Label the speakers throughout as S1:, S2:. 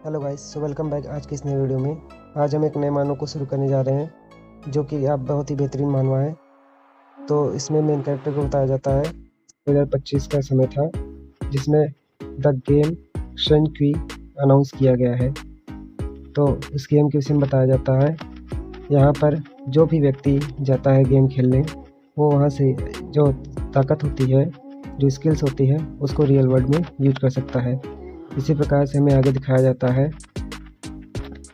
S1: Hello guys, so welcome back आज की इस नई वीडियो में। आज हम एक नए मानव को शुरू करने जा रहे हैं जो कि आप बहुत ही बेहतरीन मानवा है। तो इसमें मेन कैरेक्टर को बताया जाता है 2025 का समय था जिसमें द गेम शेनक्वी अनाउंस किया गया है। तो इस गेम के विषय में बताया जाता है। यहाँ पर जो भी व्यक्ति जाता है गेम खेलने, वो वहाँ से जो ताकत होती है, जो स्किल्स होती है, उसको रियल वर्ल्ड में यूज कर सकता है। इसी प्रकार से हमें आगे दिखाया जाता है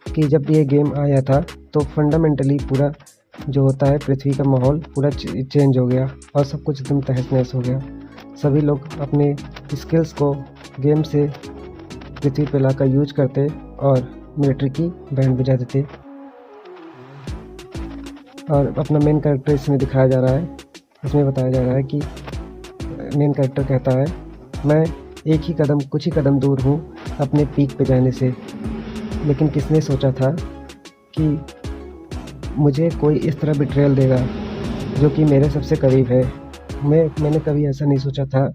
S1: कि जब ये गेम आया था तो फंडामेंटली पूरा जो होता है पृथ्वी का माहौल पूरा चेंज हो गया और सब कुछ एकदम तहस नहस हो गया। सभी लोग अपने स्किल्स को गेम से पृथ्वी पर लाकर यूज करते और मिलिट्री की बैंड बजाते थे। और अपना मेन कैरेक्टर इसमें दिखाया जा रहा है। इसमें बताया जा रहा है कि मेन कैरेक्टर कहता है, मैं कुछ ही कदम दूर हूँ अपने पीक पे जाने से, लेकिन किसने सोचा था कि मुझे कोई इस तरह बिट्रेयल देगा जो कि मेरे सबसे करीब है। मैंने कभी ऐसा नहीं सोचा था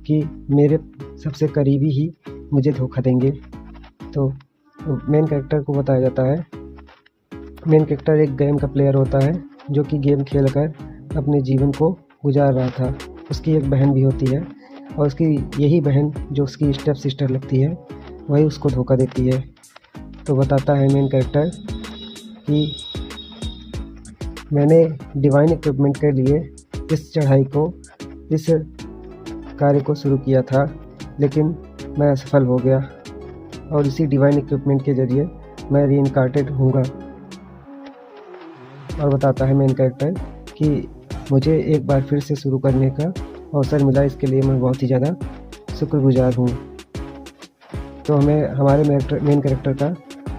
S1: कि मेरे सबसे करीबी ही मुझे धोखा देंगे। तो मेन कैरेक्टर को बताया जाता है, मेन कैरेक्टर एक गेम का प्लेयर होता है जो कि गेम खेलकर अपने जीवन को गुजार रहा था। उसकी एक बहन भी होती है और उसकी यही बहन जो उसकी स्टेप सिस्टर लगती है, वही उसको धोखा देती है। तो बताता है मेन कैरेक्टर कि मैंने डिवाइन इक्विपमेंट के लिए इस चढ़ाई को, इस कार्य को शुरू किया था, लेकिन मैं असफल हो गया और इसी डिवाइन इक्विपमेंट के जरिए मैं रीइनकार्टेड होऊंगा। और बताता है मेन कैरेक्टर कि मुझे एक बार फिर से शुरू करने का अवसर मिला, इसके लिए मैं बहुत ही ज़्यादा शुक्रगुजार हूँ। तो हमें हमारे मेन कैरेक्टर का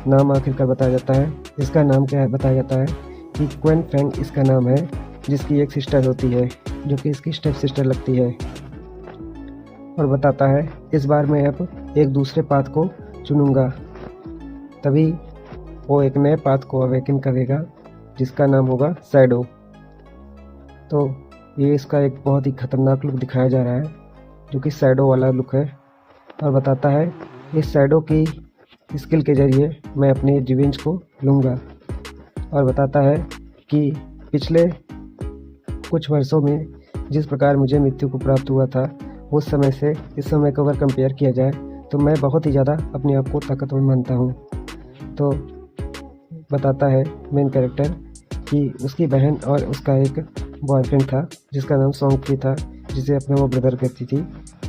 S1: नाम आखिरकार बताया जाता है। इसका नाम क्या है बताया जाता है कि क्वेन फेंग इसका नाम है, जिसकी एक सिस्टर होती है जो कि इसकी स्टेप सिस्टर लगती है। और बताता है, इस बार मैं अब एक दूसरे पाथ को चुनूँगा, तभी वो एक नए पाथ को अवेकन करेगा जिसका नाम होगा शैडो। तो ये इसका एक बहुत ही खतरनाक लुक दिखाया जा रहा है जो कि शैडो वाला लुक है। और बताता है, इस शैडो की स्किल के जरिए मैं अपने रिवेंज को लूँगा। और बताता है कि पिछले कुछ वर्षों में जिस प्रकार मुझे मृत्यु को प्राप्त हुआ था, उस समय से इस समय को अगर कंपेयर किया जाए तो मैं बहुत ही ज़्यादा अपने आप को ताकतवर मानता हूँ। तो बताता है मेन कैरेक्टर कि उसकी बहन और उसका एक बॉयफ्रेंड था जिसका नाम सोंगफी था, जिसे अपना वो ब्रदर कहती थी।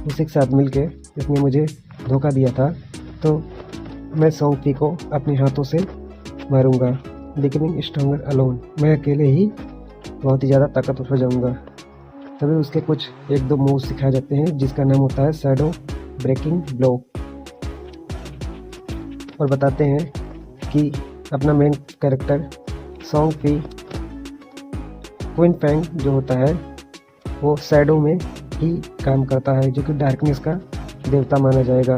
S1: उसी के साथ मिलके इसने मुझे धोखा दिया था, तो मैं सोंगफी को अपने हाथों से मारूंगा, बिकमिंग स्ट्रॉन्गर अलोन। मैं अकेले ही बहुत ही ज़्यादा ताकतवर हो जाऊंगा। तभी उसके कुछ एक दो मूव सिखाए जाते हैं जिसका नाम होता है शैडो ब्रेकिंग ब्लो। और बताते हैं कि अपना मेन कैरेक्टर सोंगफी क्विन फेंग जो होता है वो शैडो में ही काम करता है, जो कि डार्कनेस का देवता माना जाएगा।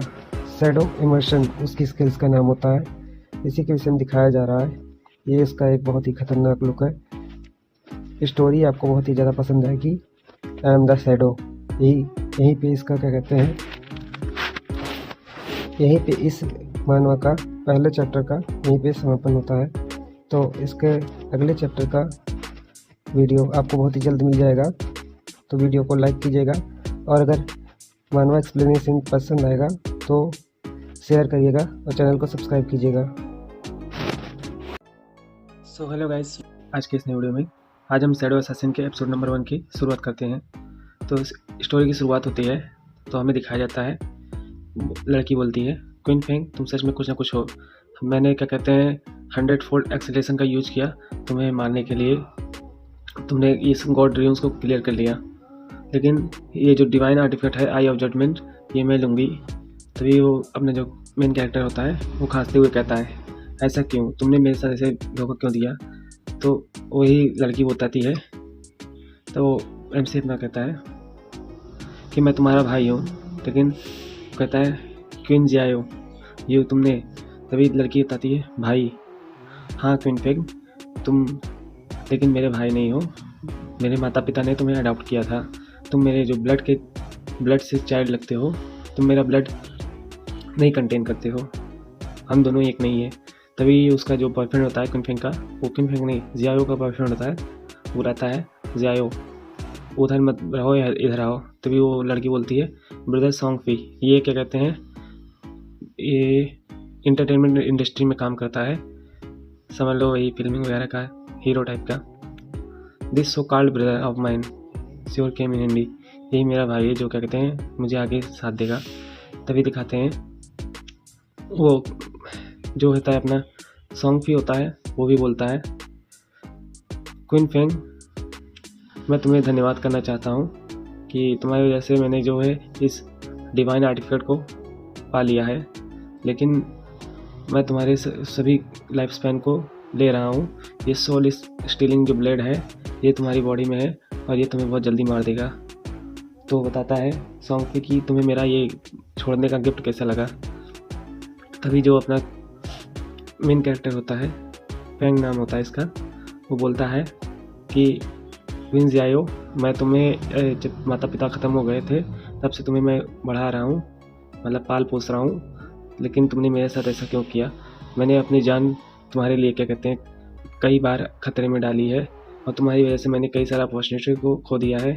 S1: शैडो इमर्शन उसकी स्किल्स का नाम होता है। इसी के विषय में दिखाया जा रहा है। ये इसका एक बहुत ही खतरनाक लुक है। स्टोरी आपको बहुत ही ज़्यादा पसंद आएगी। आई एम द शैडो, यहीं पे इसका क्या कहते हैं, यहीं पे इस मानवा का पहले चैप्टर का यहीं पे समापन होता है। तो इसके अगले चैप्टर का वीडियो आपको बहुत ही जल्द मिल जाएगा। तो वीडियो को लाइक कीजिएगा और अगर मानवा एक्सप्लेनेशन पसंद आएगा तो शेयर करिएगा और चैनल को सब्सक्राइब कीजिएगा।
S2: सो हेलो गाइस, आज के इस नई वीडियो में आज हम शैडो असैसिन के एपिसोड नंबर 1 की शुरुआत करते हैं। तो स्टोरी की शुरुआत होती है तो हमें दिखाया जाता है, लड़की बोलती है, क्वीन फेंग तुम सच में कुछ ना कुछ हो। मैंने क्या कहते हैं 100-फोल्ड एक्सेलरेशन का यूज किया तुम्हें मारने के लिए। तुमने इस गॉड ड्रीम्स को क्लियर कर लिया, लेकिन ये जो डिवाइन आर्टिफैक्ट है आई ऑफ जजमेंट ये मैं लूँगी। तभी वो अपने जो मेन कैरेक्टर होता है वो खांसते हुए कहता है, ऐसा क्यों, तुमने मेरे साथ ऐसे धोखा क्यों दिया। तो वही लड़की बताती है, तो एमसी अपना कहता है कि मैं तुम्हारा भाई हूँ, लेकिन कहता है क्वीन जियायो ये तुमने। तभी लड़की बताती है, भाई हाँ क्वीन फेंग तुम, लेकिन मेरे भाई नहीं हो। मेरे माता पिता ने तुम्हें अडॉप्ट किया था, तुम मेरे जो ब्लड से चाइल्ड लगते हो, तुम मेरा ब्लड नहीं कंटेन करते हो। हम दोनों एक नहीं है। तभी उसका जो बॉयफ्रेंड होता है क्विन का, वो क्विन नहीं जियाओ का बॉयफ्रेंड होता है, वो रहता है जियाओ, उधर मत रहो या इधर आओ। तभी वो लड़की बोलती है ब्रदर सोंगफी, ये क्या कहते हैं, ये इंटरटेनमेंट इंडस्ट्री में काम करता है, समझ लो वही फिल्मिंग वगैरह का हीरो टाइप का। This so called brother of mine sure came in Hindi, यही मेरा भाई है जो क्या कहते हैं मुझे आगे साथ देगा। तभी दिखाते हैं वो जो होता है अपना सोंगफी होता है, वो भी बोलता है क्विन फेंग, मैं तुम्हें धन्यवाद करना चाहता हूँ कि तुम्हारी वजह से मैंने जो है इस डिवाइन आर्टिफैक्ट को पा लिया है, लेकिन मैं तुम्हारे सभी लाइफ स्पैन को ले रहा हूँ। ये सोल स्टीलिंग जो ब्लेड है ये तुम्हारी बॉडी में है और ये तुम्हें बहुत जल्दी मार देगा। तो बताता है सोंगफी कि तुम्हें मेरा ये छोड़ने का गिफ्ट कैसा लगा। तभी जो अपना मेन कैरेक्टर होता है, फेंग नाम होता है इसका, वो बोलता है कि क्वीन जियाओ, मैं तुम्हें जब माता पिता ख़त्म हो गए थे तब से तुम्हें मैं बढ़ा रहा हूँ, मतलब पाल पोस रहा हूँ, लेकिन तुमने मेरे साथ ऐसा क्यों किया। मैंने अपनी जान तुम्हारे लिए क्या कहते हैं कई बार खतरे में डाली है और तुम्हारी वजह से मैंने कई सारा अपॉर्चुनिटी को खो दिया है।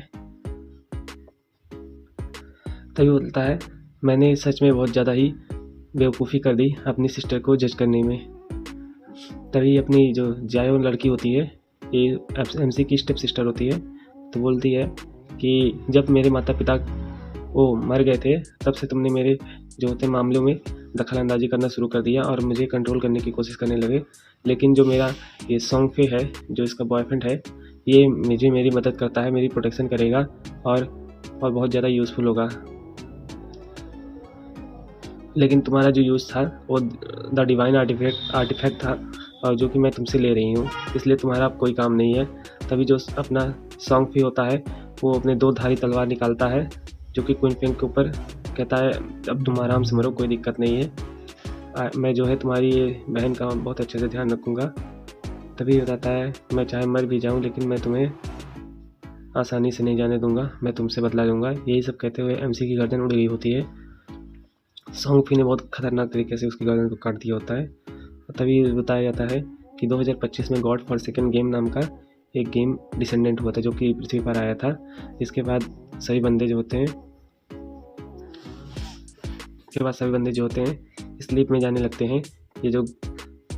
S2: तभी बोलता है मैंने सच में बहुत ज़्यादा ही बेवकूफ़ी कर दी अपनी सिस्टर को जज करने में। तभी अपनी जो जियाओ लड़की होती है, ये एमसी की स्टेप सिस्टर होती है, तो बोलती है कि जब मेरे माता पिता वो मर गए थे तब से तुमने मेरे जो होते मामलों में दखल अंदाजी करना शुरू कर दिया और मुझे कंट्रोल करने की कोशिश करने लगे, लेकिन जो मेरा ये सोंगफे है जो इसका बॉयफ्रेंड है, ये मुझे मेरी मदद करता है, मेरी प्रोटेक्शन करेगा और बहुत ज़्यादा यूज़फुल होगा। लेकिन तुम्हारा जो यूज़ था वो द डिवाइन आर्टिफैक्ट था और जो कि मैं तुमसे ले रही हूँ, इसलिए तुम्हारा अब कोई काम नहीं है। तभी जो अपना सोंगफी होता है वो अपने 2 धारी तलवार निकालता है जो कि क्विन फेंग के ऊपर कहता है अब तुम आराम से मरो, कोई दिक्कत नहीं है, मैं जो है तुम्हारी ये बहन का बहुत अच्छे से ध्यान रखूँगा। तभी बताता है मैं चाहे मर भी जाऊँ लेकिन मैं तुम्हें आसानी से नहीं जाने दूँगा, मैं तुमसे बदला लूँगा। यही सब कहते हुए एमसी की गर्दन उड़ गई होती है। सोंगफी ने बहुत खतरनाक तरीके से उसकी गर्दन को काट दिया होता है। तभी बताया जाता है कि 2025 में गॉड फॉरसेकन गेम नाम का एक गेम डिसेंडेंट हुआ था जो कि पृथ्वी पर आया था। इसके बाद सभी बंदे जो होते हैं स्लीप में जाने लगते हैं। ये जो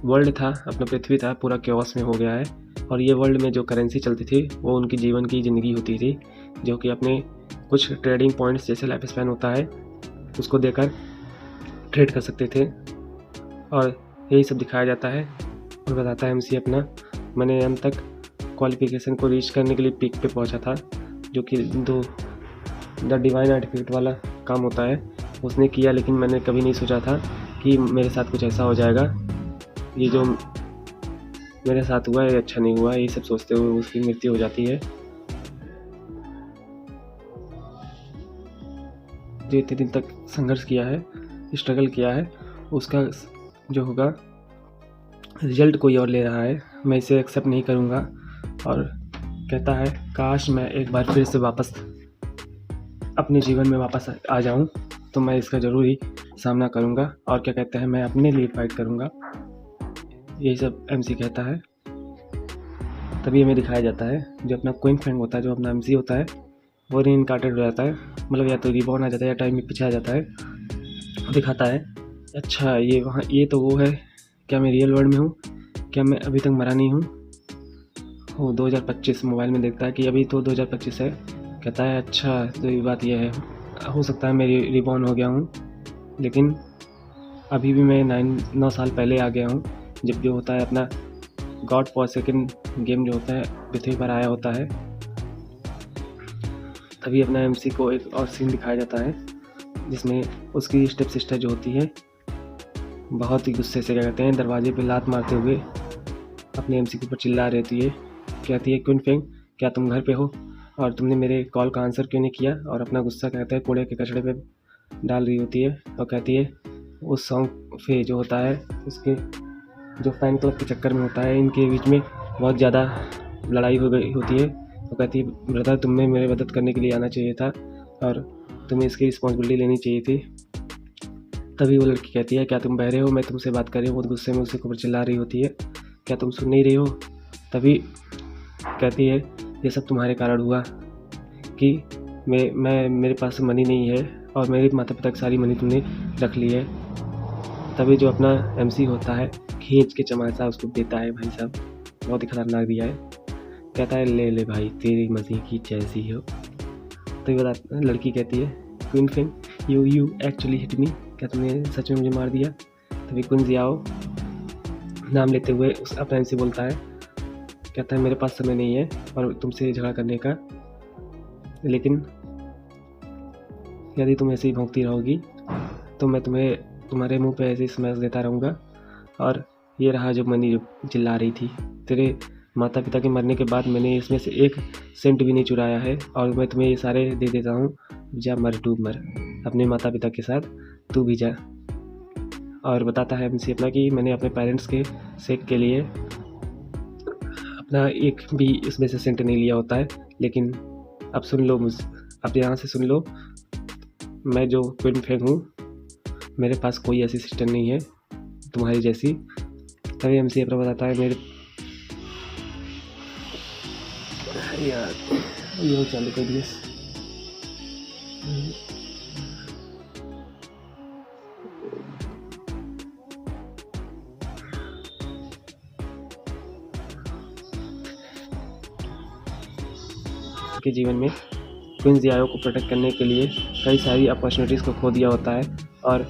S2: वर्ल्ड था अपना पृथ्वी था पूरा केओस में हो गया है और ये वर्ल्ड में जो करेंसी चलती थी वो उनकी जीवन की ज़िंदगी होती थी, जो कि अपने कुछ ट्रेडिंग पॉइंट्स जैसे लाइफ स्पैन होता है उसको देकर ट्रेड कर सकते थे और यही सब दिखाया जाता है। और बताता है एमसी अपना मैंने अंत तक क्वालिफिकेशन को रीच करने के लिए पीक पे पहुंचा था, जो कि द डिवाइन आर्टिफैक्ट वाला काम होता है उसने किया, लेकिन मैंने कभी नहीं सोचा था कि मेरे साथ कुछ ऐसा हो जाएगा। ये जो मेरे साथ हुआ ये अच्छा नहीं हुआ, ये सब सोचते हुए उसकी मृत्यु हो जाती है। जो इतने दिन तक संघर्ष किया है, स्ट्रगल किया है, उसका जो होगा रिजल्ट कोई और ले रहा है, मैं इसे एक्सेप्ट नहीं करूँगा। और कहता है काश मैं एक बार फिर से वापस अपने जीवन में वापस आ जाऊं तो मैं इसका ज़रूर ही सामना करूंगा और क्या कहते हैं मैं अपने लिए फाइट करूंगा, यही सब एमसी कहता है। तभी हमें दिखाया जाता है जो अपना क्विन फेंग होता है, जो अपना एमसी होता है, वो रीइनकार्टेड हो जाता है, मतलब या तो रिबॉर्न आ जाता है या टाइम में पीछे आ जाता है। दिखाता है अच्छा ये वहाँ ये तो वो है, क्या मैं रियल वर्ल्ड में हूँ, क्या मैं अभी तक मरा नहीं हूँ। वो 2025 मोबाइल में देखता है कि अभी तो 2025 है। कहता है अच्छा तो ये बात ये है, हो सकता है मैं रिबॉर्न हो गया हूँ, लेकिन अभी भी मैं 9 साल पहले आ गया हूँ जब जो होता है अपना गॉड फॉरसेकन गेम जो होता है पृथ्वी पर आया होता है। तभी अपना एमसी को एक और सीन दिखाया जाता है जिसमें उसकी स्टेप सिस्टर जो होती है बहुत ही गुस्से से क्या कहते हैं दरवाजे पे लात मारते हुए अपने एमसी के ऊपर चिल्ला रही होती है। कहती है क्विन फेंग क्या तुम घर पे हो और तुमने मेरे कॉल का आंसर क्यों नहीं किया, और अपना गुस्सा कहता है कूड़े के कचड़े पे डाल रही होती है और कहती है उस सॉन्ग फे जो होता है उसके जो फ़ैन क्लब के चक्कर में होता है, इनके बीच में बहुत ज़्यादा लड़ाई हो गई होती है। तो कहती है ब्रदर तुम्हें मेरे मदद करने के लिए आना चाहिए था और तुम्हें इसकी रिस्पॉन्सिबिलिटी लेनी चाहिए थी। तभी वो लड़की कहती है, क्या तुम बहरे हो, मैं तुमसे बात कर रही हूँ। वो गुस्से में उसके ऊपर चिल्ला रही होती है, क्या तुम सुन नहीं रही हो। तभी कहती है, ये सब तुम्हारे कारण हुआ कि मैं मेरे पास मनी नहीं है और मेरे माता पिता की सारी मनी तुमने रख ली है। तभी जो अपना MC होता है खींच के चमाचा उसको देता है। भाई साहब बहुत ही खतरनाक दिया है। कहता है, ले ले भाई, तेरी मर्जी की जैसी हो। तो ये बता, लड़की कहती है, queen Feng, you actually hit me, क्या तुमने सच में मुझे मार दिया। तभी क्वीन जियाओ नाम लेते हुए उस अपना MC बोलता है, कहता है, मेरे पास समय नहीं है और तुमसे झगड़ा करने का, लेकिन यदि तुम ऐसे ही भौंकती रहोगी तो मैं तुम्हारे मुंह पे ऐसे ही स्मैश देता रहूँगा। और ये रहा जो मनी जो चिल्ला रही थी, तेरे माता पिता के मरने के बाद मैंने इसमें से 1 सेंट भी नहीं चुराया है और मैं तुम्हें ये सारे दे देता हूँ। जा मर, डूब मर अपने माता पिता के साथ, तू भी जा। और बताता है MC अपना कि मैंने अपने पेरेंट्स के सेक के लिए अपना 1 भी इसमें से सेंट नहीं लिया होता है। लेकिन अब सुन लो, अब यहाँ से सुन लो, मैं जो क्वीन फेंग हूँ, मेरे पास कोई ऐसी सिस्टर नहीं है तुम्हारी जैसी। तभी MC अपना बताता है, मेरे यार ये चालू कर दिए। के जीवन में क्वीन जियाओ को प्रोटेक्ट करने के लिए कई सारी अपॉर्चुनिटीज़ को खो दिया होता है और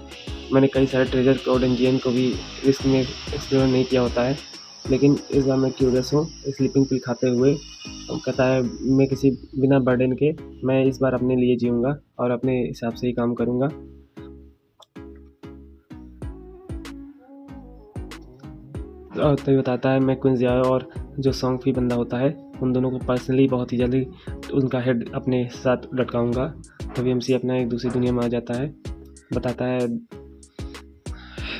S2: मैंने कई सारे ट्रेजर को, डंजियन को भी रिस्क में एक्सप्लोर नहीं किया होता है। लेकिन इस बार मैं क्यूरियस हूँ स्लीपिंग पिल खाते हुए। कहता है, मैं किसी बिना बर्डन के मैं इस बार अपने लिए जीऊँगा और अपने हिसाब से ही काम करूँगा। और तभी बताता है, मैं क्वीन जियाओ और जो सॉन्ग फी बंदा होता है उन दोनों को पर्सनली बहुत ही जल्दी उनका हेड अपने साथ लटकाऊँगा। तभी MC अपना एक दूसरी दुनिया में आ जाता है। बताता है,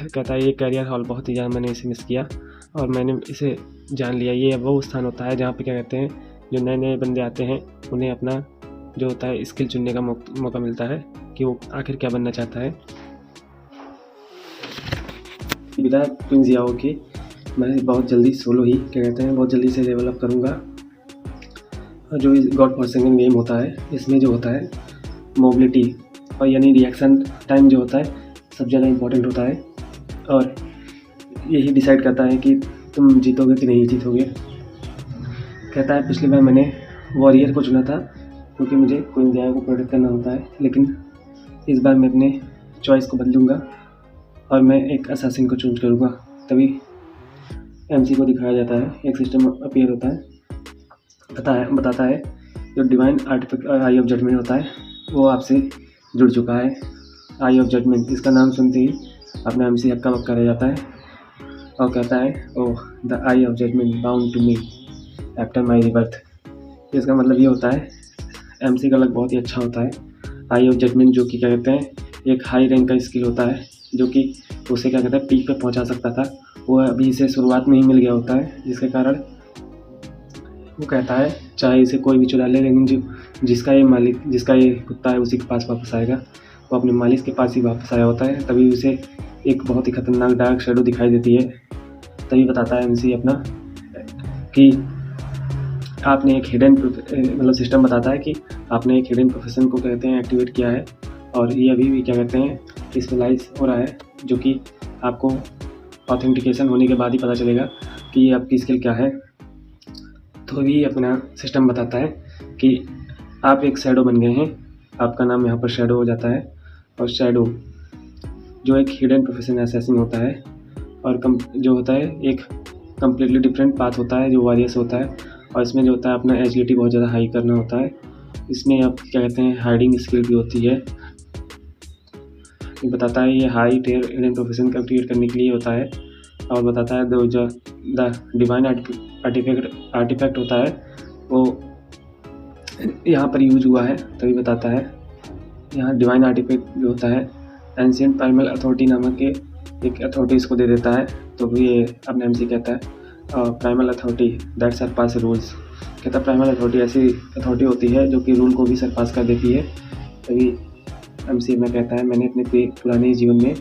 S2: कहता है, ये करियर हॉल बहुत ही ज़्यादा मैंने इसे मिस किया और मैंने इसे जान लिया। ये वो स्थान होता है जहाँ पे क्या कहते हैं, जो नए नए बंदे आते हैं उन्हें अपना जो होता है स्किल चुनने का मौका मिलता है कि वो आखिर क्या बनना चाहता है। विदा क्वीन जियाओ की मैं बहुत जल्दी सोलो ही क्या कहते हैं बहुत जल्दी से डेवलप करूँगा। और जो गॉड फॉरसेकन गेम होता है, इसमें जो होता है मोबिलिटी और यानी रिएक्शन टाइम जो होता है सब ज़्यादा इम्पोर्टेंट होता है और यही डिसाइड करता है कि तुम जीतोगे कि नहीं जीतोगे। कहता है, पिछली बार मैंने वॉरियर को चुना था क्योंकि मुझे क्वीन जियाओ को प्रोटेक्ट करना होता है, लेकिन इस बार मैं अपने चॉइस को बदलूँगा और मैं एक असैसिन को चूज करूँगा। तभी MC को दिखाया जाता है, एक सिस्टम अपीयर होता है, बताता है जो divine artifact eye of judgment होता है वो आपसे जुड़ चुका है। आई ऑफ जजमेंट, इसका नाम सुनते ही अपना MC हक्का बक्का रह जाता है और कहता है, oh the eye of judgment bound to me after my rebirth. इसका मतलब ये होता है, MC का लक बहुत ही अच्छा होता है। आई ऑफ जजमेंट जो कि क्या कहते हैं एक हाई रैंक का स्किल होता है जो कि उसे क्या कहते हैं पीक पे पहुंचा सकता था, वो अभी इसे शुरुआत में ही मिल गया होता है, जिसके कारण वो कहता है चाहे इसे कोई भी चुरा ले, लेकिन जिसका ये कुत्ता है उसी के पास वापस आएगा। वो अपने मालिक के पास ही वापस आया होता है। तभी उसे एक बहुत ही खतरनाक डार्क शेडो दिखाई देती है। तभी बताता है MC अपना कि आपने एक हिडन मतलब सिस्टम बताता है कि आपने एक हिडन प्रोफेशन को कहते हैं एक्टिवेट किया है और ये अभी भी क्या कहते हैं स्पेशलाइज हो रहा है, जो कि आपको ऑथेंटिकेशन होने के बाद ही पता चलेगा कि ये आपकी स्किल क्या है। तो भी अपना सिस्टम बताता है कि आप एक शैडो बन गए हैं, आपका नाम यहाँ पर शैडो हो जाता है। और शैडो जो एक हिडन प्रोफेशन असैसिन होता है और जो होता है एक कम्प्लीटली डिफरेंट पाथ होता है जो वॉरियर्स होता है और इसमें जो होता है अपना एजिलिटी बहुत ज़्यादा हाई करना होता है। इसमें आप क्या कहते हैं हाइडिंग स्किल भी होती है। ये बताता है ये हाई टियर हिडन प्रोफेशन का क्रिएट करने के लिए होता है और बताता है द डिवाइन आर्टिफैक्ट होता है वो यहाँ पर यूज हुआ है। तभी बताता है यहाँ डिवाइन आर्टिफैक्ट जो होता है एंशिएंट प्राइमल अथॉरिटी नामक के एक अथॉरिटी इसको दे देता है। तो ये अपने MC कहता है primal authority that surpass rules. कहता है प्राइमल अथॉरिटी ऐसी अथॉरिटी होती है जो कि रूल को भी सरपास कर देती है। तभी MC में कहता है मैंने अपने पुराने जीवन में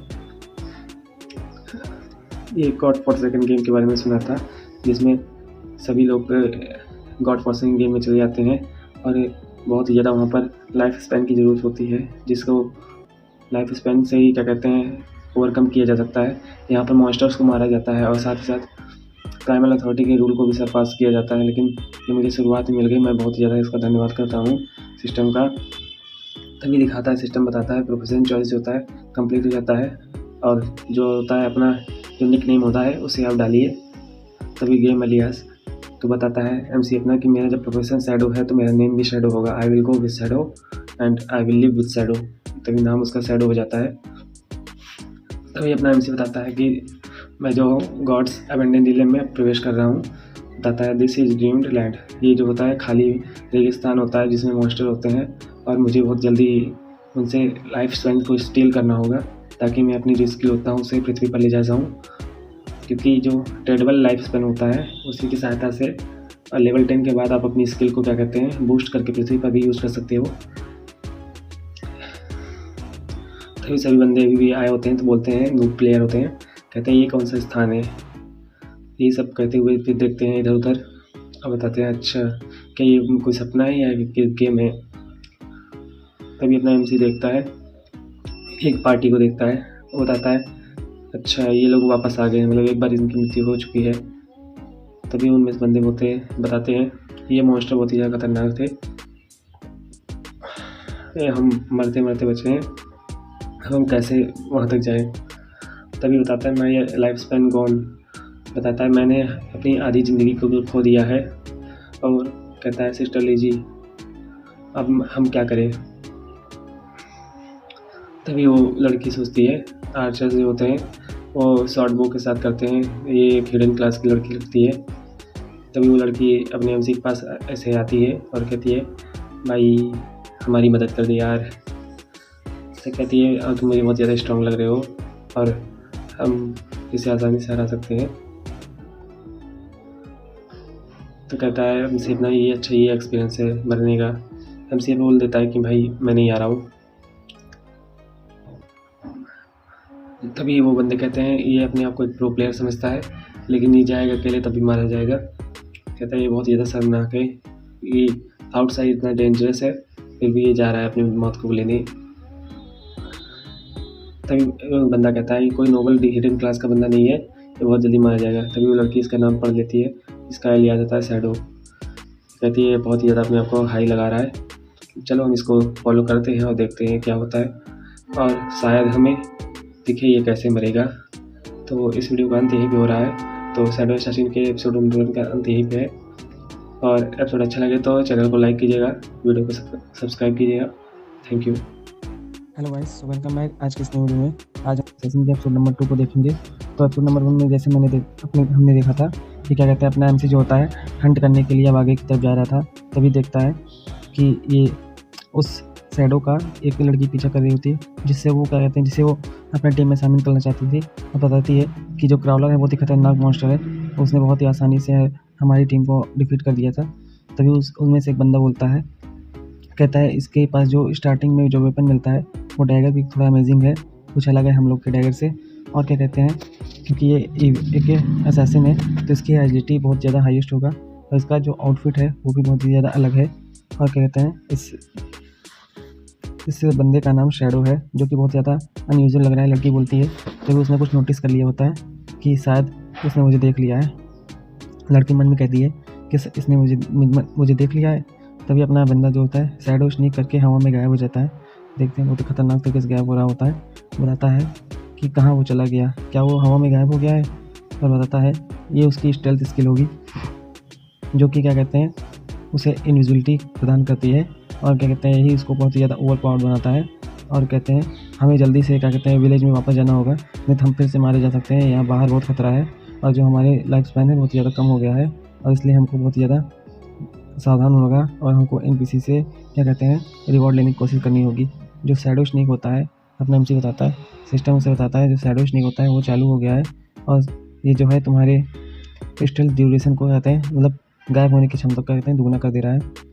S2: ये गॉड फॉरसेकन गेम के बारे में सुना था, जिसमें सभी लोग गॉड फॉरसेकन गेम में चले जाते हैं और बहुत ही ज़्यादा वहाँ पर लाइफ स्पैन की ज़रूरत होती है, जिसको लाइफ स्पैन से ही क्या कहते हैं ओवरकम किया जा सकता है। यहाँ पर मॉन्स्टर्स को मारा जाता है और साथ ही साथ प्राइमल अथॉरिटी के रूल को भी सरपास किया जाता है, लेकिन ये मुझे शुरुआत में मिल गई। मैं बहुत ही ज़्यादा इसका धन्यवाद करता हूँ सिस्टम का। तभी दिखाता है, सिस्टम बताता है, प्रोफेशन चॉइस जो होता है कंप्लीट हो जाता है और जो होता है अपना जो निक नेम होता है उसे आप डालिए, तभी गेम अलियास तो बताता है एमसी अपना कि मेरा जब प्रोफेशन शैडो है तो मेरा नेम भी शैडो होगा। I will go with shadow and I will live with shadow, तभी नाम उसका शैडो हो जाता है। तभी अपना एमसी बताता है कि मैं जो गॉड्स अबेंडन रिलम में प्रवेश कर रहा हूँ। बताता है दिस इज ड्रीम्ड लैंड, ये जो होता है खाली रेगिस्तान होता है जिसमें मॉन्स्टर होते हैं और मुझे बहुत जल्दी उनसे लाइफ स्पैन को स्टील करना होगा ताकि मैं अपनी जो स्किल होता हूँ उसे पृथ्वी पर ले जा जाऊँ, क्योंकि जो ट्रेडेबल लाइफ स्पैन होता है उसी की सहायता से लेवल 10 के बाद आप अपनी स्किल को क्या कहते हैं बूस्ट करके पृथ्वी पर भी यूज़ कर सकते हो। तभी सभी बंदे अभी भी आए होते हैं तो बोलते हैं, नूब प्लेयर होते हैं, कहते हैं ये कौन सा स्थान है, ये सब कहते हुए फिर देखते हैं इधर उधर और बताते हैं अच्छा क्या ये कोई सपना है या गेम है। तभी अपना एमसी देखता है, एक पार्टी को देखता है, वो बताता है अच्छा ये लोग वापस आ गए, मतलब एक बार इनकी मृत्यु हो चुकी है। तभी उनमें से बंदे बताते हैं ये मॉन्स्टर बहुत ही ज़्यादा खतरनाक थे, हम मरते मरते बचे हैं, हम कैसे वहाँ तक जाएं। तभी बताता है मैं ये लाइफ स्पैन गॉन, बताता है मैंने अपनी आधी ज़िंदगी को खो दिया है और कहता है सिस्टर लीजी अब हम क्या करें। तभी वो लड़की सोचती है, आर्चर्स जो होते हैं वो शॉर्ट बो के साथ करते हैं, ये एक हिडन क्लास की लड़की लगती है। तभी वो लड़की अपने एमसी के पास ऐसे आती है और कहती है भाई हमारी मदद कर दे यार, ऐसे कहती है और तुम मुझे बहुत ज़्यादा स्ट्रॉन्ग लग रहे हो और हम इसे आसानी से हरा सकते हैं। तो कहता है एमसी अपना ये अच्छा ये एक्सपीरियंस है मरने का। एमसी बोल देता है कि भाई मैं नहीं आ रहा हूँ। तभी वो बंदे कहते हैं ये अपने आप को एक प्रो प्लेयर समझता है लेकिन ये जाएगा अकेले तभी मारा जाएगा। कहता है ये बहुत ज़्यादा शर्मनाक है, ये आउटसाइड इतना डेंजरस है फिर भी ये जा रहा है अपनी मौत को लेने। तभी बंदा कहता है ये कोई नोबल हिडन क्लास का बंदा नहीं है, ये बहुत जल्दी मारा जाएगा। तभी वो लड़की इसका नाम पढ़ लेती है, इसका लिया जाता है शैडो। कहती है ये बहुत ही ज़्यादा अपने आप को हाई लगा रहा है, चलो हम इसको फॉलो करते हैं और देखते हैं क्या होता है और शायद हमें दिखे ये कैसे मरेगा। तो इस वीडियो का अंत यहीं पे हो रहा है। तो शैडो असैसिन के एपिसोड नंबर 1 का अंत यहीं पे है और एपिसोड अच्छा लगे तो चैनल को लाइक कीजिएगा, वीडियो को सब्सक्राइब कीजिएगा। Thank you.
S1: Hello guys, welcome back. आज के इस वीडियो में आज हम सेशन के एपिसोड नंबर 2 को देखेंगे। तो एपिसोड नंबर 1 में जैसे हमने देखा था कि क्या कहते हैं अपना एमसी जो होता है हंट करने के लिए अब आगे की तरफ जा रहा था। तभी देखता है कि ये उस शैडो का एक लड़की पीछा कर रही होती है जिससे वो क्या कहते हैं जिसे वो अपने टीम में शामिल करना चाहती थी और बताती है कि जो क्राउलर है बहुत ही खतरनाक मॉन्स्टर है, उसने बहुत ही आसानी से हमारी टीम को डिफीट कर दिया था। तभी उनमें से एक बंदा बोलता है, कहता है इसके पास जो स्टार्टिंग में जो वेपन मिलता है वो डैगर भी थोड़ा अमेजिंग है, कुछ अलग है हम लोग के डैगर से। और क्या कहते हैं क्योंकि ये एक असैसिन है तो इसकी एजिलिटी बहुत ज़्यादा हाईएस्ट होगा और इसका जो आउटफिट है वो भी बहुत ही ज़्यादा अलग है। और क्या कहते हैं इस बंदे का नाम शैडो है जो कि बहुत ज़्यादा अनयूजुअल लग रहा है। लड़की बोलती है तभी उसने कुछ नोटिस कर लिया होता है कि शायद उसने मुझे देख लिया है। लड़की मन में कहती है कि इसने मुझे देख लिया है। तभी अपना बंदा जो होता है शैडो स्नीक करके हवा में गायब हो जाता है। देखते हैं बहुत ही खतरनाक तरीके से गायब हो रहा होता है। बताता है कि कहाँ वो चला गया, क्या वो हवा में गायब हो गया है। और बताता है ये उसकी स्टेल्थ स्किल होगी जो कि क्या कहते हैं उसे इनविजिबिलिटी प्रदान करती है और क्या कहते हैं यही उसको बहुत ही ज़्यादा ओवर पावर्ड बनाता है। और कहते हैं हमें जल्दी से क्या कहते हैं विलेज में वापस जाना होगा, नहीं तो हम फिर से मारे जा सकते हैं, यहाँ बाहर बहुत खतरा है और जो हमारे लाइफ स्पैन है बहुत ज़्यादा कम हो गया है और इसलिए हमको बहुत ज़्यादा सावधान होगा और हमको एनपीसी से क्या कहते हैं रिवॉर्ड लेने की कोशिश करनी होगी। जो शैडो स्नीक होता है अपना एमसी बताता है, सिस्टम उसे बताता है जो शैडो स्नीक होता है वो चालू हो गया है और ये जो है तुम्हारे स्टेल्थ ड्यूरेशन को कहते हैं मतलब गायब होने की क्षमता कहते हैं दुगना कर दे रहा है।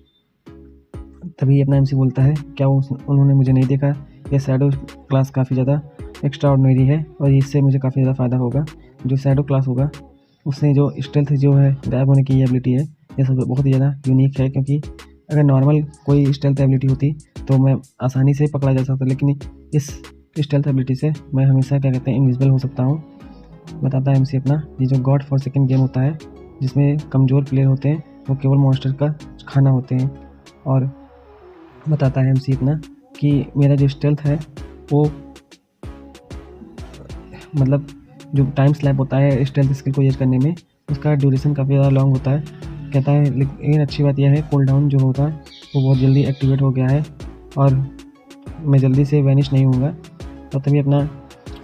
S1: तभी अपना एमसी बोलता है क्या उन्होंने मुझे नहीं देखा, यह शैडो क्लास काफ़ी ज़्यादा
S2: एक्स्ट्रा ऑर्डिनरी है और इससे मुझे काफ़ी ज़्यादा फ़ायदा होगा। जो शैडो क्लास होगा उसने जो स्टेल्थ जो है गायब होने की एबिलिटी है, ये सब बहुत ही ज़्यादा यूनिक है, क्योंकि अगर नॉर्मल कोई स्टेल्थ एबिलिटी होती तो मैं आसानी से पकड़ा जा सकता, लेकिन इस स्टेल्थ एबिलिटी से मैं हमेशा क्या कहते हैं इनविजिबल हो सकता हूँ। बताता है एमसी अपना ये जो गॉड फॉरसेकन गेम होता है जिसमें कमज़ोर प्लेयर होते हैं वो केवल मॉन्स्टर का खाना होते हैं। और बताता है एमसी अपना कि मेरा जो स्टेल्थ है वो मतलब जो टाइम स्लैप होता है स्टेल्थ स्किल को यूज करने में उसका ड्यूरेशन काफ़ी ज़्यादा लॉन्ग होता है। कहता है लेकिन अच्छी बात यह है कूल डाउन जो होता है वो बहुत जल्दी एक्टिवेट हो गया है और मैं जल्दी से वैनिश नहीं होऊंगा। और तभी अपना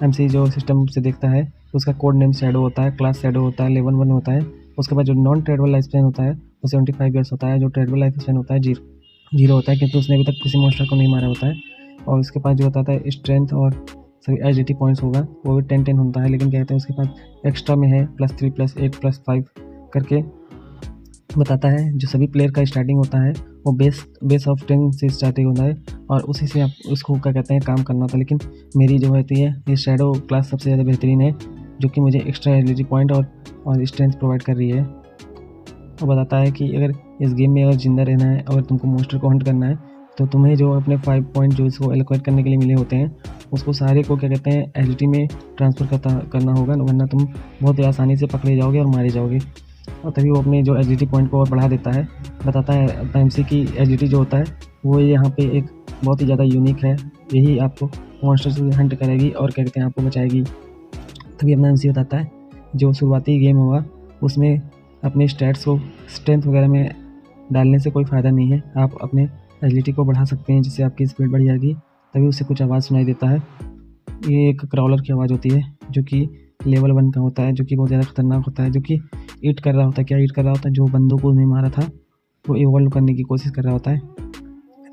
S2: एमसी जो सिस्टम से देखता है उसका कोड नेम शैडो होता है, क्लास शैडो होता है, लेवल 1 होता है। उसके बाद जो नॉन ट्रेडेबल लाइफ स्पैन होता है वो 75 ईयर्स होता है। जो ट्रेडेबल लाइफ स्पैन होता है 0 होता है, क्योंकि उसने अभी तक किसी मॉन्स्टर को नहीं मारा होता है। और उसके पास जो होता है स्ट्रेंथ और सभी एजिलिटी पॉइंट्स होगा वो भी 10-10 होता है, लेकिन कहते हैं उसके पास एक्स्ट्रा में है +3 +8 +5 करके बताता है। जो सभी प्लेयर का स्टार्टिंग होता है वो बेस ऑफ 10 से स्टार्टिंग होता है और उसी से आप उसको क्या कहते हैं काम करना होता है। लेकिन मेरी जो होती है ये शैडो क्लास सबसे ज़्यादा बेहतरीन है, जो कि मुझे एक्स्ट्रा एबिलिटी पॉइंट और स्ट्रेंथ प्रोवाइड कर रही है। और बताता है कि अगर इस गेम में अगर जिंदा रहना है, अगर तुमको मॉन्स्टर को हंट करना है तो तुम्हें जो अपने 5 पॉइंट जो इसको एलोकेट करने के लिए मिले होते हैं उसको सारे को क्या कहते हैं एजिलिटी में ट्रांसफ़र करना होगा, वरना तुम बहुत ही आसानी से पकड़े जाओगे और मारे जाओगे। और तभी वो अपने जो एजिलिटी पॉइंट को और बढ़ा देता है। बताता है एमसी की एजिलिटी जो होता है वो यहाँ पे एक बहुत ही ज़्यादा यूनिक है, यही आपको मॉन्स्टर से हंट करेगी और क्या कहते हैं आपको बचाएगी। तभी अपना एमसी बताता है जो शुरुआती गेम होगा उसमें अपने स्टैट्स को स्ट्रेंथ वगैरह में डालने से कोई फ़ायदा नहीं है। आप अपने एजिलिटी को बढ़ा सकते हैं जिससे आपकी स्पीड बढ़ जाएगी। तभी उसे कुछ आवाज़ सुनाई देता है, ये एक क्राउलर की आवाज़ होती है जो कि लेवल 1 का होता है, जो कि बहुत ज़्यादा खतरनाक होता है, जो कि ईट कर रहा होता है। क्या ईट कर रहा होता है? जो बंदों को नहीं मारा था वो इवॉल्व करने की कोशिश कर रहा होता है।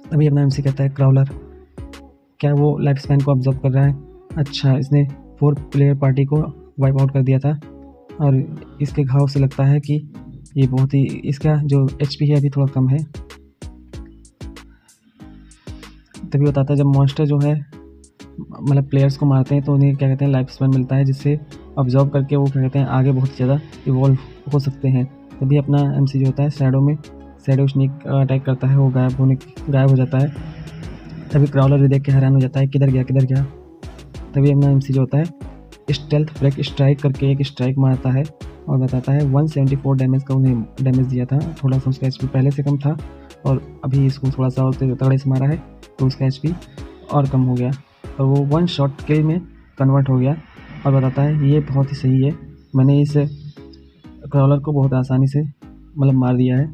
S2: तभी अपना एमसी कहता है क्राउलर क्या वो लाइफ स्पैन को ऑब्जर्व कर रहा है? अच्छा, इसने 4 प्लेयर पार्टी को वाइप आउट कर दिया था और इसके घाव से लगता है कि ये बहुत ही इसका जो HP है अभी थोड़ा कम है। तभी बताता है जब मॉन्स्टर जो है मतलब प्लेयर्स को मारते हैं तो उन्हें क्या कहते हैं लाइफ स्पैन मिलता है, जिससे ऑब्जर्व करके वो क्या कहते हैं आगे बहुत ज़्यादा इवॉल्व हो सकते हैं। तभी अपना एमसी जो होता है शैडो स्नेक अटैक करता है, वो गायब हो जाता है। तभी क्राउलर भी देख के हैरान हो जाता है किधर गया। तभी अपना एमसी जो होता है स्टेल्थ ब्रेक स्ट्राइक करके एक स्ट्राइक मारता है और बताता है 174 डैमेज का उन्हें डैमेज दिया था। थोड़ा सा उसका HP पहले से कम था और अभी इसको थोड़ा सा तगड़े से मारा है तो उसका HP और कम हो गया और वो 1 शॉट किल में कन्वर्ट हो गया। और बताता है ये बहुत ही सही है, मैंने इस क्राउलर को बहुत आसानी से मतलब मार दिया है।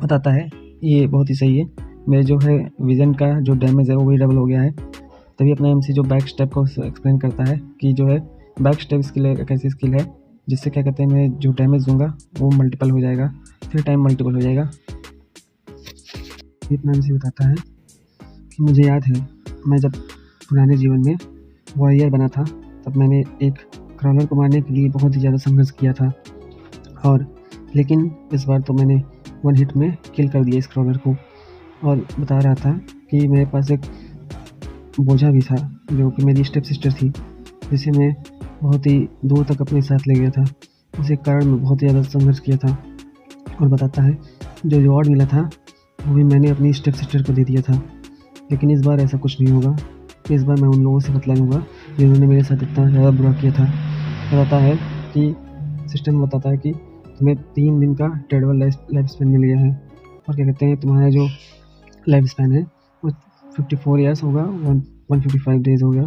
S2: बताता है ये बहुत ही सही है, मेरे जो है विजन का जो डैमेज है वो भी डबल हो गया है। तभी अपना एमसी जो बैक स्टेप को एक्सप्लेन करता है कि जो है बैक स्टेप स्किल एक ऐसी स्किल है जिससे क्या कहते हैं मैं जो डैमेज दूंगा वो मल्टीपल हो जाएगा, फिर टाइम मल्टीपल हो जाएगा। अपना एमसी बताता है कि मुझे याद है मैं जब पुराने जीवन में वॉरियर बना था तब मैंने एक क्राउलर को मारने के लिए बहुत ही ज़्यादा संघर्ष किया था और लेकिन इस बार तो मैंने 1 हिट में किल कर दिया इस क्राउलर को। और बता रहा था कि मेरे पास एक बोझा भी था जो कि मेरी स्टेप सिस्टर थी, जिसे मैं बहुत ही दूर तक अपने साथ ले गया था। उसी कारण मैं बहुत ही ज़्यादा संघर्ष किया था। और बताता है जो रिवॉर्ड मिला था वो भी मैंने अपनी स्टेप सिस्टर को दे दिया था, लेकिन इस बार ऐसा कुछ नहीं होगा। इस बार मैं उन लोगों से बदला लूँगा जिन्होंने मेरे साथ इतना ज़्यादा बुरा किया था। बताता है कि सिस्टम बताता है कि तुम्हें 3 दिन का ट्रेडेबल लाइफ स्पैन मिल गया है और क्या कहते हैं तुम्हारा जो लाइफ स्पैन है वो 54 ईयर्स होगा, 155 डेज हो गया।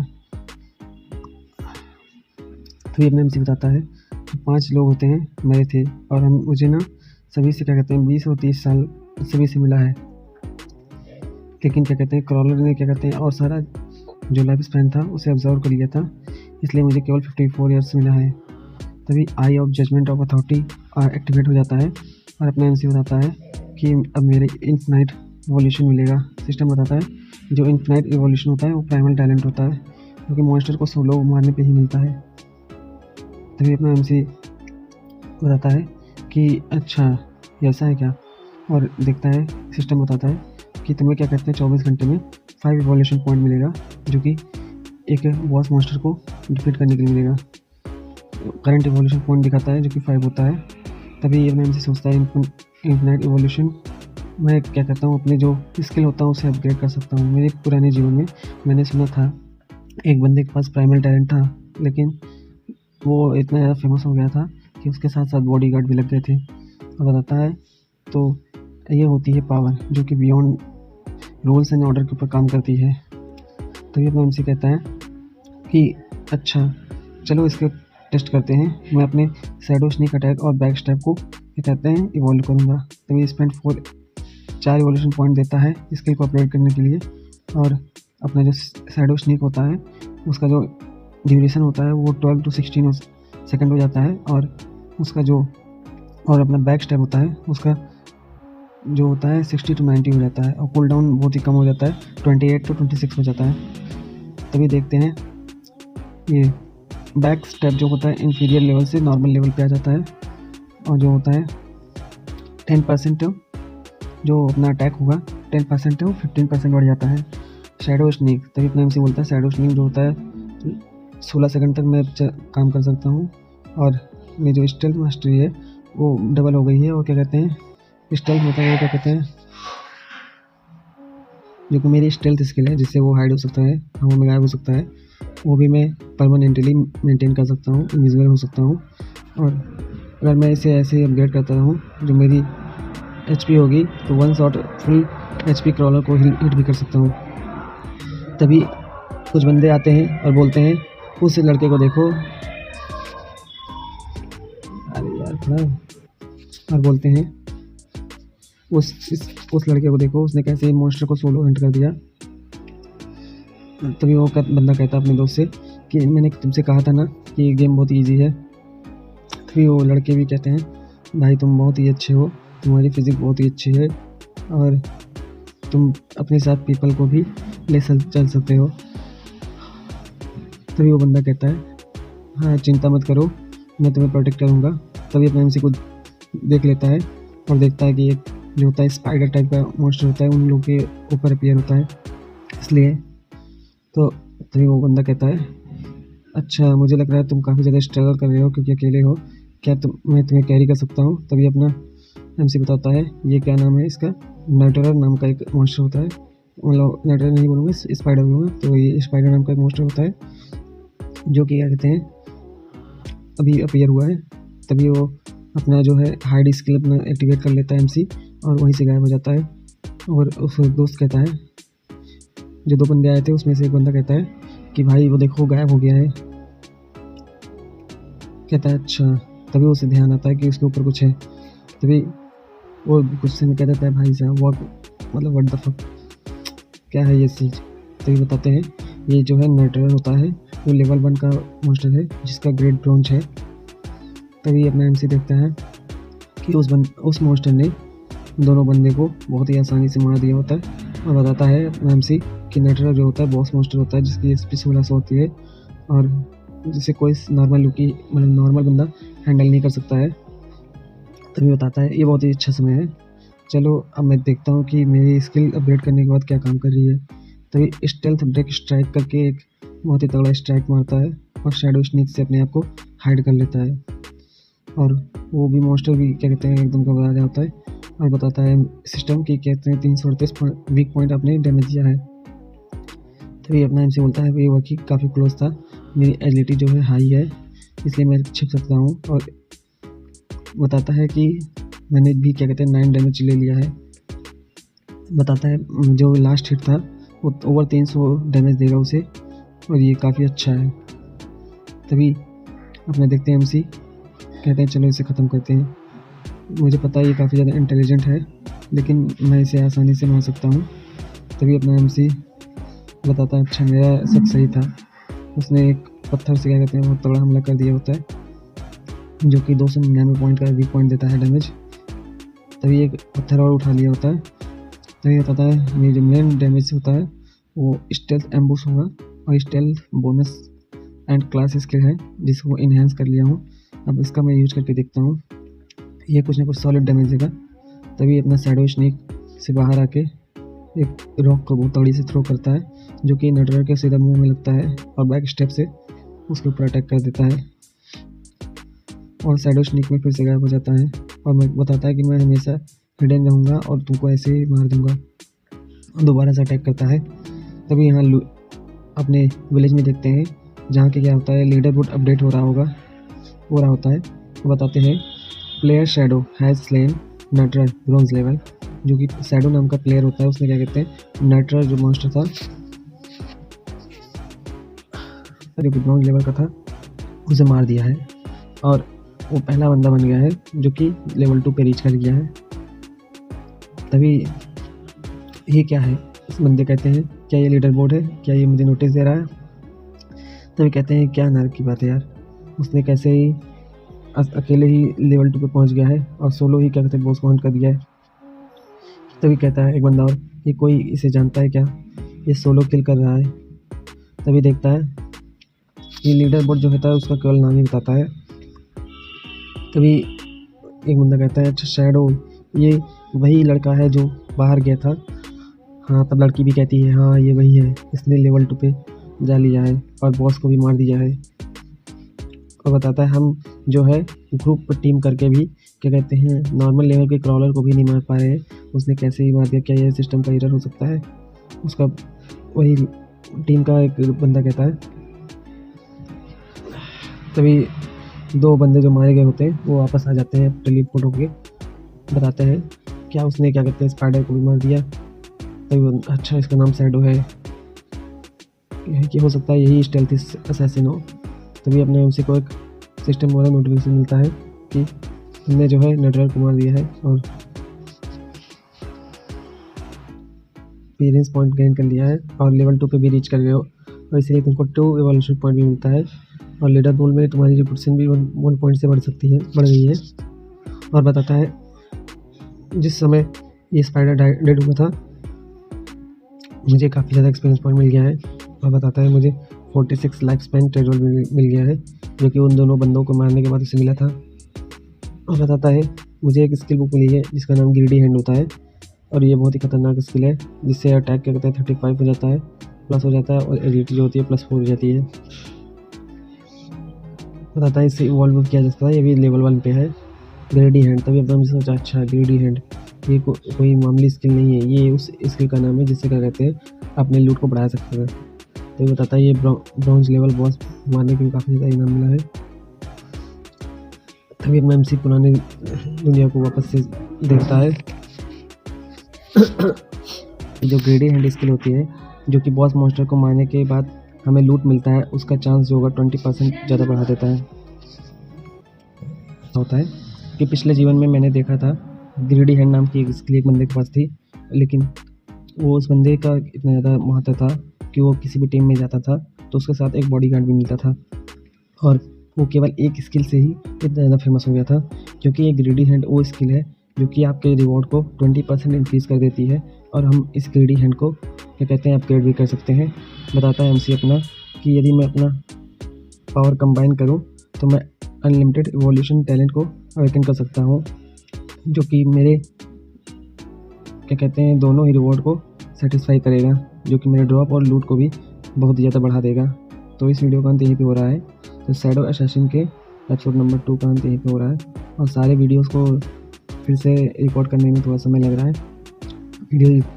S2: तो ये अपने एमसी बताता है कि 5 लोग होते हैं मरे थे और मुझे ना सभी से क्या कहते हैं 20 और 30 साल सभी से मिला है, लेकिन क्या कहते हैं क्राउलर ने क्या कहते हैं और सारा जो लाइफ स्पैन था उसे ऑब्जर्व कर लिया था, इसलिए मुझे केवल 54 ईयर्स मिला है। तभी eye of judgment of authority activate हो जाता है और अपना एमसी बताता है कि अब मेरे इन्फिनाइट इवोल्यूशन मिलेगा। सिस्टम बताता है जो इन्फिनाइट इवोल्यूशन होता है वो प्राइमल टैलेंट होता है, क्योंकि मॉन्स्टर को सोलो मारने पे ही मिलता है। तभी अपना एमसी बताता है कि अच्छा ऐसा है क्या, और देखता है सिस्टम बताता है कि तुम्हें क्या कहते हैं 24 घंटे में 5 इवोल्यूशन पॉइंट मिलेगा, जो कि
S3: एक बॉस मॉन्स्टर को डिफीट करने के लिए मिलेगा। करंट इवोल्यूशन पॉइंट दिखाता है जो कि 5 होता है। तभी अपने हमसे सोचता है इन्फिनाइट इवोल्यूशन, मैं क्या करता हूँ अपने जो स्किल होता है उसे अपग्रेड कर सकता हूँ। मेरे पुराने जीवन में मैंने सुना था एक बंदे के पास प्राइमल टैलेंट था, लेकिन वो इतना ज़्यादा फेमस हो गया था कि उसके साथ साथ बॉडीगार्ड भी लग गए थे। और बताता है तो ये होती है पावर जो कि बियॉन्ड रूल्स एंड ऑर्डर के ऊपर काम करती है। तभी अपना एमसी कहता है कि अच्छा चलो इसके टेस्ट करते हैं। मैं अपने शैडो स्नेक अटैक और बैक स्टेप को क्या कहते हैं इवॉल्व करूँगा। तभी स्पेंड 4 इवोल्यूशन पॉइंट देता है स्किल को अपग्रेड करने के लिए। और अपना जो शैडो स्नेक होता है उसका जो ड्यूरेशन होता है वो 12 to 16 सेकंड हो जाता है। और उसका जो और अपना बैक स्टेप होता है उसका जो होता है 60 to 90 हो जाता है। और कूल डाउन बहुत ही कम हो जाता है, 28 to 26 हो जाता है। तभी देखते हैं ये बैक स्टेप जो होता है इन्फीरियर लेवल से नॉर्मल लेवल पे आ जाता है। और जो होता है 10% जो अपना अटैक होगा 10% वो 15% बढ़ जाता है। शैडो स्नेक, तभी अपना एमसी बोलता है शैडो स्नेक जो होता है 16 सेकंड तक मैं काम कर सकता हूँ। और मेरी जो स्टेल्थ मास्टरी है वो डबल हो गई है। और क्या कहते हैं स्टेल्थ होता है वो क्या कहते हैं जो कि मेरी स्टेल्थ स्किल है जिससे वो हाइड हो सकता है, हवा में गायब हो सकता है, वो भी मैं परमानेंटली मेंटेन कर सकता हूँ, इनविजिबल हो सकता हूँ। और अगर मैं इसे ऐसे ही अपग्रेड करता रहूँ जो मेरी एचपी होगी तो 1 शॉट फुल एचपी क्रॉलर को हिट भी कर सकता हूँ। तभी कुछ बंदे आते हैं और बोलते हैं उस लड़के को देखो, अरे यार खड़ा, और बोलते हैं उस लड़के को देखो उसने कैसे मॉन्स्टर को सोलो हंट कर दिया। तभी वो बंदा कहता है अपने दोस्त से कि मैंने तुमसे कहा था ना कि ये गेम बहुत इजी है। तभी वो लड़के भी कहते हैं भाई तुम बहुत ही अच्छे हो, तुम्हारी फिजिक्स बहुत ही अच्छी है और तुम अपने साथ पीपल को भी ले चल सकते हो। तभी वो बंदा कहता है हाँ चिंता मत करो, मैं तुम्हें प्रोटेक्ट करूँगा। तभी अपने एमसी को देख लेता है और देखता है कि एक जो होता है स्पाइडर टाइप का मॉन्स्टर होता है उन लोगों के ऊपर अपीयर होता है, इसलिए तो तभी वो बंदा कहता है अच्छा मुझे लग रहा है तुम काफ़ी ज़्यादा स्ट्रगल कर रहे हो क्योंकि अकेले हो, क्या मैं तुम्हें कैरी कर सकता हूँ। तभी अपना एमसी बताता है ये क्या नाम है इसका, नटरर नाम का एक मॉन्स्टर होता है, मतलब नटरर नहीं बोलूँगा स्पाइडर बोलूँगा। तो ये स्पाइडर नाम का एक मॉन्स्टर होता है जो कि क्या कहते हैं अभी अपीयर हुआ है। तभी वो अपना जो है हाइड स्किल अपना एक्टिवेट कर लेता है एमसी और वहीं से गायब हो जाता है। और उस दोस्त कहता है जो 2 बंदे आए थे उसमें से एक बंदा कहता है कि भाई वो देखो गायब हो गया है। कहता है अच्छा, तभी उसे ध्यान आता है कि उसके ऊपर कुछ है। तभी वो गुस्से में कह देता है भाई साहब वो मतलब व्हाट द फक क्या है ये चीज़। तभी बताते हैं ये जो है नटरर होता है वो लेवल 1 का मॉन्स्टर है जिसका ग्रेड ब्रॉन्ज है। तभी अपना एमसी देखता है कि उस मॉन्स्टर ने दोनों बंदे को बहुत ही आसानी से मार दिया होता है। और बताता है अपना एमसी कि नटरर जो होता है बॉस मॉन्स्टर होता है जिसकी एचपी 1600 होती है और जिसे कोई नॉर्मल लुकी मतलब नॉर्मल बंदा हैंडल नहीं कर सकता है। तभी बताता है ये बहुत ही अच्छा समय है, चलो अब मैं देखता हूँ कि मेरी स्किल अपग्रेड करने के बाद क्या काम कर रही है। तभी स्टेल्थ ब्रेक स्ट्राइक करके एक बहुत ही तगड़ा स्ट्राइक मारता है और शैडो स्नेक से अपने आप को हाइड कर लेता है। और वो भी मॉन्स्टर भी क्या कहते हैं एकदम घबरा जाता है और बताता है सिस्टम की कहते हैं 338 वीक पॉइंट आपने डैमेज दिया है। तभी अपना एमसी बोलता है ये वाकई काफ़ी क्लोज था, मेरी एजिलिटी जो है हाई है इसलिए मैं छिप सकता हूँ। और बताता है कि मैंने भी क्या कहते हैं 9 डैमेज ले लिया है। बताता है जो लास्ट हिट था वो ओवर 300 डैमेज देगा उसे और ये काफ़ी अच्छा है। तभी अपना देखते हैं एमसी कहते हैं चलो इसे ख़त्म करते हैं, मुझे पता है ये काफ़ी ज़्यादा इंटेलिजेंट है लेकिन मैं इसे आसानी से मार सकता हूँ। तभी अपना एमसी बताता है अच्छा मेरा शक सही था, उसने एक पत्थर से क्या कहते हैं बहुत तगड़ा हमला कर दिया होता है जो कि 299 पॉइंट का वीक पॉइंट देता है डैमेज। तभी एक पत्थर और उठा लिया होता है। तभी बताता है मेरी जो मेन डैमेज होता है वो स्टेल्थ एम्बुश होगा और stealth bonus and class skill है जिसको इन्हेंस कर लिया हूँ। अब इसका मैं यूज करके देखता हूँ ये कुछ ना कुछ सॉलिड डैमेज देगा। तभी अपना शैडो स्नेक से बाहर आके एक रॉक को बहुत तगड़ी से थ्रो करता है, जो कि नटराज के सीधा मुंह में लगता है और बैक स्टेप से उसके ऊपर अटैक कर देता है और शैडो स्नीक में फिर से गायब हो जाता है और मैं बताता है कि मैं हमेशा हिडन रहूँगा और तुमको ऐसे ही मार दूंगा। दोबारा से अटैक करता है। तभी यहाँ अपने विलेज में देखते हैं जहाँ के क्या होता है, लीडर बोर्ड अपडेट हो रहा होता है। तो बताते हैं player shadow has slain Nataraj bronze level, जो कि शैडो नाम का प्लेयर होता है, उसने क्या कहते हैं नटराज जो मॉन्स्टर था जो कि ब्रॉन्ज लेवल का था उसे मार दिया है और वो पहला बंदा बन गया है जो कि लेवल 2 पे रीच कर गया है। तभी ये क्या है, इस बंदे कहते हैं क्या ये लीडर बोर्ड है, क्या ये मुझे नोटिस दे रहा है। तभी कहते हैं क्या नर्क की बात है यार, उसने कैसे ही अकेले ही लेवल 2 पे पहुंच गया है और सोलो ही क्या कहते हैं बॉस को हंट कर दिया है। तभी कहता है एक बंदा और ये कोई इसे जानता है क्या, ये सोलो किल कर रहा है। तभी देखता है ये लीडर बोर्ड जो होता है उसका केवल नाम ही बताता है। तभी एक बंदा कहता है अच्छा शैडो ये वही लड़का है जो बाहर गया था। हाँ, तब लड़की भी कहती है हाँ ये वही है, इसने लेवल 2 पे जा लिया है और बॉस को भी मार दिया है। और बताता है हम जो है ग्रुप पर टीम करके भी क्या कहते हैं नॉर्मल लेवल के क्रॉलर को भी नहीं मार पा रहे हैं, उसने कैसे ही मार दिया, क्या यह सिस्टम का एरर हो सकता है। उसका वही टीम का एक बंदा कहता है। तभी 2 बंदे जो मारे गए होते हैं वो वापस आ जाते हैं टेलीपोर्ट होके, बताते हैं क्या उसने क्या कहते हैं स्पाइडर को भी मार दिया। तभी अच्छा इसका नाम शैडो है कि हो सकता है यही स्टेल्थ असैसिन हो। तभी अपने एमसी को एक सिस्टम वाला नोटिफिकेशन मिलता है कि हमने जो है नटराज को मार दिया है और एक्सपीरियंस पॉइंट गेन कर लिया है और लेवल 2 पे भी रीच कर गए हो और इसलिए तुमको 2 एवोल्यूशन पॉइंट भी मिलता है और लीडर बोर्ड में तुम्हारी रिपुटेशन भी 1 पॉइंट से बढ़ गई है। और बताता है जिस समय ये स्पाइडर डेड हुआ था मुझे काफ़ी ज़्यादा एक्सपीरियंस पॉइंट मिल गया है और बताता है मुझे 46 लाइफ स्पैन ट्रेजर मिल गया है जो कि उन दोनों बंदों को मारने के बाद उसे मिला था। और बताता है मुझे एक स्किल बुक मिली है जिसका नाम ग्रीडी हैंड होता है और ये बहुत ही खतरनाक स्किल है जिससे अटैक क्या कहते हैं 35 हो जाता है प्लस हो जाता है और एजिलिटी जो होती है +4 हो जाती है। बताता है इससे इवॉल्व किया जा सकता है, ये भी लेवल 1 पे है ग्रीडी हैंड। तभी अपना मुझे सोचा अच्छा ग्रीडी हैंड ये कोई मामूली स्किल नहीं है, ये उस स्किल का नाम है जिससे क्या कहते हैं अपने लूट को बढ़ा सकते हैं। तो ये बताता है ये ब्रॉन्ज लेवल बॉस मारने के लिए काफ़ी ज़्यादा इनाम मिला है। तभी अपना एमसी पुरानी दुनिया को वापस से देखता है। जो ग्रेडी हैंड स्किल होती है जो कि बॉस मॉन्स्टर को मारने के बाद हमें लूट मिलता है उसका चांस जो होगा 20% ज़्यादा बढ़ा देता है। होता है कि पिछले जीवन में मैंने देखा था ग्रेडी हैंड नाम की एक स्किल एक बंदे के पास थी, लेकिन वो उस बंदे का इतना ज़्यादा महत्व था कि वो किसी भी टीम में जाता था तो उसके साथ एक बॉडीगार्ड भी मिलता था और वो केवल एक स्किल से ही इतना ज़्यादा फेमस हो गया था, क्योंकि ये ग्रेडी हैंड वो स्किल है जो कि आपके रिवॉर्ड को 20% इंक्रीज़ कर देती है और हम इस ग्रेडी हैंड को क्या कहते हैं अपग्रेड भी कर सकते हैं। बताता है एमसी अपना कि यदि मैं अपना पावर कंबाइन करूं तो मैं अनलिमिटेड इवोल्यूशन टैलेंट को अवेकन कर सकता हूं, जो कि मेरे क्या कहते हैं दोनों ही रिवॉर्ड को सेटिस्फाई करेगा, जो कि मेरे ड्रॉप और लूट को भी बहुत ज़्यादा बढ़ा देगा। तो इस वीडियो का अंत यहीं पे हो रहा है। तो शैडो असैसिन के एपिसोड नंबर 2 का अंत यहीं पे हो रहा है और सारे वीडियोस को फिर से रिकॉर्ड करने में थोड़ा समय लग रहा है।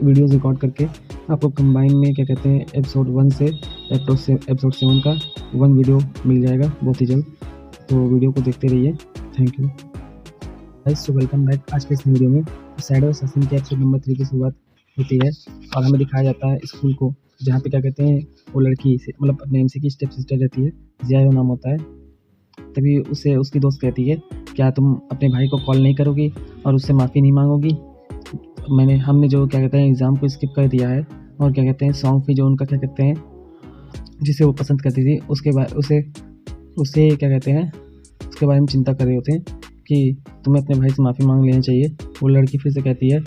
S3: वीडियोस रिकॉर्ड करके आपको कंबाइन में क्या कहते हैं एपिसोड 1 से एपिसोड 7 का 1 वीडियो मिल जाएगा बहुत ही जल्द। तो वीडियो को देखते रहिए। Thank you guys. So welcome back. आज के इस वीडियो में शैडो असैसिन के एपिसोड नंबर 3 की शुरुआत होती है और हमें दिखाया जाता है स्कूल को, जहाँ पे क्या कहते हैं वो लड़की मतलब अपने एमसी की स्टेप सिस्टर रहती है, जिया नाम होता है। तभी उसे उसकी दोस्त कहती है क्या तुम अपने भाई को कॉल नहीं करोगी और उससे माफ़ी नहीं मांगोगी। हमने जो क्या कहते हैं एग्ज़ाम को स्किप कर दिया है और क्या कहते हैं सॉन्ग भी जो उनका क्या कहते हैं जिसे वो पसंद करती थी उसके बाद उसे क्या कहते हैं उसके बारे में चिंता कर रहे होते हैं कि तुम्हें अपने भाई से माफ़ी मांग लेनी चाहिए। वो लड़की फिर से कहती है,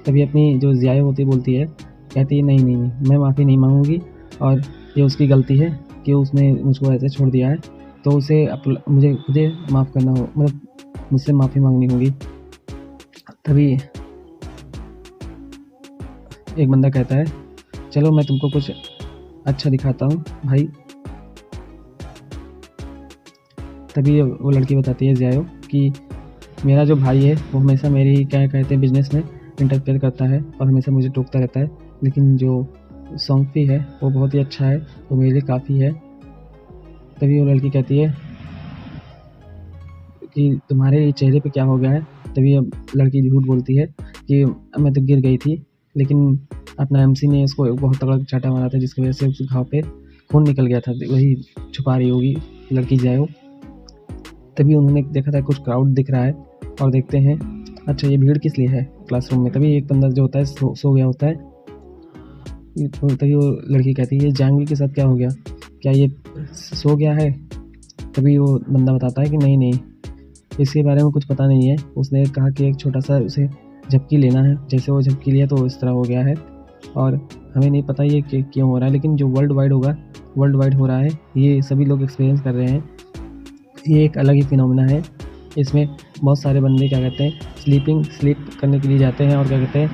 S3: तभी अपनी जो जिया होती बोलती है, कहती है नहीं मैं माफ़ी नहीं मांगूंगी और ये उसकी गलती है कि उसने मुझको ऐसे छोड़ दिया है, तो उसे मुझे माफ़ करना हो, मतलब मुझसे माफ़ी मांगनी होगी। तभी एक बंदा कहता है चलो मैं तुमको कुछ अच्छा दिखाता हूँ भाई। तभी वो लड़की बताती है ज़ियाओ कि मेरा जो भाई है वो हमेशा मेरी क्या कहते हैं बिजनेस में इंटरफेयर करता है और हमेशा मुझे टोकता रहता है, लेकिन जो सोंगफी है वो बहुत ही अच्छा है, वो मेरे लिए काफ़ी है। तभी वो लड़की कहती है कि तुम्हारे चेहरे पे क्या हो गया है। तभी अब लड़की झूठ बोलती है कि मैं तो गिर गई थी, लेकिन अपना एमसी ने उसको एक बहुत तगड़ा चाटा मारा था जिसकी वजह से उस घाव पे खून निकल गया था, वही छुपा रही होगी लड़की ज़ियाओ। तभी उन्होंने देखा था कुछ क्राउड दिख रहा है और देखते हैं अच्छा ये भीड़ किस लिए है क्लासरूम में। तभी एक बंदा जो होता है सो गया होता है। तभी वो लड़की कहती है ये जांगवी के साथ क्या हो गया, क्या ये सो गया है। तभी वो बंदा बताता है कि नहीं इसके बारे में कुछ पता नहीं है। उसने कहा कि एक छोटा सा उसे झपकी लेना है, जैसे वो झपकी लिया तो इस तरह हो गया है और हमें नहीं पता ये क्यों हो रहा है, लेकिन जो वर्ल्ड वाइड हो रहा है, ये सभी लोग एक्सपीरियंस कर रहे हैं। ये एक अलग ही फिनोमेना है। इसमें बहुत सारे बंदे क्या कहते हैं स्लीप करने के लिए जाते हैं और क्या कहते हैं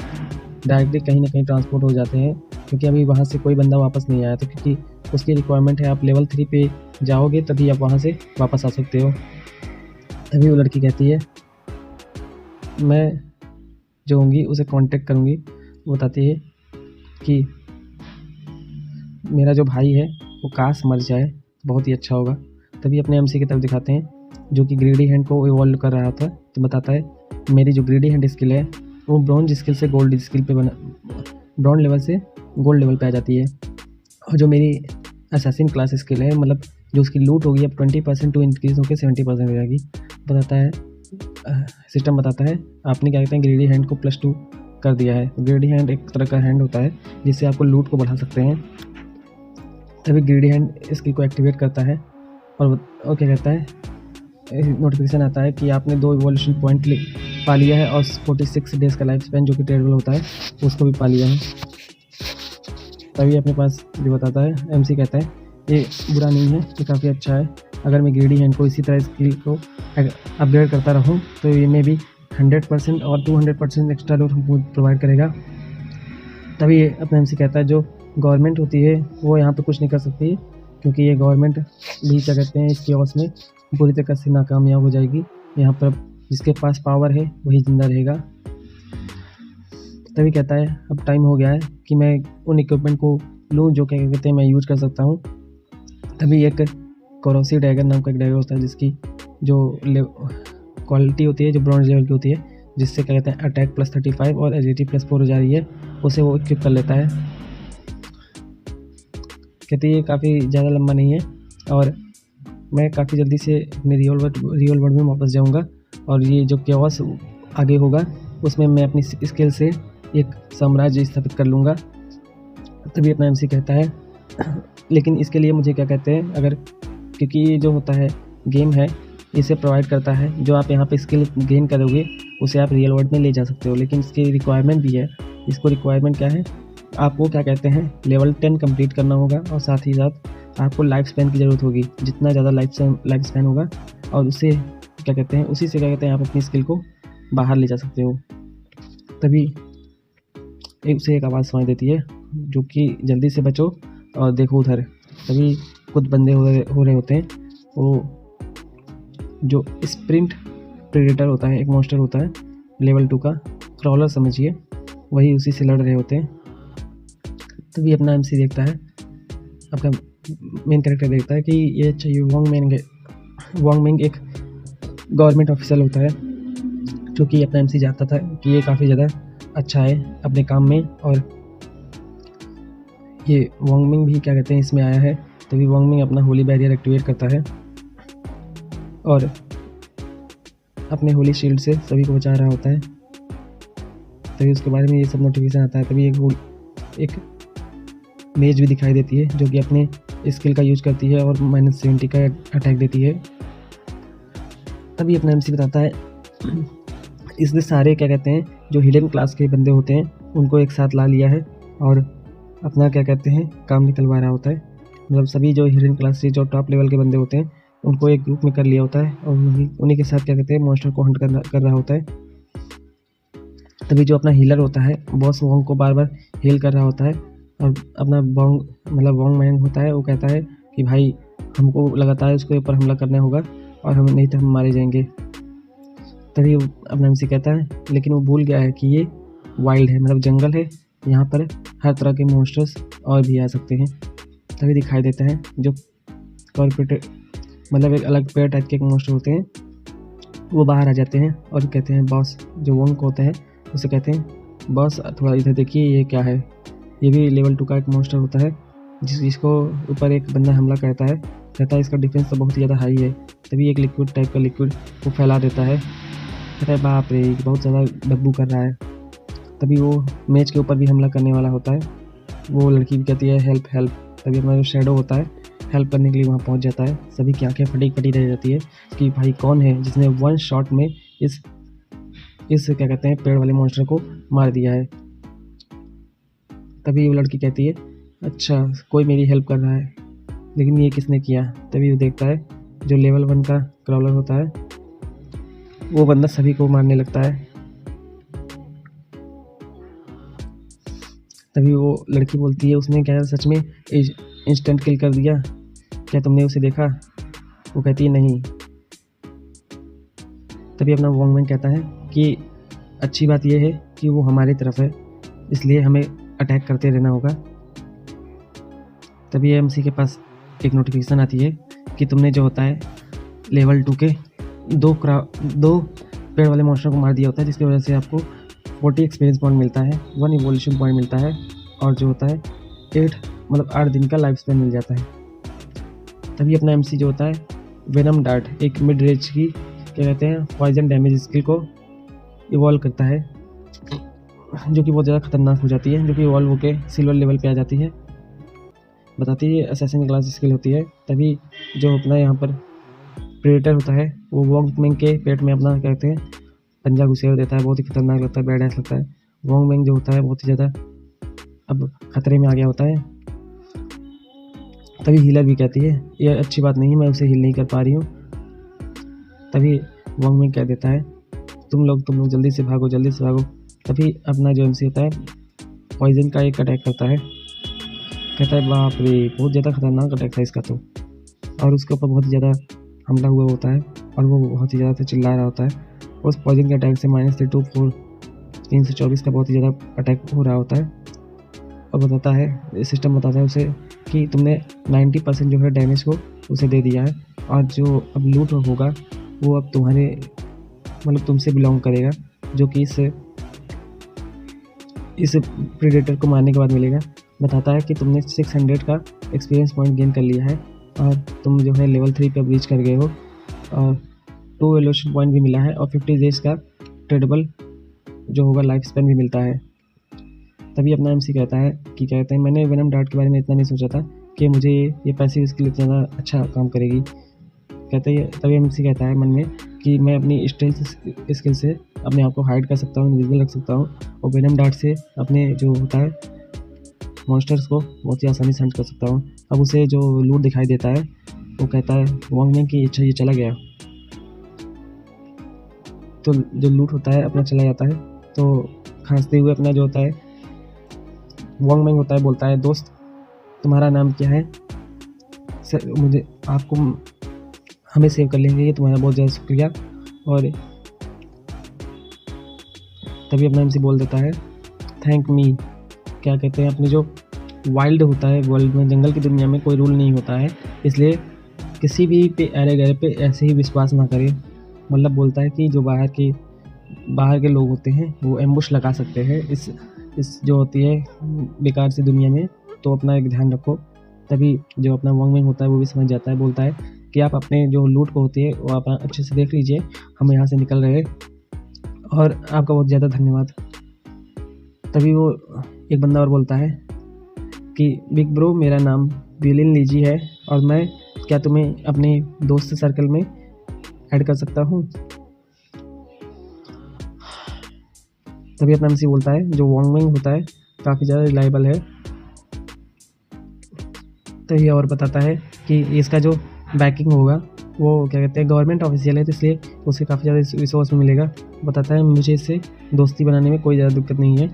S3: डायरेक्टली कहीं ना कहीं ट्रांसपोर्ट हो जाते हैं, क्योंकि अभी वहाँ से कोई बंदा वापस नहीं आया, तो क्योंकि उसकी रिक्वायरमेंट है आप लेवल 3 पे जाओगे तभी आप वहाँ से वापस आ सकते हो। तभी वो लड़की कहती है मैं जो होंगी उसे कांटेक्ट करूँगी। वो बताती है कि मेरा जो भाई है वो काश मर जाए, बहुत ही अच्छा होगा। तभी अपने एमसी की तरफ दिखाते हैं जो कि ग्रीडी हैंड को इवॉल्व कर रहा था, तो बताता है मेरी जो ग्रीडी हैंड स्किल है वो ब्रॉन्ज स्किल से गोल्ड स्किल पे ब्रॉन्ज लेवल से गोल्ड लेवल पे आ जाती है, और जो मेरी असैसिन क्लास स्किल है मतलब जो उसकी लूट होगी अब 20% टू इंक्रीज होकर 70% हो जाएगी। बताता है सिस्टम बताता है आपने क्या कहते हैं ग्रीडी हैंड को +2 कर दिया है। ग्रीडी हैंड एक तरह का हैंड होता है जिससे आपको लूट को बढ़ा सकते हैं। तभी ग्रीडी हैंड स्किल को एक्टिवेट करता है और क्या कहता है नोटिफिकेशन आता है कि आपने 2 इवोल्यूशन पॉइंट पा लिया है और 46 डेज़ का लाइफ स्पैन जो कि ट्रेडेबल होता है उसको भी पा लिया है। तभी अपने पास जो बताता है एमसी कहता है ये बुरा नहीं है, ये काफ़ी अच्छा है। अगर मैं ग्रीडी हैंड को इसी तरह स्किल को अपग्रेड करता रहूँ तो ये में भी 100% और 200% एक्स्ट्रा लूट हमको प्रोवाइड करेगा। तभी अपना एमसी कहता है जो गवर्नमेंट होती है वो यहाँ पे कुछ नहीं कर सकती, क्योंकि ये गवर्नमेंट भी क्या कहते हैं इस केओस में पूरी तरह से नाकामयाब हो जाएगी। यहाँ पर जिसके पास पावर है वही जिंदा रहेगा। तभी कहता है अब टाइम हो गया है कि मैं उन इक्विपमेंट को लूँ जो क्या कहते हैं मैं यूज कर सकता हूँ। तभी एक कोरोसिव डैगर नाम का एक डैगर होता है जिसकी जो क्वालिटी होती है जो ब्रॉन्ज लेवल की होती है, जिससे क्या कहते हैं अटैक +35 और एजिलिटी +4 हो जा रही है, उसे वो इक्विप कर लेता है। कहते हैं ये काफ़ी ज़्यादा लंबा नहीं है और मैं काफ़ी जल्दी से अपने रियल वर्ल्ड में वापस जाऊंगा और ये जो केओस आगे होगा उसमें मैं अपनी स्किल से एक साम्राज्य स्थापित कर लूँगा। तभी अपना एमसी कहता है लेकिन इसके लिए मुझे क्या कहते हैं अगर क्योंकि ये जो होता है गेम है इसे प्रोवाइड करता है जो आप यहाँ पे स्किल गेन करोगे उसे आप रियल वर्ल्ड में ले जा सकते हो, लेकिन इसकी रिक्वायरमेंट भी है। इसको रिक्वायरमेंट क्या है आपको क्या कहते हैं लेवल 10 कंप्लीट करना होगा और साथ ही साथ आपको लाइफ स्पैन की ज़रूरत होगी। जितना ज़्यादा लाइफ स्पैन होगा और उससे क्या कहते हैं उसी से क्या कहते हैं आप अपनी स्किल को बाहर ले जा सकते हो। तभी उसे एक आवाज़ सुनाई देती है जो कि जल्दी से बचो और देखो उधर। तभी कुछ बंदे हो रहे होते हैं, वो जो स्प्रिंट प्रेडेटर होता है एक मॉन्स्टर होता है लेवल 2 का क्रॉलर समझिए, वही उसी से लड़ रहे होते हैं। तभी अपना एमसी देखता है अपना मेन कैरेक्टर देखता है कि ये चाहिए वांग मिंग एक गवर्नमेंट ऑफिसर होता है जो कि अपना एमसी जानता था कि ये काफ़ी ज़्यादा अच्छा है अपने काम में, और ये वांग मिंग भी क्या कहते हैं इसमें आया है। तभी वांग मिंग अपना होली बैरियर एक्टिवेट करता है और अपने होली शील्ड से सभी को बचा रहा होता है। तभी उसके बारे में ये सब नोटिफिकेशन आता है। तभी एक मेज भी दिखाई देती है जो कि अपने स्किल का यूज करती है और -70 का अटैक देती है। तभी अपना एमसी बताता है इसने सारे क्या कहते हैं जो हिडन क्लास के बंदे होते हैं उनको एक साथ ला लिया है और अपना क्या कहते हैं काम निकलवा रहा होता है। मतलब सभी जो हिडन क्लास से जो टॉप लेवल के बंदे होते हैं उनको एक ग्रुप में कर लिया होता है और उन्हीं के साथ क्या कहते हैं मॉन्स्टर को हंट कर रहा होता है। तभी जो अपना हीलर होता है बॉस वोंग को बार बार हील कर रहा होता है, और अपना वोंग मैंग होता है, वो कहता है कि भाई हमको लगातार उसके ऊपर हमला करना होगा और हम नहीं तो हम मारे जाएंगे। तभी अपना एमसी कहता है लेकिन वो भूल गया है कि ये वाइल्ड है, मतलब जंगल है, यहाँ पर हर तरह के मॉन्स्टर्स और भी आ सकते हैं। तभी दिखाई देता है जो कॉर्पोरेट मतलब एक अलग पेड़ टाइप के मॉन्स्टर होते हैं, वो बाहर आ जाते हैं और कहते हैं बॉस, जो वोंग को होता है उसे कहते हैं बॉस थोड़ा इधर देखिए ये क्या है। ये भी लेवल 2 का एक मॉन्स्टर होता है जिसको ऊपर एक बंदा हमला कहता है इसका डिफेंस तो बहुत ही ज़्यादा हाई है। तभी एक लिक्विड टाइप का लिक्विड वो फैला देता है, कहता है बाप रे बहुत ज़्यादा बदबू कर रहा है। तभी वो मेज के ऊपर भी हमला करने वाला होता है, वो लड़की भी कहती है हेल्प हेल्प। तभी अपना जो शेडो होता है हेल्प करने के लिए वहाँ पहुँच जाता है। सभी की आंखें फटी रह जाती है कि भाई कौन है जिसने 1 शॉट में इस क्या कहते हैं पेड़ वाले मॉन्स्टर को मार दिया है। तभी वो लड़की कहती है अच्छा कोई मेरी हेल्प कर रहा है, लेकिन ये किसने किया। तभी वो देखता है जो लेवल 1 का क्रॉलर होता है वो बंदा सभी को मारने लगता है। तभी वो लड़की बोलती है उसने क्या सच में इंस्टेंट किल कर दिया, क्या तुमने उसे देखा। वो कहती है नहीं। तभी अपना वोंग मैंग कहता है कि अच्छी बात यह है कि वो हमारी तरफ है, इसलिए हमें अटैक करते रहना होगा। तभी एमसी के पास एक नोटिफिकेशन आती है कि तुमने जो होता है लेवल 2 के 2 पेड़ वाले मॉन्स्टर को मार दिया होता है, जिसकी वजह से आपको 40 एक्सपीरियंस पॉइंट मिलता है, 1 इवोल्यूशन पॉइंट मिलता है, और जो होता है 8 दिन का लाइफ स्पैन मिल जाता है। तभी अपना एमसी जो होता है वेनम डार्ट एक मिड रेंज की क्या कहते हैं पॉइजन डैमेज स्किल को इवॉल्व करता है, जो कि बहुत ज़्यादा खतरनाक हो जाती है, जो कि इवॉल्व होकर सिल्वर लेवल पे आ जाती है। बताती है असैसिन क्लास स्किल होती है। तभी जो अपना यहाँ पर प्रेडेटर होता है वो वोंग मैंग के पेट में अपना कहते हैं पंजा घुसेड़ देता है, बहुत ही खतरनाक लगता है, बैड ऐस लगता है। वोंग मैंग जो होता है बहुत ही ज़्यादा अब खतरे में आ गया होता है। तभी हीलर भी कहती है ये अच्छी बात नहीं, मैं उसे हील नहीं कर पा रही हूँ। तभी वोंग मैंग कह देता है तुम लोग जल्दी से भागो। तभी अपना जो एमसी होता है पॉइजन का एक अटैक करता है, कहता है बाप रे बहुत ज़्यादा खतरनाक अटैक था इसका तो, और उसके ऊपर बहुत ही ज़्यादा हमला हुआ होता है और वो बहुत ही ज़्यादा से चिल्ला रहा होता है। उस पॉइजन के अटैक से -324 324 का बहुत ही ज़्यादा अटैक हो रहा होता है, और बताता है सिस्टम बताता है उसे कि तुमने 90% जो है डैमेज को उसे दे दिया है, और जो अब लूट होगा वो अब तुम्हारे मतलब तुमसे बिलोंग करेगा, जो कि इस प्रेडेटर को मारने के बाद मिलेगा। बताता है कि तुमने 600 का एक्सपीरियंस पॉइंट गेन कर लिया है और तुम जो है लेवल 3 पे ब्रीच कर गए हो, और 2 एवोल्यूशन पॉइंट भी मिला है, और 50 डेज का ट्रेडेबल जो होगा लाइफ स्पैन भी मिलता है। तभी अपना एमसी कहता है मैंने वेनम डार्ट के बारे में इतना नहीं सोचा था कि मुझे ये पैसिव स्किल इतना ज़्यादा अच्छा काम करेगी। तभी एमसी कहता है मन में कि मैं अपनी स्टेल्थ स्किल से अपने आप को हाइड कर सकता हूँ, इनविजिबल रख सकता हूँ, और वेनम डार्ट से अपने जो होता है मॉन्स्टर्स को बहुत ही आसानी से हंट कर सकता हूँ। अब उसे जो लूट दिखाई देता है वो कहता है वोंग मैंग की अच्छा ये चला गया, तो जो लूट होता है अपना चला जाता है। तो खांसते हुए अपना जो होता है वोंग मैंग होता है बोलता है दोस्त तुम्हारा नाम क्या है, सर मुझे आपको हमें सेव कर लेंगे, ये तुम्हारा बहुत ज़्यादा शुक्रिया। और तभी अपना एमसी बोल देता है थैंक मी। क्या कहते हैं अपने जो वाइल्ड होता है वर्ल्ड में जंगल की दुनिया में कोई रूल नहीं होता है, इसलिए किसी भी पे अरे गए पे ऐसे ही विश्वास ना करें। मतलब बोलता है कि जो बाहर के लोग होते हैं वो एम्बुश लगा सकते हैं इस जो होती है बेकार सी दुनिया में, तो अपना एक ध्यान रखो। तभी जो अपना वोंग मैंग होता है वो भी समझ जाता है, बोलता है कि आप अपने जो लूट को होती है वो आप अच्छे से देख लीजिए, हम यहाँ से निकल रहे हैं और आपका बहुत ज़्यादा धन्यवाद। तभी वो एक बंदा और बोलता है कि बिग ब्रो मेरा नाम विलिन लीजी है और मैं क्या तुम्हें अपने दोस्त सर्कल में ऐड कर सकता हूँ। तभी अपना एमसी बोलता है जो वोंग मैंग होता है काफ़ी ज़्यादा रिलायबल है। तो ये और बताता है कि इसका जो बैकिंग होगा वो क्या कहते हैं गवर्नमेंट ऑफिशियल है, तो इसलिए उसे काफ़ी ज़्यादा रिसोर्स मिलेगा। बताता है मुझे इससे दोस्ती बनाने में कोई ज़्यादा दिक्कत नहीं है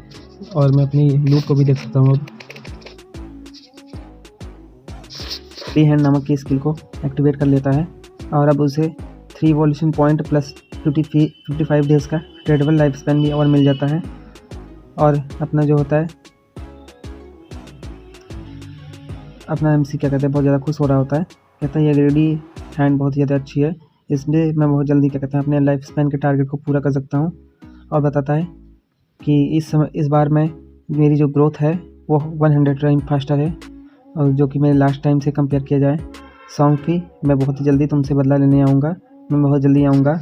S3: और मैं अपनी लूट को भी देख सकता हूँ। अब फ्री हैंड नामक की स्किल को एक्टिवेट कर लेता है और अब उसे 3 इवोल्यूशन पॉइंट प्लस 55 डेज़ का ट्रेडेबल लाइफ स्पैन भी और मिल जाता है। और अपना जो होता है अपना एमसी क्या कहते हैं बहुत ज़्यादा खुश हो रहा होता है। कहता है ये ग्रेडी हैंड बहुत ही ज़्यादा अच्छी है, इसलिए मैं बहुत जल्दी क्या कहते हैं अपने लाइफ स्पैन के टारगेट को पूरा कर सकता हूँ। और बताता है कि इस बार मेरी जो ग्रोथ है वो 100 टाइम फास्टर है, और जो कि मेरे लास्ट टाइम से कंपेयर किया जाए। सॉन्ग भी मैं बहुत ही जल्दी तुमसे बदला लेने आऊँगा, मैं बहुत जल्दी आऊँगा।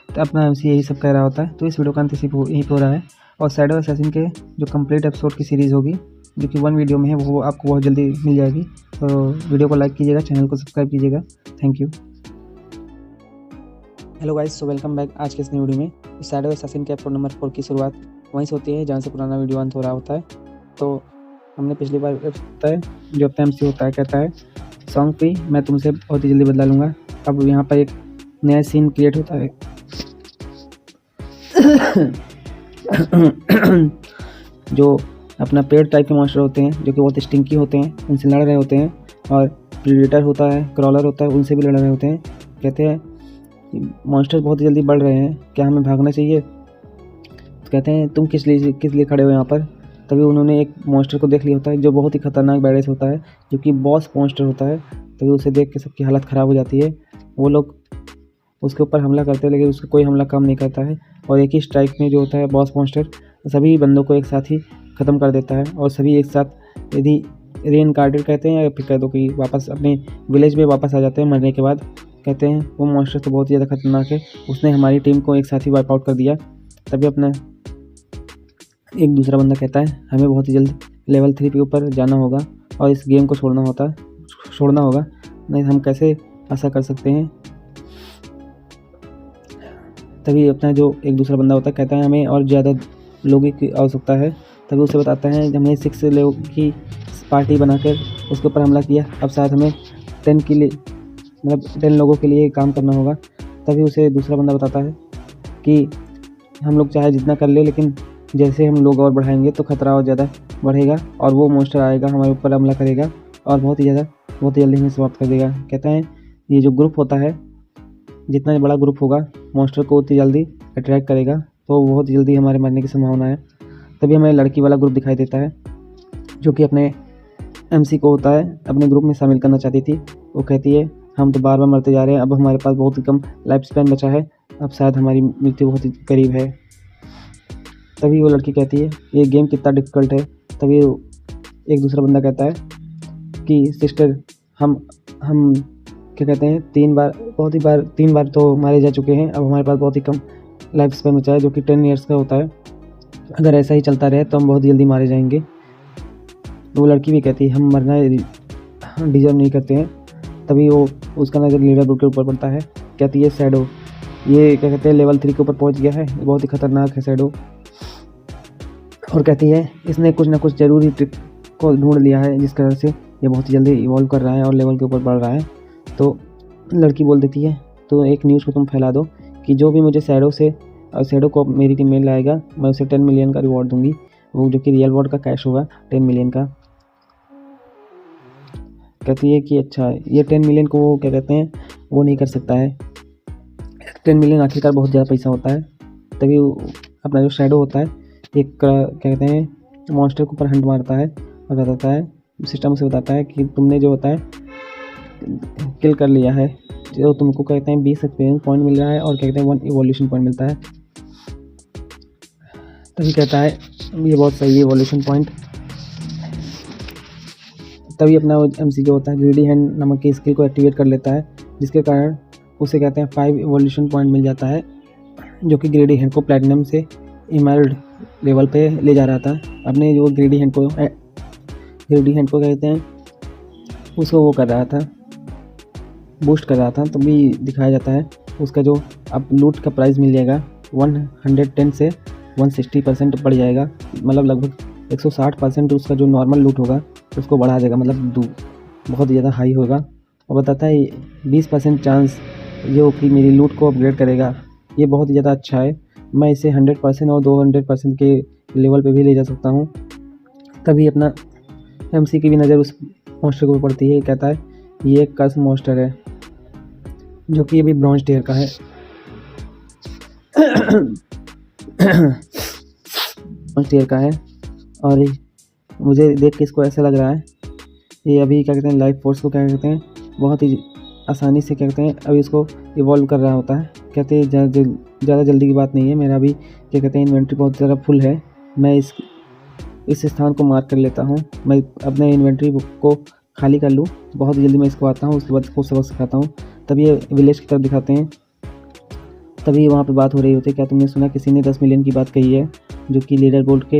S3: तो अपना एमसी यही सब कह रहा होता है। तो इस वीडियो का अंत यहीं पे हो रहा है और शैडो असैसिन के जो कंप्लीट एपिसोड की सीरीज़ होगी जो कि 1 वीडियो में है वो आपको बहुत जल्दी मिल जाएगी। तो वीडियो को लाइक कीजिएगा, चैनल को सब्सक्राइब कीजिएगा। Thank you. Hello guys, so welcome back. आज के इस वीडियो में शैडो असैसिन के एपिसोड नंबर 4 की शुरुआत वहीं से होती है जहाँ से पुराना वीडियो अंत हो रहा होता है। तो हमने पिछली बार होता है जो अपना एमसी होता है कहता है सॉन्ग पे मैं तुमसे बहुत ही जल्दी बदला लूँगा। अब यहाँ पर एक नया सीन क्रिएट होता है जो अपना पेड़ टाइप के मॉन्स्टर होते हैं जो कि बहुत स्टिंकी होते हैं, उनसे लड़ रहे होते हैं। और प्रीडेटर होता है, क्रॉलर होता है, उनसे भी लड़ रहे होते हैं। कहते हैं मॉन्स्टर बहुत ही जल्दी बढ़ रहे हैं, क्या हमें भागना चाहिए? तो कहते हैं तुम किस लिए खड़े हो यहाँ पर? तभी उन्होंने एक मॉन्स्टर को देख लिया होता है जो बहुत ही खतरनाक बैडेस होता है, जो कि बॉस मॉन्स्टर होता है। तभी उसे देख के सबकी हालत ख़राब हो जाती है। वो लोग उसके ऊपर हमला करते हैं लेकिन उसका कोई हमला काम नहीं करता है और एक ही स्ट्राइक में जो होता है बॉस मॉन्स्टर सभी बंदों को एक साथ ही ख़त्म कर देता है। और सभी एक साथ यदि रीइनकार्नेटेड कहते हैं या फिर कह दो कि वापस अपने विलेज में वापस आ जाते हैं मरने के बाद। कहते हैं वो मॉन्स्टर तो बहुत ही ज़्यादा खतरनाक है, उसने हमारी टीम को एक साथ ही वाइप आउट कर दिया। तभी अपना एक दूसरा बंदा कहता है हमें बहुत ही जल्द लेवल 3 के ऊपर जाना होगा और इस गेम को छोड़ना होगा, नहीं हम कैसे ऐसा कर सकते हैं? तभी अपना जो एक दूसरा बंदा होता है कहता है हमें और ज़्यादा लोगों की आवश्यकता है। तभी उसे बताता है हमने 6 लोगों की पार्टी बनाकर उसके ऊपर हमला किया, अब शायद हमें 10 लोगों के लिए काम करना होगा। तभी उसे दूसरा बंदा बताता है कि हम लोग चाहे जितना कर ले लेकिन जैसे हम लोग और बढ़ाएंगे तो खतरा और ज़्यादा बढ़ेगा और वो मॉन्स्टर आएगा हमारे ऊपर हमला करेगा और बहुत ही जल्दी हमें समाप्त कर देगा। कहता है ये जो ग्रुप होता है जितना बड़ा ग्रुप होगा मॉन्स्टर को उतनी जल्दी अट्रैक्ट करेगा, तो बहुत जल्दी हमारे मरने की संभावना है। तभी हमें लड़की वाला ग्रुप दिखाई देता है जो कि अपने एमसी को होता है अपने ग्रुप में शामिल करना चाहती थी। वो कहती है हम तो बार बार मरते जा रहे हैं, अब हमारे पास बहुत ही कम लाइफ स्पैन बचा है, अब शायद हमारी मृत्यु बहुत ही करीब है। तभी वो लड़की कहती है ये गेम कितना डिफ़िकल्ट है। तभी एक दूसरा बंदा कहता है कि सिस्टर हम क्या कहते हैं 3 बार तो मारे जा चुके हैं, अब हमारे पास बहुत ही कम लाइफ स्पैन बचा है जो कि 10 ईयर्स का होता है। अगर ऐसा ही चलता रहे तो हम बहुत जल्दी मारे जाएंगे। तो वो लड़की भी कहती है हम मरना डिजर्व नहीं करते हैं। तभी वो उसका नज़र लीडर बोर्ड के ऊपर पड़ता है। कहती है शैडो ये क्या कहते हैं लेवल 3 के ऊपर पहुंच गया है, बहुत ही खतरनाक है शैडो। और कहती है इसने कुछ ना कुछ ज़रूरी ट्रिक को ढूंढ लिया है जिस कारण से ये बहुत ही जल्दी इवॉल्व कर रहा है और लेवल के ऊपर बढ़ रहा है। तो लड़की बोल देती है तो एक न्यूज़ को तुम फैला दो कि जो भी मुझे शैडो को मेरी टीम में लाएगा मैं उसे 10 मिलियन का रिवॉर्ड दूंगी, वो जो कि रियल वर्ल्ड का कैश होगा 10 मिलियन का। कहती है कि अच्छा ये 10 मिलियन को वो क्या कहते हैं वो नहीं कर सकता है, 10 मिलियन आखिरकार बहुत ज़्यादा पैसा होता है। तभी अपना जो शैडो होता है एक क्या कहते हैं मॉन्स्टर के ऊपर हंट मारता है और बताता है सिस्टम से बताता है कि तुमने जो होता है किल कर लिया है, जो तुमको कहते हैं 20 एक्सपीरियंस पॉइंट मिल रहा है और कहते हैं 1 इवोल्यूशन पॉइंट मिलता है। तभी कहता है ये बहुत सही है इवोल्यूशन पॉइंट। तभी अपना एमसी जो होता है ग्रेडी हैंड नामक की स्किल को एक्टिवेट कर लेता है जिसके कारण उसे कहते हैं 5 इवोल्यूशन पॉइंट मिल जाता है जो कि ग्रेडी हैंड को प्लैटिनम से इमर्ल्ड लेवल पे ले जा रहा था। अपने जो ग्रेडी हैंड को कहते हैं उसको वो कर रहा था बूस्ट कर रहा था। तो भी दिखाया जाता है उसका जो अब लूट का प्राइस मिल जाएगा 110 से 160% बढ़ जाएगा, मतलब लगभग 160% उसका जो नॉर्मल लूट होगा उसको बढ़ा देगा, मतलब बहुत ज़्यादा हाई होगा।
S2: और बताता है 20% चांस जो कि मेरी लूट को अपग्रेड करेगा। ये बहुत ही ज़्यादा अच्छा है। मैं इसे 100% और 200% के लेवल पे भी ले जा सकता हूँ। तभी अपना MC की भी नज़र उस मॉन्स्टर के ऊपर पड़ती है। कहता है ये एक कर्स मॉन्स्टर है जो कि अभी ब्रॉन्ज टियर का है। ब्रॉन्ज टियर का है और मुझे देख के इसको ऐसा लग रहा है ये अभी क्या कहते हैं लाइफ फोर्स को क्या कहते हैं बहुत ही आसानी से क्या कहते हैं अभी इसको इवॉल्व कर रहा होता है। कहते हैं ज़्यादा जल्दी की बात नहीं है। मेरा भी क्या कहते हैं इन्वेंट्री बहुत ज़्यादा फुल है। मैं इस स्थान को मार्क कर लेता हूँ। मैं अपने इन्वेंट्री बुक को खाली कर लूँ। बहुत जल्दी मैं इसको आता हूँ। उसके बाद इसको सबक सिखाता हूँ। तभी ये विलेज की तरफ दिखाते हैं। तभी वहाँ पे बात हो रही होती है। क्या तुमने सुना किसी ने 10 मिलियन की बात कही है जो कि लीडर बोर्ड के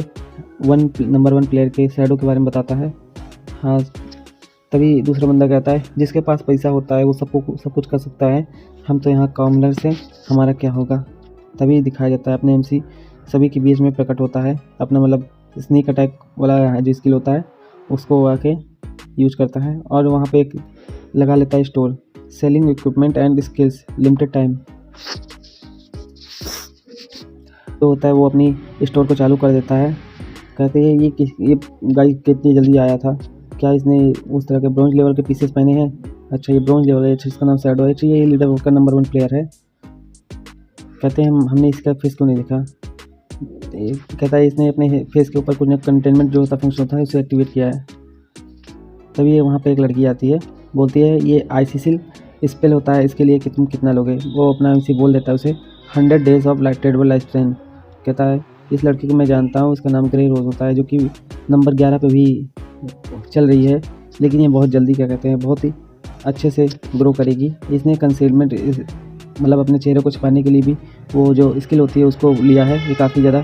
S2: नंबर 1 प्लेयर के शैडो के बारे में बताता है। हाँ। तभी दूसरा बंदा कहता है जिसके पास पैसा होता है वो सब कुछ कर सकता है। हम तो यहाँ कॉमनर्स हैं, हमारा क्या होगा। तभी दिखाया जाता है अपने MC सभी के बीच में प्रकट होता है। अपना मतलब स्नीक अटैक वाला जो स्किल होता है उसको आके यूज करता है और वहाँ पे एक लगा लेता है store selling equipment and skills limited time. तो होता है वो अपनी स्टोर को चालू कर देता है। कहते हैं ये गाय कितनी जल्दी आया था, क्या इसने उस तरह के ब्रॉन्ज लेवल के पीसेस पहने हैं। अच्छा ये ब्रॉन्ज लेवल है। अच्छा इसका नाम शैडो है। अच्छा ये लीडर बोर्ड का नंबर 1 प्लेयर है। कहते हैं हमने इसका फेस क्यों नहीं देखा। कहता है इसने अपने फेस के ऊपर कुछ कंटेनमेंट जो होता फंक्शन होता है उसे एक्टिवेट किया है। तभी वहाँ पे एक लड़की आती है, बोलती है ये ICC स्पेल होता है, इसके लिए कि तुम कितना लोगे। वो अपना MC बोल देता है उसे 100 days of tradable life span. कहता है इस लड़की को मैं जानता हूँ, उसका नाम ग्रे रोज होता है जो कि नंबर 11 पे भी चल रही है। लेकिन ये बहुत जल्दी क्या कहते हैं बहुत ही अच्छे से ग्रो करेगी। इसने कंसीलमेंट मतलब अपने चेहरे को छुपाने के लिए भी वो जो स्किल होती है उसको लिया है। ये काफ़ी ज़्यादा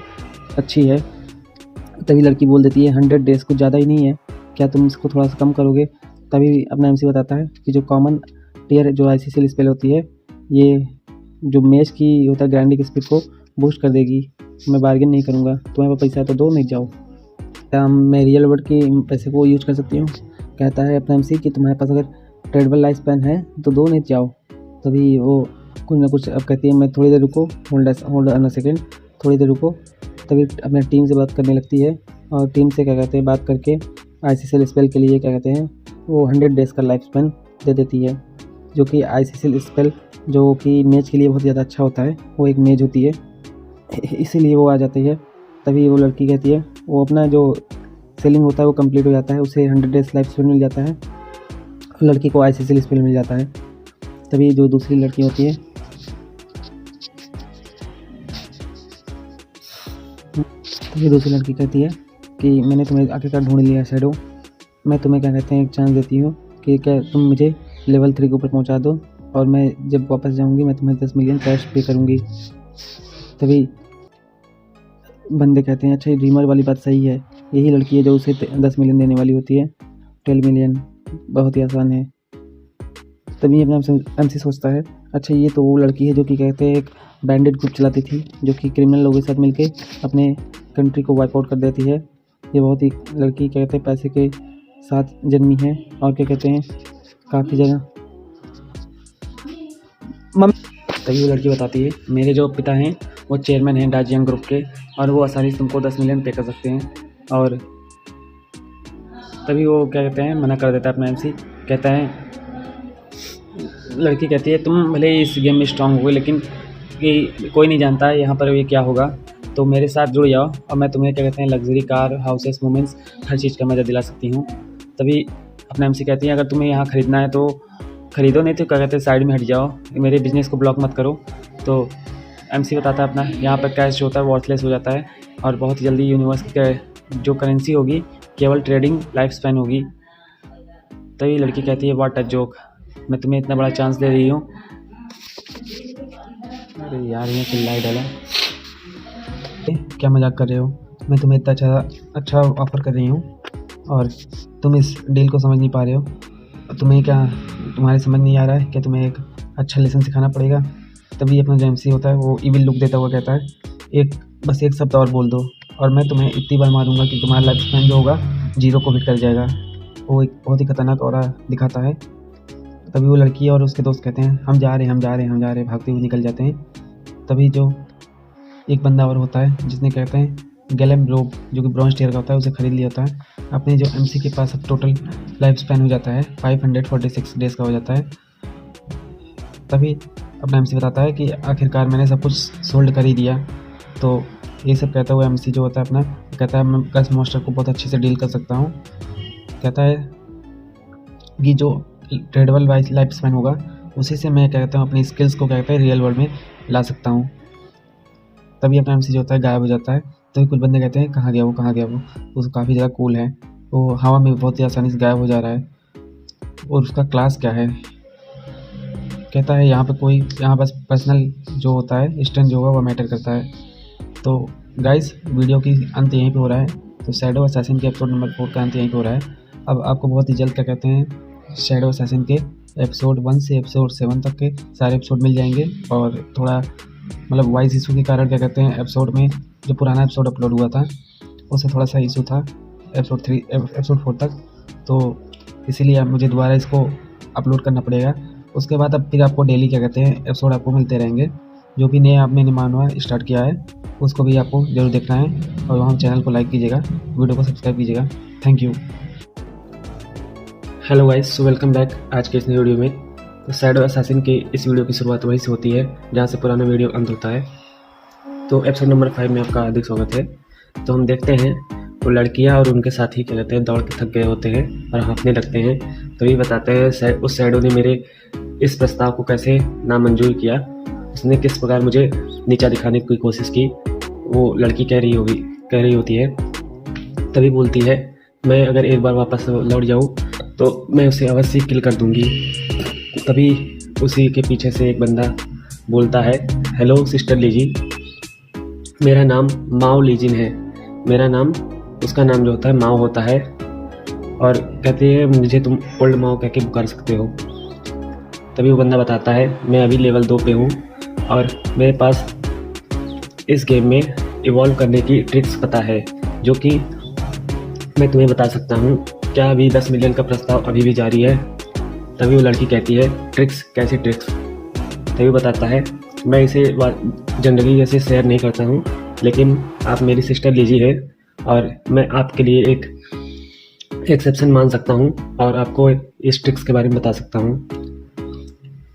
S2: अच्छी है। तभी लड़की बोल देती है 100 डेज कुछ ज़्यादा ही नहीं है, क्या तुम इसको थोड़ा सा कम करोगे। तभी अपना MC बताता है कि जो कॉमन टियर जो ICC स्पेल होती है ये जो मेज की होता है ग्राइंडिंग स्पीड को बूस्ट कर देगी। मैं बार्गेन नहीं करूँगा, तुम्हारे पास पैसा है तो दो नहीं जाओ। क्या मैं रियल वर्ल्ड के पैसे को यूज कर सकती हूँ। कहता है अपना MC कि तुम्हारे पास अगर ट्रेडेबल लाइफ स्पैन है तो दो नहीं जाओ। तभी वो कुछ ना कुछ अब कहती है मैं थोड़ी देर रुको, होल्ड ऑन अ सेकेंड, थोड़ी देर रुको। तभी अपने टीम से बात करने लगती है और टीम से क्या कहते हैं बात करके ICC स्पेल के लिए क्या कहते हैं वो 100 डेज़ का लाइफ स्पैन दे देती है। जो कि ICC स्पेल जो कि मेज के लिए बहुत ज़्यादा अच्छा होता है, वो एक मेज होती है इसीलिए वो आ जाती है। तभी वो लड़की कहती है वो अपना जो सेलिंग होता है वो कंप्लीट हो जाता है, उसे 100 डेज़ लाइफ स्पैन मिल जाता है। लड़की को ICC स्पेल मिल जाता है। तभी जो दूसरी लड़की होती है तभी दूसरी लड़की कहती है कि मैंने तुम्हें आखिरकार ढूंढ लिया शैडो। मैं तुम्हें क्या कहते हैं एक चांस देती हूँ कि क्या तुम मुझे लेवल 3 के ऊपर पहुँचा दो और मैं जब वापस जाऊँगी मैं तुम्हें 10 मिलियन कैश पे करूँगी। तभी बंदे कहते हैं अच्छा ये ड्रीमर वाली बात सही है, यही लड़की है जो उसे 10 मिलियन देने वाली होती है। 12 मिलियन बहुत ही आसान है। तभी अपना MC सोचता है अच्छा ये तो वो लड़की है जो कि कहते हैं एक बैंडेड ग्रुप चलाती थी जो कि क्रिमिनल लोगों के साथ मिलके अपने कंट्री को वाइप आउट कर देती है। ये बहुत ही लड़की क्या कहते हैं पैसे के साथ जन्मी है और क्या कहते हैं काफ़ी जगह तभी वो लड़की बताती है मेरे जो पिता हैं वो चेयरमैन हैं डाजियंग ग्रुप के और वो आसानी से तुमको 10 मिलियन पे कर सकते हैं। और तभी वो क्या कहते हैं मना कर देता है अपना MC। कहता है लड़की कहती है तुम भले ही इस गेम में स्ट्रांग हो लेकिन कि कोई नहीं जानता है यहाँ पर ये क्या होगा, तो मेरे साथ जुड़ जाओ और मैं तुम्हें क्या कहते हैं लग्जरी कार, हाउसेस, मोमेंट्स हर चीज़ का मज़ा दिला सकती हूँ। तभी अपना MC कहती है अगर तुम्हें यहाँ ख़रीदना है तो ख़रीदो, नहीं तो क्या कहते हैं साइड में हट जाओ, मेरे बिज़नेस को ब्लॉक मत करो। तो MC बताता है अपना यहाँ पर कैश जो होता है वर्थलेस हो जाता है और बहुत जल्दी यूनिवर्स की जो करेंसी होगी केवल ट्रेडिंग लाइफ स्पैन होगी। तभी लड़की कहती है व्हाट अ जोक, मैं तुम्हें इतना बड़ा चांस दे रही हूँ। अरे यार ये चिल्लाई डाला, क्या मजाक कर रहे हो, मैं तुम्हें इतना अच्छा ऑफ़र कर रही हूँ और तुम इस डील को समझ नहीं पा रहे हो। तुम्हें क्या तुम्हारे समझ नहीं आ रहा है कि तुम्हें एक अच्छा लेसन सिखाना पड़ेगा। तभी अपना जो MC होता है वो इविल लुक देता हुआ कहता है बस एक शब्द और बोल दो और मैं तुम्हें इतनी बार मारूंगा कि तुम्हारा लाइफ स्पैन जो होगा 0 को हिट कर जाएगा। वो एक बहुत ही खतरनाक ऑरा दिखाता है।
S3: तभी वो लड़की और उसके दोस्त कहते हैं हम जा रहे हैं, हम जा रहे हैं, हम जा रहे हैं, भागते हुए निकल जाते हैं। तभी जो एक बंदा और होता है जिसने कहते हैं गैलेम ग्लोब, जो कि ब्रॉन्ज टियर का होता है, उसे खरीद लिया होता है। अपने जो MC के पास अब टोटल लाइफ स्पैन हो जाता है 546 डेज़ का हो जाता है। तभी अपना MC बताता है कि आखिरकार मैंने सब कुछ सोल्ड कर ही दिया। तो ये सब कहता हुआ MC जो होता है अपना कहता है मैं गस मॉन्स्टर को बहुत अच्छे से डील कर सकता हूँ। कहता है कि जो ट्रेडेबल लाइफ स्पैन होगा उसी से मैं क्या कहता हूँ अपनी स्किल्स को क्या कहते हैं रियल वर्ल्ड में ला सकता हूँ। तभी अपना MC जो होता है गायब हो जाता है। तभी कुछ बंदे कहते हैं कहाँ गया वो, कहाँ गया वो काफ़ी ज़्यादा कूल है, वो हवा में बहुत ही आसानी से गायब हो जा रहा है और उसका क्लास क्या है। कहता है यहाँ बस पर्सनल जो होता है स्ट्रेंथ जो होगा वो मैटर करता है। तो गाइस वीडियो की अंत यहीं पे हो रहा है। तो शैडो असैसिन के एपिसोड नंबर 4 का अंत यहीं पे हो रहा है। अब आपको बहुत ही जल्द क्या कहते हैं शैडो असैसिन के एपिसोड 1 से एपिसोड 7 तक के सारे एपिसोड मिल जाएंगे। और थोड़ा मतलब वॉइस इशू के कारण क्या कहते हैं एपिसोड में जो पुराना एपिसोड अपलोड हुआ था उससे थोड़ा सा इशू था एपिसोड 4 तक, तो इसीलिए अब मुझे दोबारा इसको अपलोड करना पड़ेगा। उसके बाद अब फिर आपको डेली क्या कहते हैं एपिसोड आपको मिलते रहेंगे। जो भी नए आपने मानवा स्टार्ट किया है उसको भी आपको ज़रूर देखना है और वहाँ चैनल को लाइक कीजिएगा, वीडियो को सब्सक्राइब कीजिएगा। Thank you.
S2: Hello guys, welcome back आज के इस नई वीडियो में। तो शैडो असैसिन के इस वीडियो की शुरुआत वहीं से होती है जहाँ से पुराना वीडियो अंत होता है। तो एपिसोड नंबर 5 में आपका हार्दिक स्वागत है। तो हम देखते हैं वो लड़कियाँ और उनके साथी क्या कहते हैं दौड़ के थक गए होते हैं और हाँफने लगते हैं। तभी बताते हैं उस शैडो ने मेरे इस प्रस्ताव को कैसे नामंजूर किया, उसने किस प्रकार मुझे नीचा दिखाने की कोशिश की। वो लड़की कह रही होती है, तभी बोलती है मैं अगर एक बार वापस लौट जाऊँ तो मैं उसे अवश्य किल कर दूँगी। तभी उसी के पीछे से एक बंदा बोलता है हेलो सिस्टर लीजी, मेरा नाम माओ लीजिन है। मेरा नाम उसका नाम जो होता है माओ होता है और कहती है मुझे तुम ओल्ड माओ कह के पुकार सकते हो। तभी वो बंदा बताता है मैं अभी लेवल 2 पे हूँ और मेरे पास इस गेम में इवॉल्व करने की ट्रिक्स पता है जो कि मैं तुम्हें बता सकता हूँ। क्या अभी 10 मिलियन का प्रस्ताव अभी भी जारी है? तभी वो लड़की कहती है ट्रिक्स, कैसी ट्रिक्स? तभी बताता है मैं इसे जनरली वैसे शेयर नहीं करता हूँ, लेकिन आप मेरी सिस्टर लीजी है और मैं आपके लिए एक एक्सेप्शन मान सकता हूँ और आपको इस ट्रिक्स के बारे में बता सकता हूँ।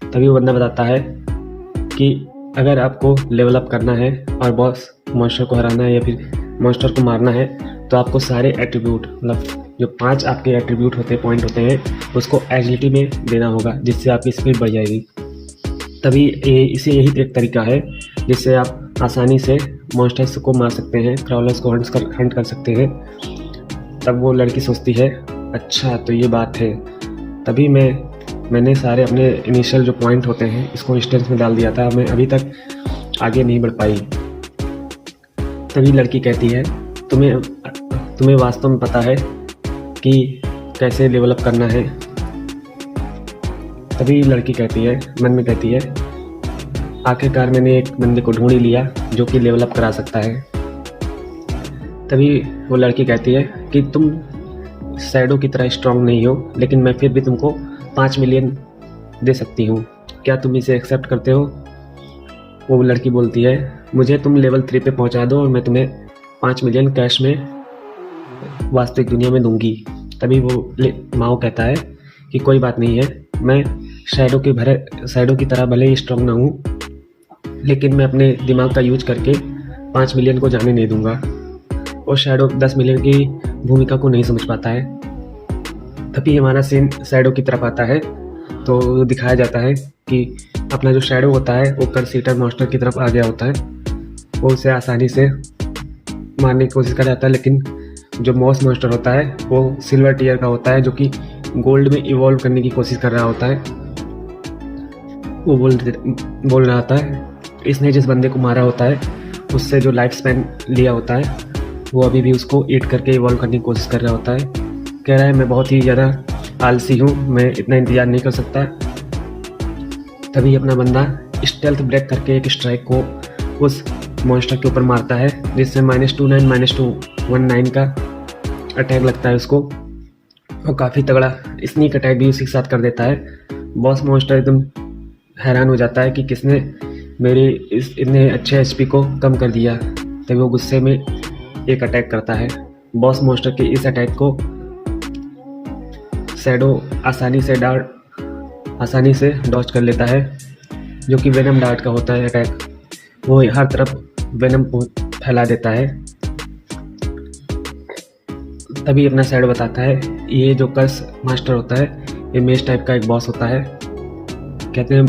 S2: तभी वो बंदा बताता है कि अगर आपको लेवल अप करना है और बॉस मॉन्स्टर को हराना है या फिर मॉन्स्टर को मारना है तो आपको सारे एट्रीब्यूट मतलब जो 5 आपके एट्रीब्यूट पॉइंट होते हैं उसको एजिलिटी में देना होगा, जिससे आपकी स्पीड बढ़ जाएगी। तभी इसे यही एक तरीका है जिससे आप आसानी से मॉन्स्टर्स को मार सकते हैं, क्राउलर्स को हंट कर सकते हैं। तब वो लड़की सोचती है अच्छा तो ये बात है। तभी मैंने सारे अपने इनिशियल जो पॉइंट होते हैं इसको इंस्टेंस में डाल दिया था, मैं अभी तक आगे नहीं बढ़ पाई। तभी लड़की कहती है तुम्हें वास्तव में पता है कि कैसे लेवल अप करना है? तभी लड़की कहती है मन में कहती है आखिरकार मैंने एक बंदे को ढूंढ ही लिया जो कि लेवल अप करा सकता है। तभी वो लड़की कहती है कि तुम शैडो की तरह स्ट्रांग नहीं हो, लेकिन मैं फिर भी तुमको 5 मिलियन दे सकती हूँ, क्या तुम इसे एक्सेप्ट करते हो? वो लड़की बोलती है मुझे तुम लेवल 3 पे पहुँचा दो और मैं तुम्हें 5 मिलियन कैश में वास्तविक दुनिया में दूंगी। तभी वो माओ कहता है कि कोई बात नहीं है, मैं शैडो की तरह भले ही स्ट्रांग ना हूँ, लेकिन मैं अपने दिमाग का यूज करके 5 मिलियन को जाने नहीं दूंगा। और शैडो 10 मिलियन की भूमिका को नहीं समझ पाता है। तभी हमारा सीन शैडो की तरफ आता है तो दिखाया जाता है कि अपना जो शैडो होता है वो कर्सीटर मॉन्स्टर की तरफ आ गया होता है। वो उसे आसानी से मारने की कोशिश कर जाता है, लेकिन जो मॉस मॉन्स्टर होता है वो सिल्वर टियर का होता है जो कि गोल्ड में इवॉल्व करने की कोशिश कर रहा होता है। वो बोल रहा होता है इसने जिस बंदे को मारा होता है उससे जो लाइफ स्पैन लिया होता है वो अभी भी उसको ईट करके इवॉल्व करने की कोशिश कर रहा होता है। कह रहा है मैं बहुत ही ज़्यादा आलसी हूँ, मैं इतना इंतज़ार नहीं कर सकता। तभी अपना बंदा स्टेल्थ ब्रेक करके एक स्ट्राइक को उस मॉन्स्टर के ऊपर मारता है, जिससे -29 -219 का अटैक लगता है उसको, और काफ़ी तगड़ा स्नीक अटैक भी उसी के साथ कर देता है। बॉस मॉन्स्टर एकदम हैरान हो जाता है कि किसने मेरे इस इतने अच्छे एचपी को कम कर दिया। तभी वो गुस्से में एक अटैक करता है। बॉस मॉन्स्टर के इस अटैक को शैडो आसानी से डॉज कर लेता है, जो कि वेनम डार्ट का होता है अटैक। वो हर तरफ वेनम को फैला देता है। तभी अपना शैडो बताता है ये जो कर्स मास्टर होता है ये मेज टाइप का एक बॉस होता है। कहते हैं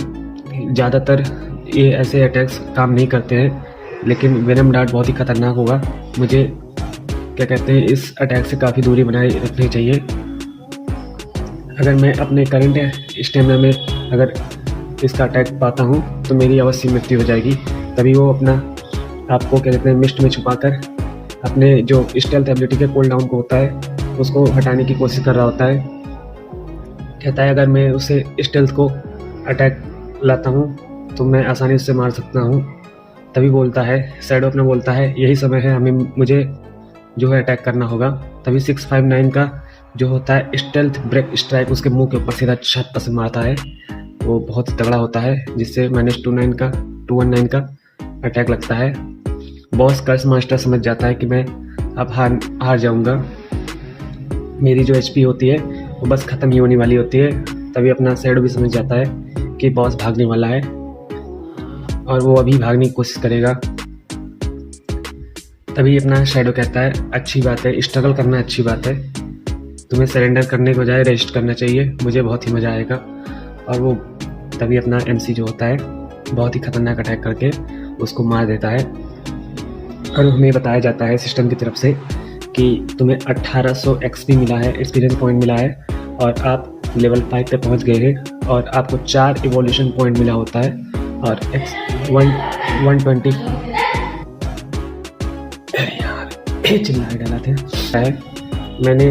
S2: ज़्यादातर ये ऐसे अटैक्स काम नहीं करते हैं, लेकिन वेनम डार्ट बहुत ही खतरनाक होगा। मुझे क्या कहते हैं इस अटैक से काफ़ी दूरी बनाए रखनी चाहिए। अगर मैं अपने करंट स्टेमिना में अगर इसका अटैक पाता हूँ तो मेरी अवश्य मृत्यु हो जाएगी। तभी वो अपना आपको क्या कहते हैं मिस्ट में छुपाकर अपने जो स्टेल्थ एबिलिटी के कूल डाउन को होता है उसको हटाने की कोशिश कर रहा होता है। कहता है अगर मैं उसे स्टेल्थ को अटैक लाता हूँ तो मैं आसानी से मार सकता हूँ। तभी बोलता है शैडो अपना बोलता है यही समय है मुझे जो है अटैक करना होगा। तभी 659 का जो होता है स्टेल्थ ब्रेक स्ट्राइक उसके मुंह के ऊपर सीधा छत से मारता है। वो बहुत ही तगड़ा होता है जिससे -219 का अटैक लगता है। बॉस कर्स मास्टर समझ जाता है कि मैं अब हार जाऊंगा। मेरी जो एचपी होती है वो बस ख़त्म ही होने वाली होती है। तभी अपना शैडो भी समझ जाता है कि बॉस भागने वाला है और वो अभी भागने की कोशिश करेगा। तभी अपना शैडो कहता है अच्छी बात है, स्ट्रगल करना अच्छी बात है, तुम्हें सरेंडर करने के बजाय रेस्ट करना चाहिए, मुझे बहुत ही मज़ा आएगा। और वो तभी अपना एमसी जो होता है बहुत ही खतरनाक अटैक करके उसको मार देता है। और हमें बताया जाता है सिस्टम की तरफ से कि तुम्हें 1800 एक्सपी मिला है, एक्सपीरियंस पॉइंट मिला है और आप लेवल 5 पे पहुंच गए हैं और आपको 4 इवोल्यूशन पॉइंट मिला होता है और 120 चिल्लाए डाला थे। मैंने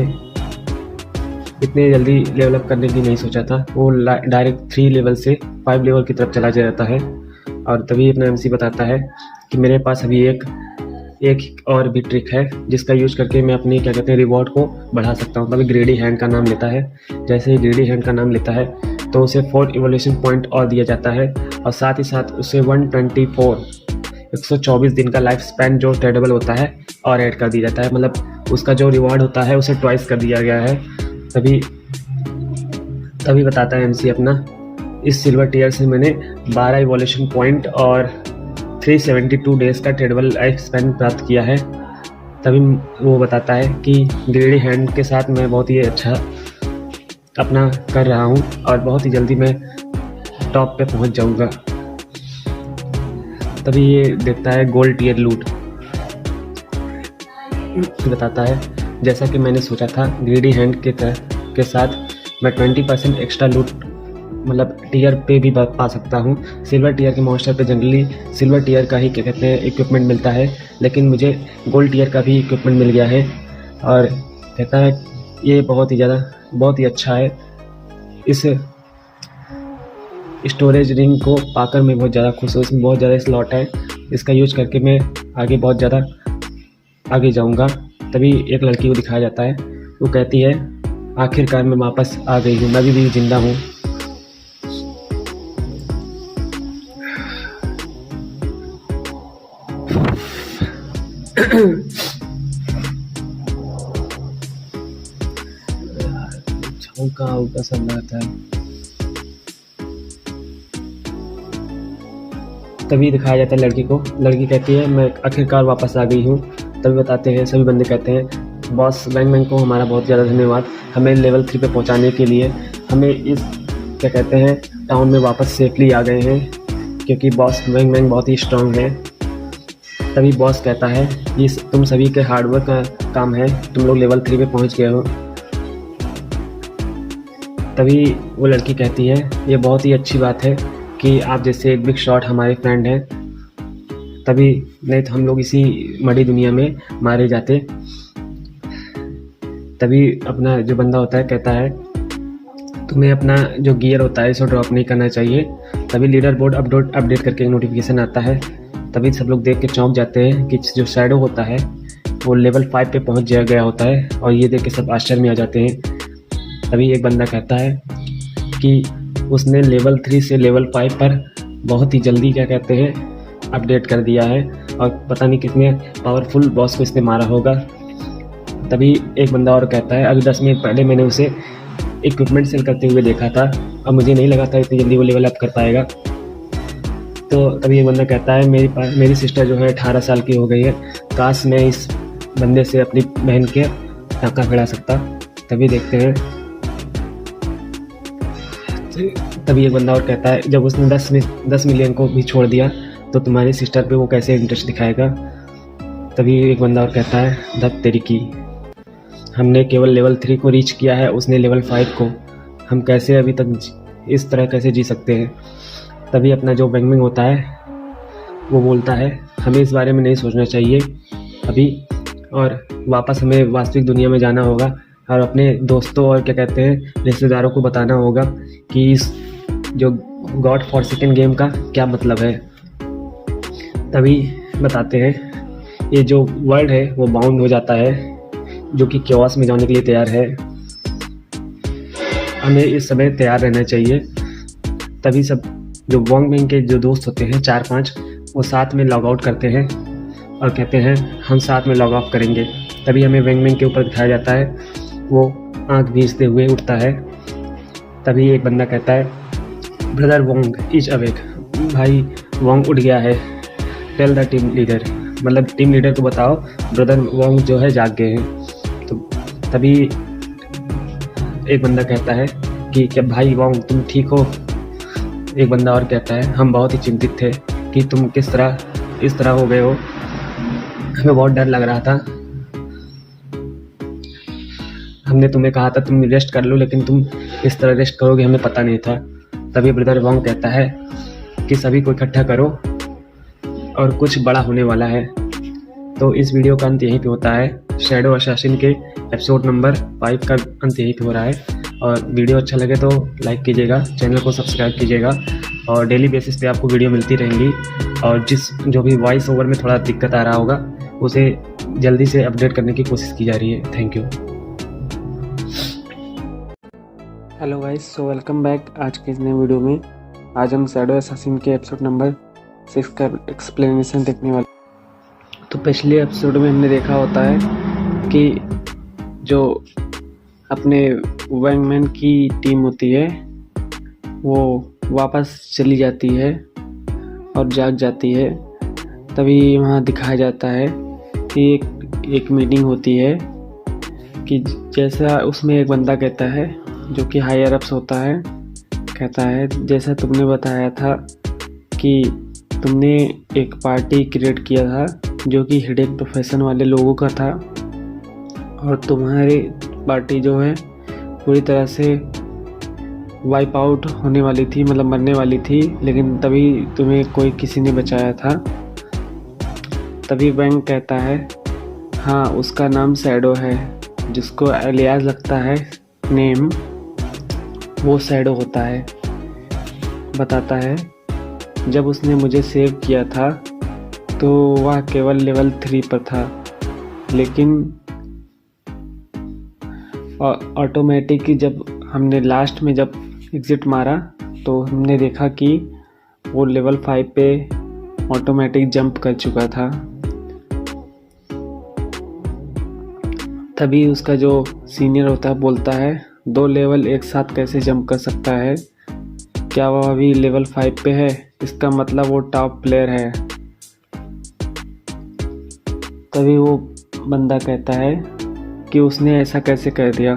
S2: इतने जल्दी लेवल अप करने की नहीं सोचा था। वो डायरेक्ट 3 लेवल से 5 लेवल की तरफ चला जाता है। और तभी अपना एमसी बताता है कि मेरे पास अभी एक और भी ट्रिक है जिसका यूज करके मैं अपनी क्या कहते हैं रिवॉर्ड को बढ़ा सकता हूँ। तभी ग्रेडी हैंड का नाम लेता है। जैसे ही ग्रेडी हैंड का नाम लेता है तो उसे 4 इवोल्यूशन पॉइंट और दिया जाता है और साथ ही साथ उसे 124 दिन का लाइफ स्पैन जो ट्रेडेबल होता है और ऐड कर दिया जाता है। मतलब उसका जो रिवॉर्ड होता है उसे ट्वाइस कर दिया गया है। तभी बताता है एमसी अपना इस सिल्वर टीयर से मैंने 12 इवोल्यूशन पॉइंट और 372 डेज का ट्रेडेबल लाइफ स्पैन प्राप्त किया है। तभी वो बताता है कि ग्रेडी हैंड के साथ मैं बहुत ही अच्छा अपना कर रहा हूँ और बहुत ही जल्दी मैं टॉप पे पहुँच जाऊँगा। तभी ये देखता है गोल्ड टीयर लूट। बताता है जैसा कि मैंने सोचा था ग्रेडी हैंड के साथ मैं 20% एक्स्ट्रा लूट मतलब टियर पे भी पा सकता हूँ। सिल्वर टियर के मॉन्स्टर पे जनरली सिल्वर टियर का ही क्या कहते हैं इक्विपमेंट मिलता है, लेकिन मुझे गोल्ड टियर का भी इक्विपमेंट मिल गया है। और कहता है ये बहुत ही अच्छा है। इस स्टोरेज रिंग को पाकर मैं बहुत ज़्यादा खुश हूँ। इसमें बहुत ज़्यादा स्लॉट है, इसका यूज करके मैं आगे बहुत ज़्यादा आगे जाऊँगा। तभी एक लड़की को दिखाया जाता है। वो कहती है आखिरकार मैं वापस आ गई हूँ, मैं भी जिंदा हूँ।
S3: छौका उल्टा सब रहता है।
S2: तभी दिखाया जाता है लड़की को। लड़की कहती है मैं आखिरकार वापस आ गई हूँ। तभी बताते हैं सभी बंदे कहते हैं बॉस वैंगमैन को हमारा बहुत ज़्यादा धन्यवाद, हमें लेवल 3 पे पहुँचाने के लिए। हमें इस क्या कहते हैं टाउन में वापस सेफली आ गए हैं क्योंकि बॉस वैंगमैन बहुत ही स्ट्रांग है। तभी बॉस कहता है ये तुम सभी के हार्डवर्क का काम है, तुम लोग लेवल 3 पे पहुँच गए हो। तभी वो लड़की कहती है ये बहुत ही अच्छी बात है कि आप जैसे एक बिग शॉट हमारे फ्रेंड हैं, तभी नहीं तो हम लोग इसी मड़ी दुनिया में मारे जाते। तभी अपना जो बंदा होता है कहता है तुम्हें अपना जो गियर होता है इसको ड्रॉप नहीं करना चाहिए। तभी लीडर बोर्ड अपडेट करके एक नोटिफिकेशन आता है। तभी सब लोग देख के चौंक जाते हैं कि जो शैडो होता है वो लेवल 5 पे पहुंच गया होता है और ये देख के सब आश्चर्य में आ जाते हैं। तभी एक बंदा कहता है कि उसने लेवल 3 से लेवल 5 पर बहुत ही जल्दी क्या कहते हैं अपडेट कर दिया है, और पता नहीं कितने पावरफुल बॉस को इसने मारा होगा। तभी एक बंदा और कहता है, अभी 10 मिनट पहले मैंने उसे इक्विपमेंट सेल करते हुए देखा था, अब मुझे नहीं लगा था इतनी जल्दी वो लेवल अप कर पाएगा। तो तभी एक बंदा कहता है, मेरी सिस्टर जो है 18 साल की हो गई है, काश मैं इस बंदे से अपनी बहन के टाँका भिड़ा सकता। तभी देखते हैं, तभी एक बंदा और कहता है, जब उसने 10 मिलियन को भी छोड़ दिया तो तुम्हारी सिस्टर पे वो कैसे इंटरेस्ट दिखाएगा। तभी एक बंदा और कहता है, धत तेरी की, हमने केवल लेवल 3 को रीच किया है, उसने लेवल 5 को, हम कैसे अभी तक इस तरह कैसे जी सकते हैं। तभी अपना जो बैंगमिंग होता है वो बोलता है, हमें इस बारे में नहीं सोचना चाहिए अभी, और वापस हमें वास्तविक दुनिया में जाना होगा और अपने दोस्तों और क्या कहते हैं रिश्तेदारों को बताना होगा कि इस जो गॉड फॉरसेकन गेम का क्या मतलब है। तभी बताते हैं, ये जो वर्ल्ड है वो बाउंड हो जाता है, जो कि क्योस में जाने के लिए तैयार है। हमें इस समय तैयार रहना चाहिए। तभी सब जो वॉन्ग मैंग के जो दोस्त होते हैं 4-5, वो साथ में लॉग आउट करते हैं और कहते हैं हम साथ में लॉग ऑफ करेंगे। तभी हमें वैंग मैंग के ऊपर दिखाया जाता है, वो आँख भींचते हुए उठता है। तभी एक बंदा कहता है, ब्रदर वॉन्ग इज अवेक, भाई वॉन्ग उठ गया है, टेल द टीम लीडर, मतलब टीम लीडर को बताओ ब्रदर वॉन्ग जो है जाग गए हैं। तो तभी एक बंदा कहता है कि क्या भाई वॉन्ग तुम ठीक हो। एक बंदा और कहता है, हम बहुत ही चिंतित थे कि तुम किस तरह इस तरह हो गए हो, हमें बहुत डर लग रहा था, हमने तुम्हें कहा था तुम रेस्ट कर लो, लेकिन तुम इस तरह रेस्ट करोगे हमें पता नहीं था। तभी ब्रदर वॉन्ग कहता है कि सभी को इकट्ठा करो और कुछ बड़ा होने वाला है। तो इस वीडियो का अंत यहीं पे होता है। शैडो असैसिन के एपिसोड नंबर 5 का अंत यहीं पे हो रहा है। और वीडियो अच्छा लगे तो लाइक कीजिएगा, चैनल को सब्सक्राइब कीजिएगा, और डेली बेसिस पे आपको वीडियो मिलती रहेंगी। और जो भी वॉइस ओवर में थोड़ा दिक्कत आ रहा होगा उसे जल्दी से अपडेट करने की कोशिश की जा रही है। Thank you.
S3: Hello guys, so welcome back. आज के इस नए वीडियो में आज हम शैडो असैसिन के एपिसोड नंबर 6 का एक्सप्लेनेशन देखने वाले। तो पिछले एपिसोड में हमने देखा होता है कि जो अपने वैंगमैन की टीम होती है वो वापस चली जाती है और जाग जाती है। तभी वहाँ दिखाया जाता है कि एक मीटिंग होती है कि जैसा उसमें एक बंदा कहता है जो कि हायर अप्स होता है, कहता है जैसा तुमने बताया था कि तुमने एक पार्टी क्रिएट किया था जो कि हिडन प्रोफेशन वाले लोगों का था, और तुम्हारी पार्टी जो है पूरी तरह से वाइप आउट होने वाली थी, मतलब मरने वाली थी, लेकिन तभी तुम्हें कोई किसी ने बचाया था। तभी वैंग कहता है, हाँ उसका नाम शैडो है, जिसको एलियास लगता है नेम, वो शैडो होता है। बताता है जब उसने मुझे सेव किया था तो वह केवल लेवल 3 पर था, लेकिन ऑटोमेटिक जब हमने लास्ट में जब एग्ज़िट मारा तो हमने देखा कि वो लेवल 5 पे ऑटोमेटिक जंप कर चुका था। तभी उसका जो सीनियर होता है बोलता है, 2 लेवल एक साथ कैसे जंप कर सकता है, क्या वह अभी लेवल 5 पे है, इसका मतलब वो टॉप प्लेयर है। तभी वो बंदा कहता है कि उसने ऐसा कैसे कर दिया।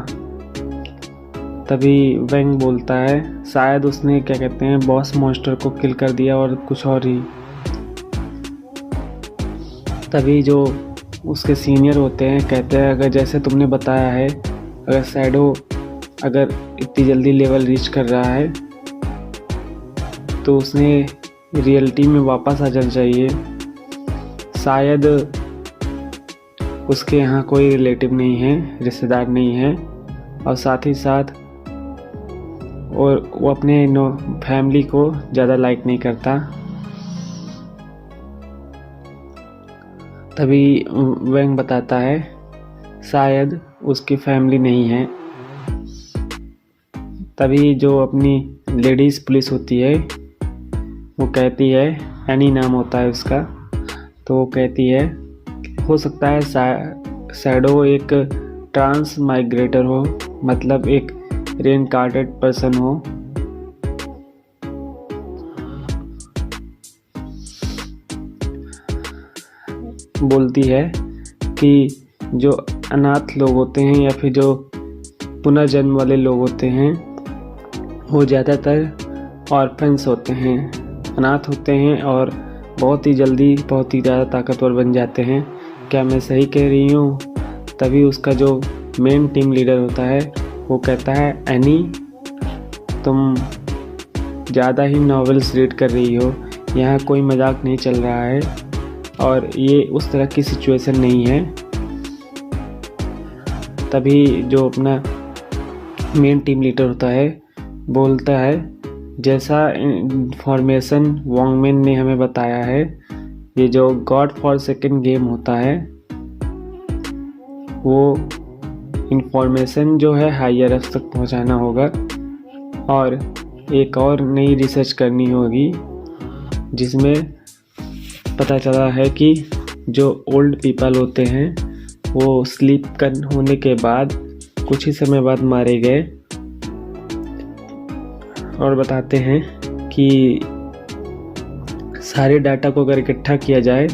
S3: तभी वैंग बोलता है, शायद उसने क्या कहते हैं बॉस मॉन्स्टर को किल कर दिया और कुछ और ही। तभी जो उसके सीनियर होते हैं कहते हैं, अगर जैसे तुमने बताया है, अगर शैडो अगर इतनी जल्दी लेवल रीच कर रहा है तो उसने रियलिटी में वापस आ जाना चाहिए। शायद उसके यहाँ कोई रिलेटिव नहीं है, रिश्तेदार नहीं है, और साथ ही साथ और वो अपने फैमिली को ज़्यादा लाइक नहीं करता। तभी वैंग बताता है शायद उसकी फैमिली नहीं है। तभी जो अपनी
S2: लेडीज़ पुलिस होती है वो कहती है, एनी नाम होता है उसका, तो वो कहती है हो सकता है शैडो एक ट्रांस माइग्रेटर हो, मतलब एक रेनकार्टेड पर्सन हो। बोलती है कि जो अनाथ लोग होते हैं या फिर जो पुनर्जन्म वाले लोग होते हैं वो ज़्यादातर ऑर्फन्स होते हैं, अनाथ होते हैं और बहुत ही जल्दी बहुत ही ज़्यादा ताकतवर बन जाते हैं। क्या मैं सही कह रही हूँ? तभी उसका जो मेन टीम लीडर होता है वो कहता है, एनी तुम ज़्यादा ही नॉवेल्स रीड कर रही हो, यहाँ कोई मजाक नहीं चल रहा है और ये उस तरह की सिचुएशन नहीं है। तभी जो अपना मेन टीम लीडर होता है बोलता है, जैसा इन्फॉर्मेशन वॉन्गमैन ने हमें बताया है, ये जो गॉड फॉरसेकन गेम होता है वो इन्फॉर्मेशन जो है हायर अप्स तक पहुंचाना होगा और एक और नई रिसर्च करनी होगी जिसमें पता चला है कि जो ओल्ड पीपल होते हैं वो स्लीप होने के बाद कुछ ही समय बाद मारे गए। और बताते हैं कि सारे डाटा को अगर इकट्ठा किया जाए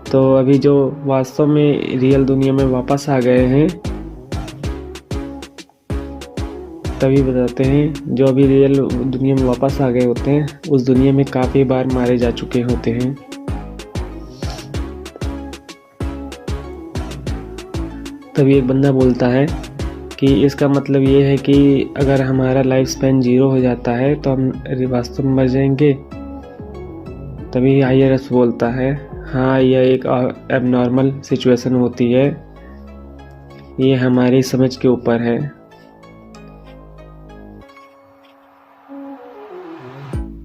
S2: तो अभी जो वास्तव में रियल दुनिया में वापस आ गए हैं, तभी बताते हैं जो अभी रियल दुनिया में वापस आ गए होते हैं उस दुनिया में काफ़ी बार मारे जा चुके होते हैं। तभी एक बंदा बोलता है कि इसका मतलब ये है कि अगर हमारा लाइफ स्पैन 0 हो जाता है तो हम वास्तव में मर जाएंगे। तभी हायर अप्स बोलता है, हाँ यह एक एबनॉर्मल सिचुएशन होती है, ये हमारी समझ के ऊपर है।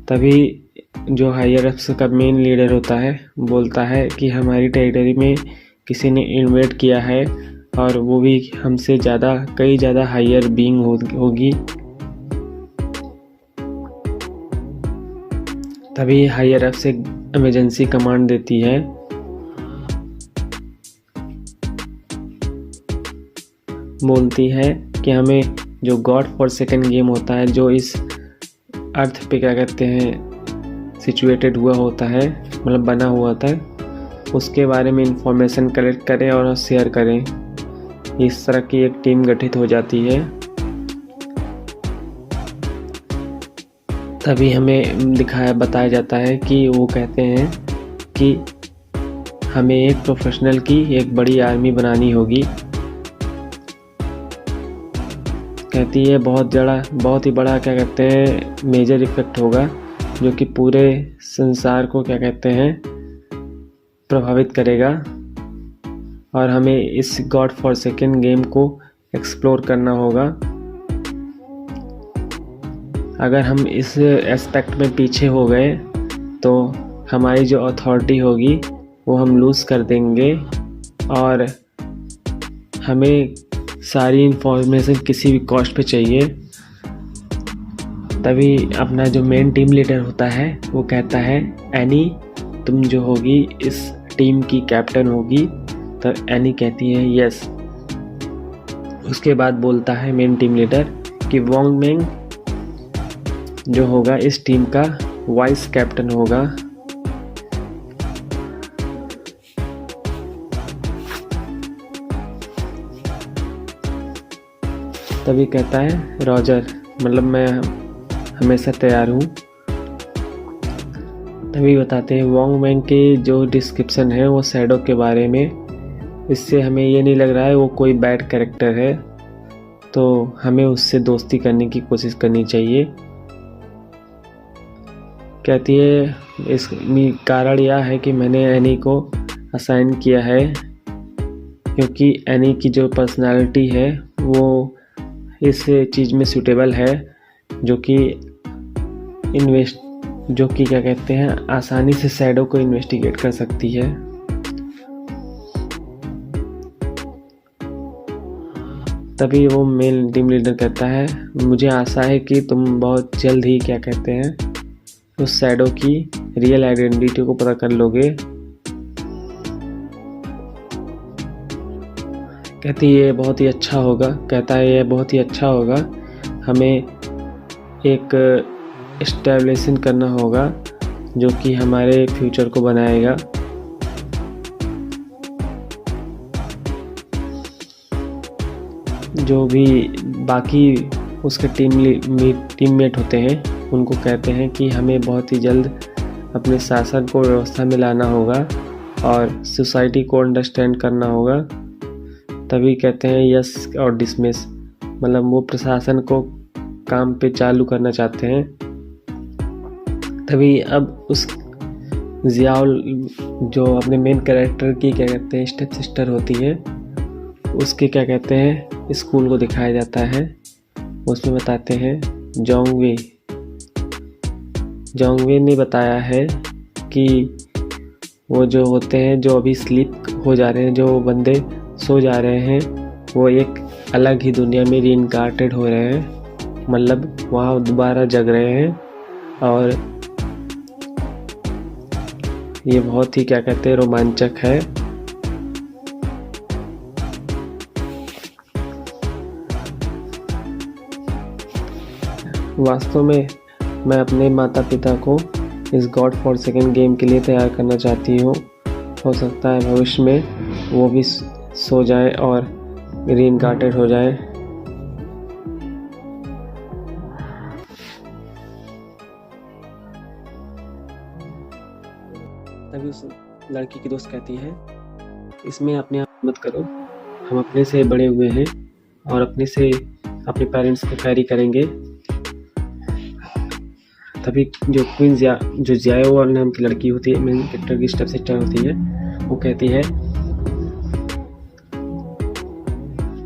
S2: तभी जो हायर अप्स का मेन लीडर होता है बोलता है कि हमारी टेरिटरी में किसी ने इन्वेड किया है और वो भी हमसे ज़्यादा कई ज़्यादा हायर बीइंग होगी। तभी हायर अप्स एक इमरजेंसी कमांड देती है। बोलती है कि हमें जो गॉड फॉरसेकन गेम होता है जो इस अर्थ पे क्या कहते हैं सिचुएटेड हुआ होता है, मतलब बना हुआ था, उसके बारे में इंफॉर्मेशन कलेक्ट करें और शेयर करें। इस तरह की एक टीम गठित हो जाती है। तभी हमें बताया जाता है कि वो कहते हैं कि हमें एक प्रोफेशनल की एक बड़ी आर्मी बनानी होगी। कहती है बहुत ही बड़ा क्या कहते हैं मेजर इफेक्ट होगा जो कि पूरे संसार को क्या कहते हैं प्रभावित करेगा और हमें इस गॉड फॉरसेकन गेम को एक्सप्लोर करना होगा। अगर हम इस एस्पेक्ट में पीछे हो गए तो हमारी जो अथॉरिटी होगी वो हम लूज़ कर देंगे और हमें सारी इन्फॉर्मेशन किसी भी कॉस्ट पे चाहिए। तभी अपना जो मेन टीम लीडर होता है वो कहता है, एनी तुम जो होगी इस टीम की कैप्टन होगी। तो एनी कहती है यस। उसके बाद बोलता है मेन टीम लीडर कि वॉन्गमैन जो होगा इस टीम का वाइस कैप्टन होगा। तभी कहता है रॉजर, मतलब मैं हमेशा तैयार हूँ। तभी बताते हैं वॉन्गमैन के जो डिस्क्रिप्शन है वो शैडो के बारे में, इससे हमें ये नहीं लग रहा है वो कोई बैड कैरेक्टर है, तो हमें उससे दोस्ती करने की कोशिश करनी चाहिए। कहती है इस कारण यह है कि मैंने एनी को असाइन किया है क्योंकि एनी की जो पर्सनालिटी है वो इस चीज़ में सूटेबल है जो कि क्या कहते हैं आसानी से शैडो को इन्वेस्टिगेट कर सकती है। तभी वो मेल टीम लीडर कहता है, मुझे आशा है कि तुम बहुत जल्द ही क्या कहते हैं उस शैडो की रियल आइडेंटिटी को पता कर लोगे। कहती है ये बहुत ही अच्छा होगा, कहता है ये बहुत ही अच्छा होगा, हमें एक एस्टेब्लिशन करना होगा जो कि हमारे फ्यूचर को बनाएगा। जो भी बाकी उसके टीममेट होते हैं उनको कहते हैं कि हमें बहुत ही जल्द अपने शासन को व्यवस्था में लाना होगा और सोसाइटी को अंडरस्टैंड करना होगा। तभी कहते हैं यस और डिसमिस, मतलब वो प्रशासन को काम पे चालू करना चाहते हैं। तभी अब उस जियाउल जो अपने मेन कैरेक्टर की क्या कहते हैं स्टेप सिस्टर होती है, उसके क्या कहते हैं स्कूल को दिखाया जाता है। उसमें बताते हैं जोंगवे ने बताया है कि वो जो होते हैं जो अभी स्लीप हो जा रहे हैं, जो बंदे सो जा रहे हैं, वो एक अलग ही दुनिया में रीइंकार्नेटेड हो रहे हैं, मतलब वहाँ दोबारा जग रहे हैं। और ये बहुत ही क्या कहते हैं रोमांचक है। वास्तव में मैं अपने माता पिता को इस गॉड फॉरसेकन गेम के लिए तैयार करना चाहती हूँ। हो सकता है भविष्य में वो भी सो जाए और रीइंकार्नेटेड हो जाए। तभी उस लड़की की दोस्त कहती है, इसमें अपने आप मत करो, हम अपने से बड़े हुए हैं और अपने से अपने पेरेंट्स को कैरी करेंगे। तभी जो क्वीन जो जियाओ नाम की लड़की होती है, मेन कैरेक्टर की स्टेप सिस्टर होती है, वो कहती है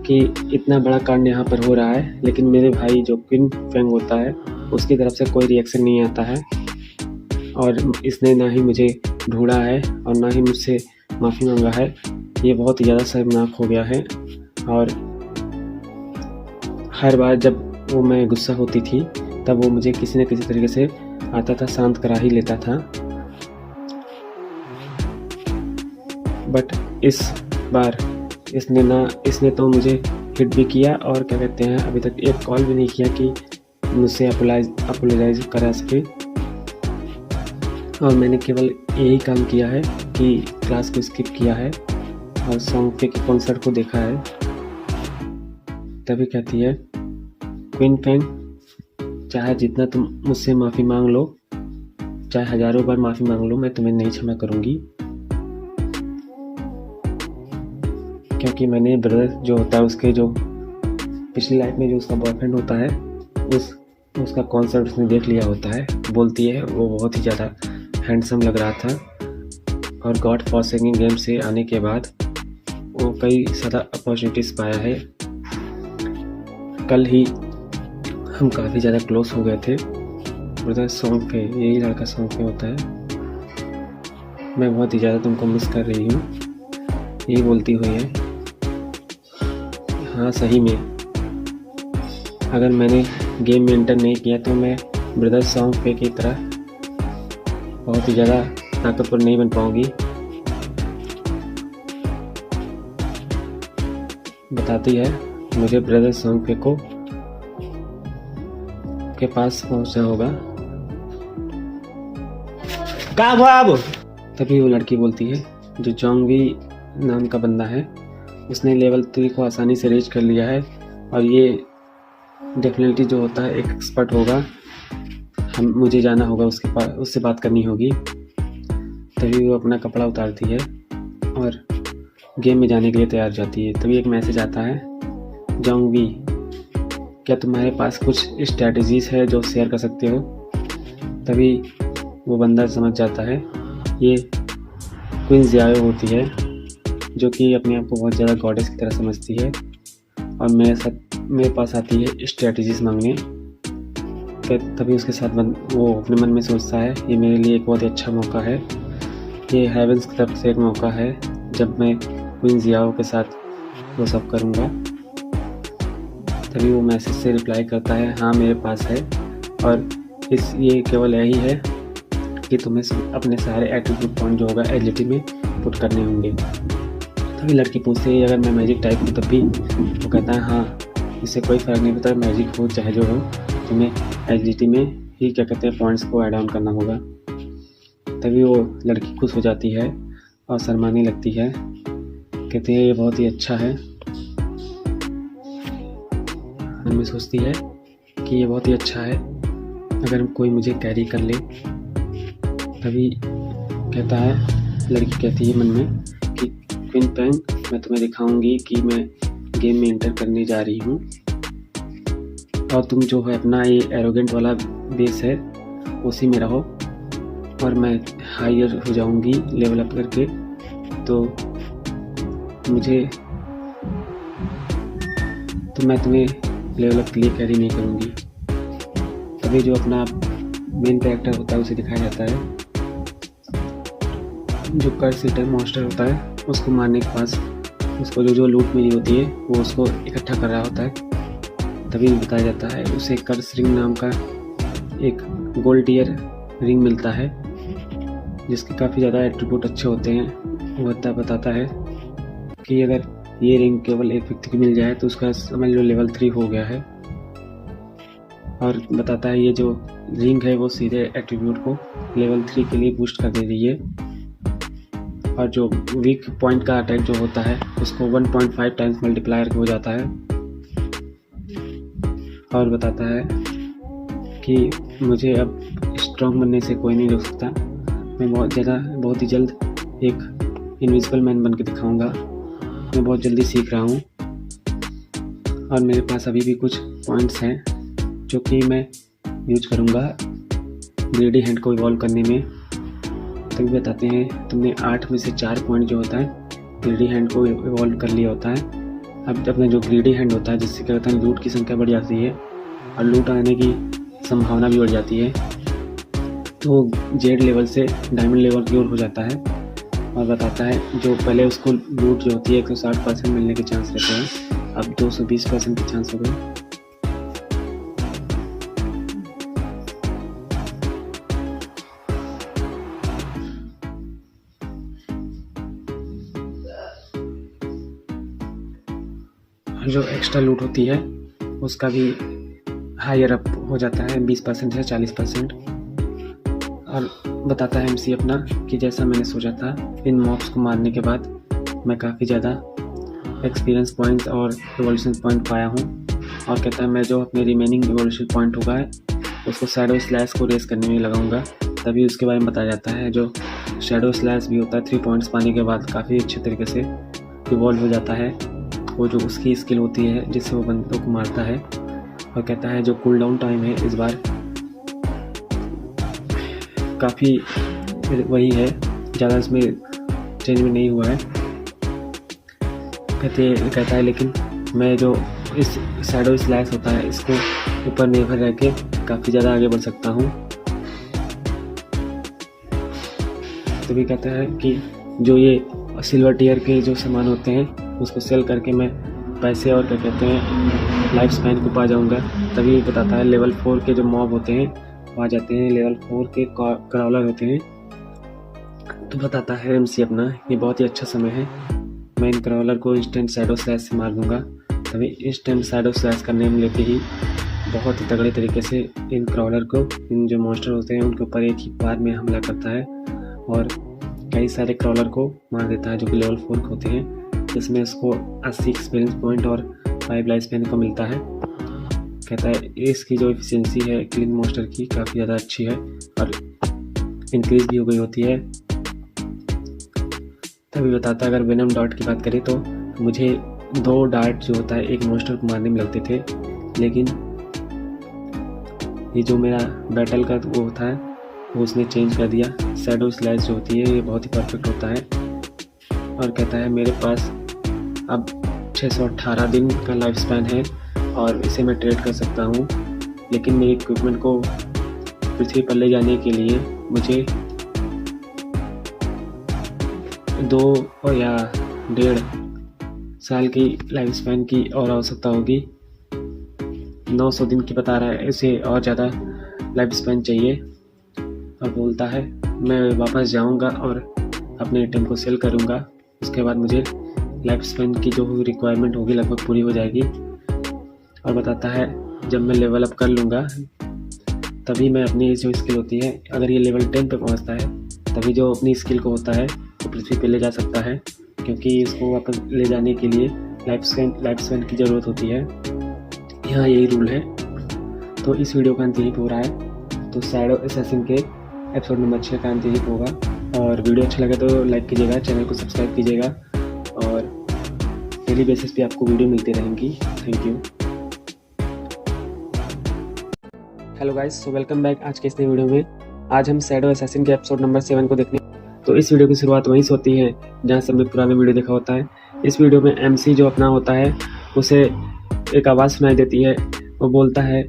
S2: कि इतना बड़ा कांड यहाँ पर हो रहा है, लेकिन मेरे भाई जो क्विन फेंग होता है उसकी तरफ से कोई रिएक्शन नहीं आता है और इसने ना ही मुझे ढूंढा है और ना ही मुझसे माफ़ी मांगा है। ये बहुत ही ज़्यादा शर्मनाक हो गया है। और हर बार जब वो मैं गुस्सा होती थी तब वो मुझे किसी न किसी तरीके से आता था, शांत करा ही लेता था। बट इस बार इसने तो मुझे हिट भी किया और क्या कहते हैं अभी तक एक कॉल भी नहीं किया कि मुझसे अपोलोजाइज करा सके। और मैंने केवल यही काम किया है कि क्लास को स्किप किया है और सॉन्ग के कॉन्सर्ट को देखा है। तभी कहती है, क्वीन फेंग, चाहे जितना तुम मुझसे माफ़ी मांग लो, चाहे हज़ारों बार माफ़ी मांग लो, मैं तुम्हें नहीं क्षमा करूँगी, क्योंकि मैंने ब्रदर जो होता है उसके जो पिछली लाइफ में जो उसका बॉयफ्रेंड होता है उसका कॉन्सर्ट उसने देख लिया होता है। बोलती है वो बहुत ही ज़्यादा हैंडसम लग रहा था और गॉड फॉरसेकन गेम से आने के बाद वो कई सारा अपॉर्चुनिटीज़ पाया है। कल ही हम काफ़ी ज़्यादा क्लोज हो गए थे ब्रदर सॉन्ग पे, यही लड़का सॉन्ग पे होता है। मैं बहुत ही ज़्यादा तुमको मिस कर रही हूँ, यही बोलती हुई है। हाँ सही में, अगर मैंने गेम में एंटर नहीं किया तो मैं ब्रदर सॉन्ग पे की तरह बहुत ही ज़्यादा ताकतवर नहीं बन पाऊँगी। बताती है मुझे ब्रदर सॉन्ग पे को के पास पहुँचना होगा। कहाँ हो आप? तभी वो लड़की बोलती है, जो जोंगवी नाम का बंदा है, उसने लेवल 3 को आसानी से रीच कर लिया है और ये डेफिनेटली जो होता है एक एक्सपर्ट होगा। मुझे जाना होगा उसके पास, उससे बात करनी होगी। तभी वो अपना कपड़ा उतारती है और गेम में जाने के लिए तैयार जाती है। तभी एक मैसेज आता है, जोंगवी, क्या तुम्हारे पास कुछ स्ट्रैटेजीज है जो शेयर कर सकते हो? तभी वो बंदा समझ जाता है ये क्वीन जियाओ होती है, जो कि अपने आप को बहुत ज़्यादा गॉडेस की तरह समझती है और मेरे पास आती है स्ट्रैटेजीज मांगने। तभी उसके साथ वो अपने मन में सोचता है, ये मेरे लिए एक बहुत ही अच्छा मौका है, ये हेवंस की तरफ से एक मौका है जब मैं क्वीन जियाओ के साथ वो सब करूँगा। तभी वो मैसेज से रिप्लाई करता है हाँ मेरे पास है, और ये केवल यही है कि तुम्हें अपने सारे एट्रीब्यूट पॉइंट जो होगा एजिलिटी में पुट करने होंगे। तभी लड़की पूछती है अगर मैं मैजिक टाइप हूँ तब भी? वो कहता है हाँ, इससे कोई फ़र्क नहीं पड़ता, मैजिक हो चाहे जो हो, तुम्हें एजिलिटी में ही क्या कहते हैं पॉइंट्स को ऐड ऑन करना होगा। तभी वो लड़की खुश हो जाती है और शर्माने लगती है, कहती है ये बहुत ही अच्छा है। मन में सोचती है कि ये बहुत ही अच्छा है अगर कोई मुझे कैरी कर ले। तभी कहता है, लड़की कहती है मन में कि क्वीन पेंग, मैं तुम्हें दिखाऊंगी कि मैं गेम में एंटर करने जा रही हूँ, और तुम जो है अपना ये एरोगेंट वाला बेस है उसी में रहो, और मैं हायर हो जाऊंगी लेवल अप करके, तो मैं तुम्हें लेवल अप के लिए कैरी नहीं करूँगी। तभी जो अपना मेन कैरेक्टर होता है उसे दिखाया जाता है, जो कर्स ईटर मॉन्स्टर होता है उसको मारने के पास उसको जो लूट मिली होती है वो उसको इकट्ठा कर रहा होता है। तभी बताया जाता है उसे कर्स रिंग नाम का एक गोल्ड टियर रिंग मिलता है, जिसके काफ़ी ज़्यादा एट्रीब्यूट अच्छे होते हैं। वो बताता है कि अगर ये रिंग केवल एक व्यक्ति को मिल जाए तो उसका समझ लो लेवल 3 हो गया है, और बताता है ये जो रिंग है वो सीधे एट्रीब्यूट को लेवल 3 के लिए बूस्ट कर दे रही है, और जो वीक पॉइंट का अटैक जो होता है उसको 1.5 टाइम्स मल्टीप्लायर हो जाता है। और बताता है कि मुझे अब स्ट्रॉन्ग बनने से कोई नहीं रोक सकता, मैं बहुत ही जल्द एक इनविजिबल मैन बन के दिखाऊँगा, मैं बहुत जल्दी सीख रहा हूँ, और मेरे पास अभी भी कुछ पॉइंट्स हैं जो कि मैं यूज करूँगा ग्रेडी हैंड को इवॉल्व करने में। तभी बताते हैं तुमने 8 में से 4 पॉइंट जो होता है ग्रेडी हैंड को इवॉल्व कर लिया होता है। अब अपना जो ग्रेडी हैंड होता है जिससे क्या होता है लूट की संख्या बढ़ जाती है और लूट आने की संभावना भी बढ़ जाती है, तो जेड लेवल से डायमंड लेवल की ओर हो जाता है। और बताता है जो पहले उसको लूट जो होती है 160% मिलने के चांस रहते हैं, अब 220% के चांस हो गए। जो एक्स्ट्रा लूट होती है उसका भी हायर अप हो जाता है 20% से 40%। और बताता है एमसी अपना कि जैसा मैंने सोचा था इन मॉब्स को मारने के बाद मैं काफ़ी ज़्यादा एक्सपीरियंस पॉइंट्स और रिवॉल्यूशन पॉइंट पाया हूँ, और कहता है मैं जो अपने रिमेनिंग रिवॉल्यूशन पॉइंट होगा उसको शैडो स्लैश को रेस करने में लगाऊंगा। तभी उसके बारे में बताया जाता है जो शैडो स्लैश भी होता है 3 पॉइंट्स पाने के बाद काफ़ी अच्छे तरीके से रिवॉल्व हो जाता है, वो जो उसकी स्किल होती है जिससे वो बंदों को मारता है। और कहता है जो कूल डाउन टाइम है इस बार काफ़ी वही है, ज़्यादा इसमें चेंज में नहीं हुआ है। कहता है लेकिन मैं जो इस शैडो स्लैश होता है इसको ऊपर निर्भर रह के काफ़ी ज़्यादा आगे बढ़ सकता हूँ। तभी कहता है कि जो ये सिल्वर टियर के जो सामान होते हैं उसको सेल करके मैं पैसे और क्या कहते हैं लाइफ स्पैन को पा जाऊँगा। तभी बताता है लेवल 4 के जो मॉब होते हैं वो आ जाते हैं, लेवल 4 के क्राउलर होते हैं। तो बताता है एमसी अपना ये बहुत ही अच्छा समय है, मैं इन क्राउलर को इंस्टेंट शैडो स्लैश से मार दूँगा। तभी इंस्टेंट शैडो स्लैश करने में लेते ही बहुत ही तगड़े तरीके से इन क्राउलर को, इन जो मॉन्स्टर होते हैं उनके ऊपर एक ही बार में हमला करता है और कई सारे क्राउलर को मार देता है जो कि लेवल 4 के होते हैं, जिसमें उसको 80 एक्सपीरियंस पॉइंट और 5 लाइफ स्पैन का मिलता है। कहता है इसकी जो एफिशिएंसी है क्लीन मॉन्स्टर की काफ़ी ज़्यादा अच्छी है और इंक्रीज भी हो गई होती है। तभी बताता है अगर वेनम डार्ट की बात करें तो मुझे 2 डार्ट जो होता है एक मॉन्स्टर को मारने में लगते थे, लेकिन ये जो मेरा बैटल का वो होता है वो उसने चेंज कर दिया। शैडो स्लैश जो होती है ये बहुत ही परफेक्ट होता है। और कहता है मेरे पास अब 618 दिन का लाइफ स्पैन है और इसे मैं ट्रेड कर सकता हूँ, लेकिन मेरे इक्विपमेंट को पृथ्वी पर ले जाने के लिए मुझे 2 या 1.5 साल की लाइफ स्पैन की और आवश्यकता होगी। 900 दिन की बता रहा है, इसे और ज़्यादा लाइफ स्पैन चाहिए और बोलता है मैं वापस जाऊंगा और अपने आइटम को सेल करूंगा, उसके बाद मुझे लाइफ स्पैन की जो रिक्वायरमेंट होगी लगभग पूरी हो जाएगी। और बताता है जब मैं लेवल अप कर लूँगा तभी मैं अपनी जो स्किल होती है, अगर ये लेवल 10 पे पहुंचता है तभी जो अपनी स्किल को होता है वो पृथ्वी पे ले जा सकता है, क्योंकि इसको वापस ले जाने के लिए लाइफ स्पैन की ज़रूरत होती है। यहाँ यही रूल है। तो इस वीडियो का अंत यही हो रहा है। तो शैडो असैसिन के एपिसोड नंबर 6 का अंत यही होगा। और वीडियो अच्छा लगे तो लाइक कीजिएगा, चैनल को सब्सक्राइब कीजिएगा और डेली बेसिस पे आपको वीडियो मिलती रहेंगी। Thank you. Hello guys, so welcome back. आज के इस नई वीडियो में आज हम शैडो असैसिन के एपिसोड नंबर 7 को देखने। तो इस वीडियो की शुरुआत वहीं से होती है जहाँ से हमने पुराना वीडियो देखा होता है। इस वीडियो में एमसी जो अपना होता है उसे एक आवाज़ सुनाई देती है। वो बोलता है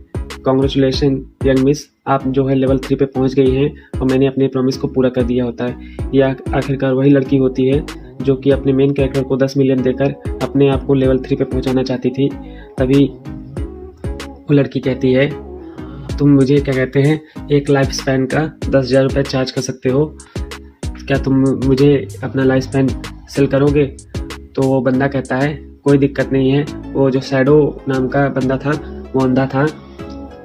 S2: कॉन्ग्रेचुलेशन यंग मिस, आप जो है लेवल 3 पे पहुँच गई हैं और मैंने अपने प्रॉमिस को पूरा कर दिया होता है। यह आखिरकार वही लड़की होती है जो कि अपने मेन कैरेक्टर को 10 मिलियन देकर अपने आप को लेवल 3 पे पहुँचाना चाहती थी। तभी वो लड़की कहती है तुम मुझे क्या कहते हैं 1 लाइफ स्पैन का 10,000 रुपये चार्ज कर सकते हो, क्या तुम मुझे अपना लाइफ स्पैन सेल करोगे? तो वो बंदा कहता है कोई दिक्कत नहीं है। वो जो शैडो नाम का बंदा था वो अंधा था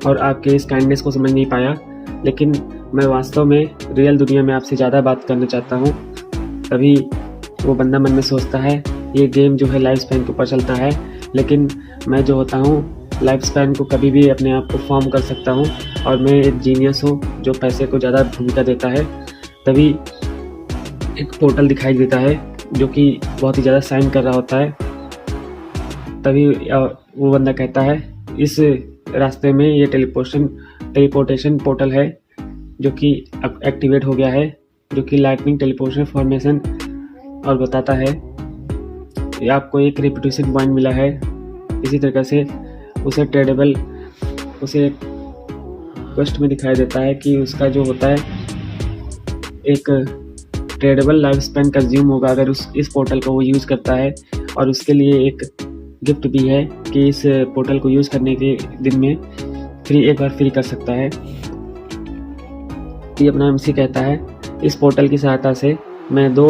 S2: और आपके इस काइंडनेस को समझ नहीं पाया, लेकिन मैं वास्तव में रियल दुनिया में आपसे ज़्यादा बात करना चाहता हूँ। तभी वो बंदा मन में सोचता है ये गेम जो है लाइफ स्पैन के ऊपर चलता है, लेकिन मैं जो होता हूँ लाइफ स्पैन को कभी भी अपने आप को फॉर्म कर सकता हूँ और मैं एक जीनियस हूँ जो पैसे को ज़्यादा भूमिका देता है। तभी एक पोर्टल दिखाई देता है जो कि बहुत ही ज़्यादा साइन कर रहा होता है। तभी वो बंदा कहता है इस रास्ते में ये टेलीपोर्टेशन पोर्टल है जो कि अब एक्टिवेट हो गया है, जो कि लाइटनिंग टेलीपोर्टेशन फॉर्मेशन। और बताता है ये आपको एक रेपुटेशन पॉइंट मिला है। इसी तरह से उसे क्वेस्ट में दिखाई देता है कि उसका जो होता है एक ट्रेडेबल लाइफ स्पैन कंज्यूम होगा अगर इस पोर्टल को वो यूज़ करता है। और उसके लिए एक गिफ्ट भी है कि इस पोर्टल को यूज़ करने के दिन में एक बार फ्री कर सकता है। ये अपना एमसी कहता है इस पोर्टल की सहायता से मैं 2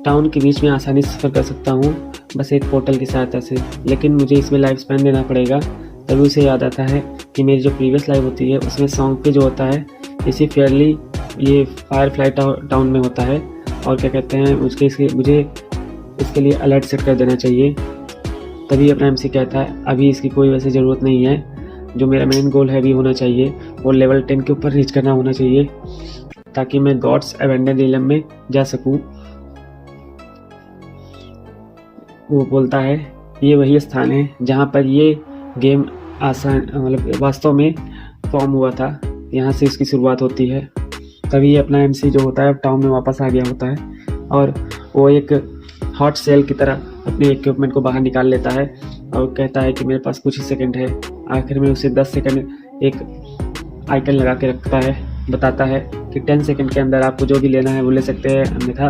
S2: टाउन के बीच में आसानी से सफ़र कर सकता हूँ, बस एक पोर्टल की सहायता से, लेकिन मुझे इसमें लाइफ स्पैन देना पड़ेगा। तभी उसे याद आता है कि मेरी जो प्रीवियस लाइफ होती है उसमें सॉन्ग पे जो होता है इसी फेयरली ये फायरफ्लाई टाउन में होता है। और क्या कहते हैं मुझे इसके लिए अलर्ट सेट कर देना चाहिए। तभी अपना एमसी कहता है अभी इसकी कोई वैसे ज़रूरत नहीं है, जो मेरा मेन गोल है भी होना चाहिए वो लेवल 10 के ऊपर रीच करना होना चाहिए ताकि मैं गॉड्स एवेंडन रियलम में जा सकूँ। वो बोलता है ये वही स्थान है जहाँ पर ये गेम वास्तव में फॉर्म हुआ था, यहाँ से इसकी शुरुआत होती है। तभी अपना एमसी जो होता है टाउन में वापस आ गया होता है और वो एक हॉट सेल की तरह अपने इक्विपमेंट को बाहर निकाल लेता है और कहता है कि मेरे पास कुछ ही सेकंड है। आखिर में उसे 10 सेकंड एक आइकन लगा के रखता है, बताता है कि 10 सेकंड के अंदर आपको जो भी लेना है वो ले सकते हैं, अन्यथा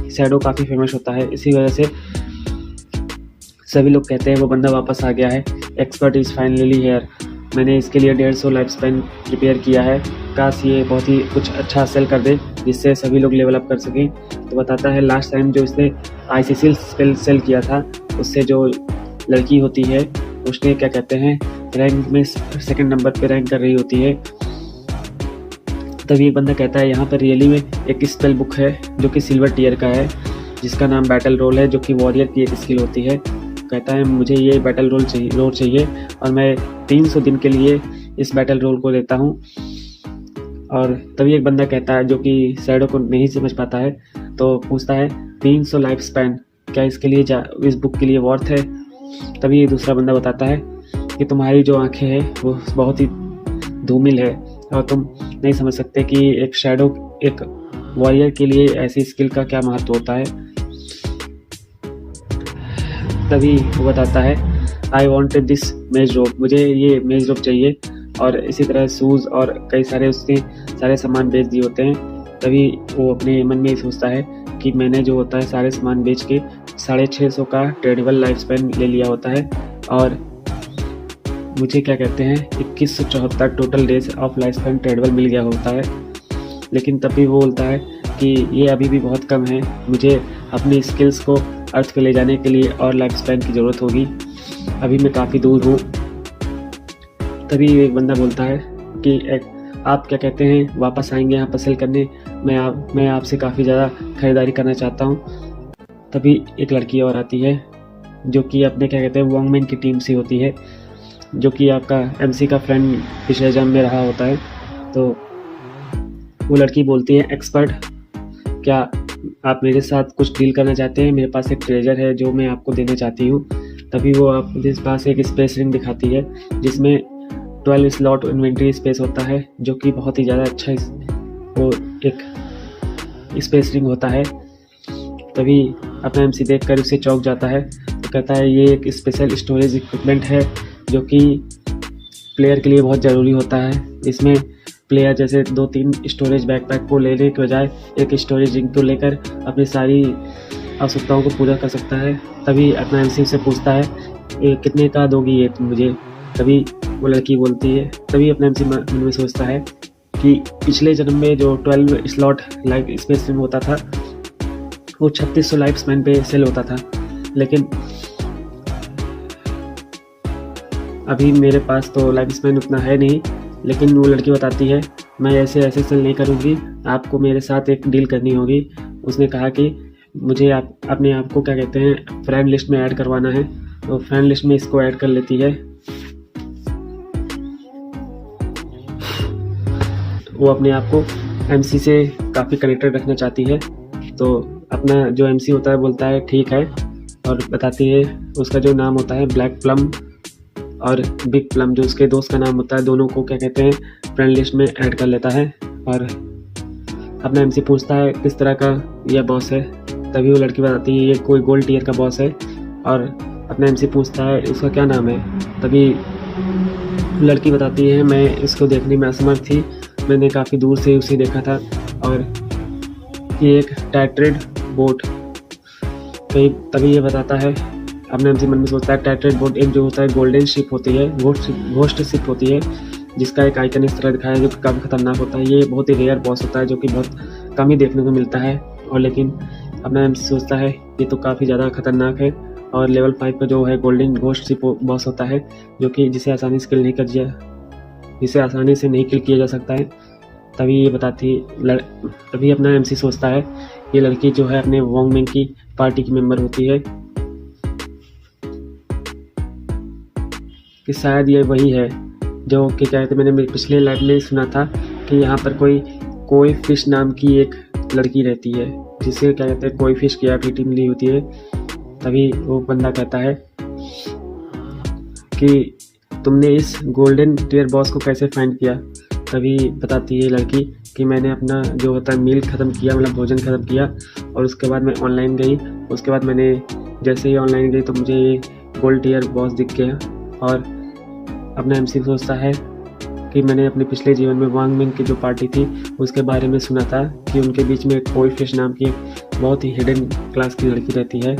S2: शैडो काफ़ी फेमस होता है। इसी वजह से सभी लोग कहते हैं वो बंदा वापस आ गया है, एक्सपर्ट इज़ फाइनली हियर। मैंने इसके लिए 150 लाइफ स्पैन प्रिपेयर किया है, काश ये बहुत ही कुछ अच्छा सेल कर दे जिससे सभी लोग लेवल अप कर सकें। तो बताता है लास्ट टाइम जो इसने आईसीसी स्पेल सेल किया था उससे जो लड़की होती है उसने क्या कहते हैं रैंक में 2nd नंबर पे रैंक कर रही होती है। तभी एक बंदा कहता है यहाँ पर रियली में एक स्पेल बुक है जो कि सिल्वर टियर का है जिसका नाम बैटल रोल है, जो कि वॉरियर की एक स्किल होती है। कहता है मुझे ये बैटल रोल चाहिए और मैं 300 दिन के लिए इस बैटल रोल को लेता हूँ। और तभी एक बंदा कहता है जो कि शैडो को नहीं समझ पाता है तो पूछता है 300 लाइफ स्पैन क्या इसके लिए इस बुक के लिए वर्थ है? तभी दूसरा बंदा बताता है कि तुम्हारी जो आंखें हैं वो बहुत ही धूमिल है और तुम नहीं समझ सकते कि एक शैडो एक वॉरियर के लिए ऐसी स्किल का क्या महत्व होता है। तभी वो बताता है आई वॉन्टेड दिस मेज रोप, मुझे ये मेज रोप चाहिए और इसी तरह शूज़ और कई सारे उसके सारे सामान बेच दिए होते हैं। तभी वो अपने मन में सोचता है कि मैंने जो होता है सारे सामान बेच के 650 का ट्रेडेबल लाइफ स्पैन ले लिया होता है और मुझे क्या कहते हैं 2174 total days of life span tradable मिल गया होता है, लेकिन तब भी वो बोलता है कि ये अभी भी बहुत कम है, मुझे अपनी स्किल्स को अर्थ पे ले जाने के लिए और लाइफ स्पैन की ज़रूरत होगी, अभी मैं काफ़ी दूर हूँ। तभी एक बंदा बोलता है कि आप क्या कहते हैं वापस आएंगे यहाँ पसल करने, मैं आपसे काफ़ी ज़्यादा ख़रीदारी करना चाहता हूँ। तभी एक लड़की और आती है जो कि अपने क्या कहते हैं वॉन्गमैन की टीम से होती है, जो कि आपका एमसी का फ्रेंड पिछले जन्म में रहा होता है। तो वो लड़की बोलती है एक्सपर्ट, क्या आप मेरे साथ कुछ डील करना चाहते हैं? मेरे पास एक ट्रेजर है जो मैं आपको देना चाहती हूँ। तभी वो आपके पास एक स्पेस रिंग दिखाती है जिसमें 12 स्लॉट इन्वेंट्री स्पेस होता है, जो कि बहुत ही ज़्यादा अच्छा वो एक स्पेस रिंग होता है। तभी अपना एमसी देखकर उसे चौंक जाता है, तो कहता है ये एक स्पेशल स्टोरेज इक्विपमेंट है जो कि प्लेयर के लिए बहुत ज़रूरी होता है। इसमें प्लेयर जैसे 2-3 स्टोरेज बैकपैक को लेने के बजाय एक स्टोरेज रिंग को लेकर अपनी सारी आवश्यकताओं को पूरा कर सकता है। तभी अपना एमसी से पूछता है ये कितने का दोगी ये तुम मुझे? तभी वो लड़की बोलती है, तभी अपना एमसी मन में सोचता है कि पिछले जन्म में जो 12 स्लॉट लाइफ स्पेस में होता था वो 3600 लाइफ स्पैन पे सेल होता था, लेकिन अभी मेरे पास तो लाइफ स्पैन उतना है नहीं। लेकिन वो लड़की बताती है मैं ऐसे सेल नहीं करूँगी, आपको मेरे साथ एक डील करनी होगी। उसने कहा कि मुझे अपने आप को क्या कहते हैं फ्रेंड लिस्ट में ऐड करवाना है, तो फ्रेंड लिस्ट में इसको ऐड कर लेती है। वो अपने आप को एमसी से काफ़ी कनेक्टेड रखना चाहती है, तो अपना जो एमसी होता है बोलता है ठीक है, और बताती है उसका जो नाम होता है ब्लैक प्लम और बिग प्लम जो उसके दोस्त का नाम होता है, दोनों को क्या कहते हैं फ्रेंड लिस्ट में ऐड कर लेता है। और अपना एमसी पूछता है किस तरह का यह बॉस है? तभी वो लड़की बताती है ये कोई गोल्ड टियर का बॉस है। और अपना एमसी पूछता है उसका क्या नाम है? तभी लड़की बताती है मैं इसको देखने में असमर्थ थी, मैंने काफ़ी दूर से उसे देखा था, और ये एक टाइट्रेड बोट। तभी ये बताता है, अपने एमसी मन में सोचता है टाइट्रेड बोट एक जो होता है गोल्डन शिप होती है, घोस्ट शिप होती है, जिसका एक आइकन इस तरह दिखाया है जो कि काफ़ी खतरनाक होता है। ये बहुत ही रेयर बॉस होता है जो कि बहुत कम ही देखने को मिलता है, और लेकिन अपना एमसी सोचता है ये तो काफ़ी ज़्यादा खतरनाक है। और लेवल 5 का जो है गोल्डन घोस्ट शिप बॉस होता है जो कि जिसे आसानी से नहीं किल किया जा सकता है। तभी अपना एमसी सोचता है ये लड़की जो है अपने वॉन्गमैन की पार्टी की मेंबर होती है, कि शायद ये वही है जो कि क्या कहते मैंने पिछले लाइफ में सुना था कि यहाँ पर कोई फिश नाम की एक लड़की रहती है जिसे क्या कहते हैं कोई फिश की एबिलिटी मिली होती है। तभी वो बंदा कहता है कि तुमने इस गोल्डन टियर बॉस को कैसे फाइंड किया? तभी बताती है लड़की कि मैंने अपना जो होता है मील ख़त्म किया, मतलब भोजन ख़त्म किया, और उसके बाद मैं ऑनलाइन गई। उसके बाद मैंने जैसे ही ऑनलाइन गई तो मुझे ये गोल्ड टियर बॉस दिख गया। और अपना एमसी सोचता है कि मैंने अपने पिछले जीवन में वॉन्गमैन की जो पार्टी थी उसके बारे में सुना था कि उनके बीच में कोई फिश नाम की बहुत ही हिडन क्लास की लड़की रहती है।